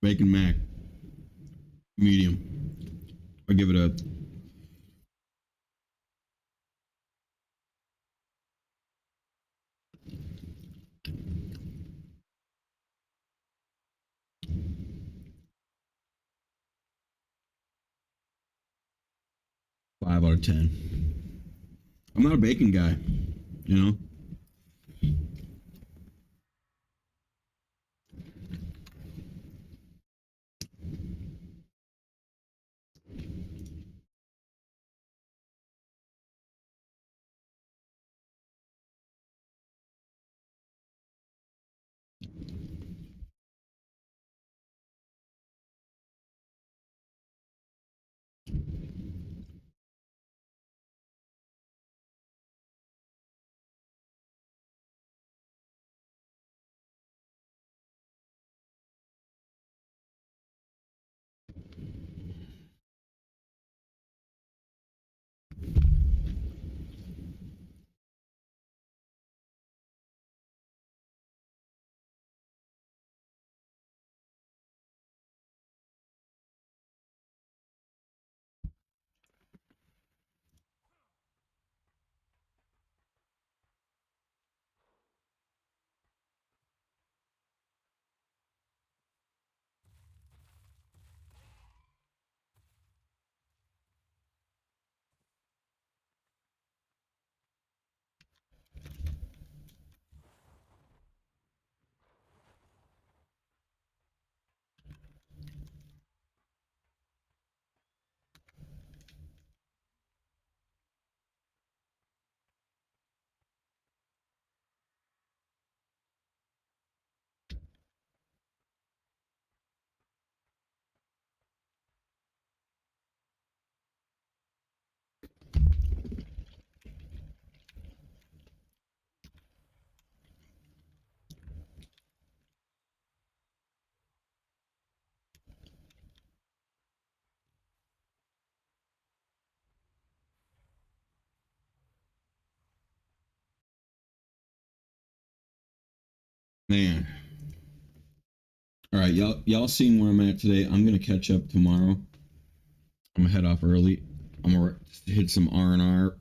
Bacon mac, medium. I give it a 5 out of 10. I'm not a bacon guy, you know. Man. All right, y'all seen where I'm at today. I'm gonna catch up tomorrow. I'm gonna head off early. I'm gonna hit some R&R,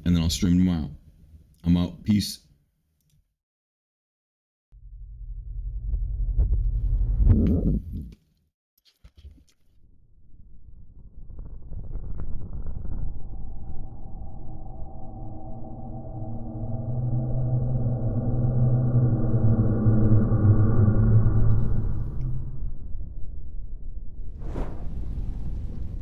and then I'll stream tomorrow. I'm out. Peace.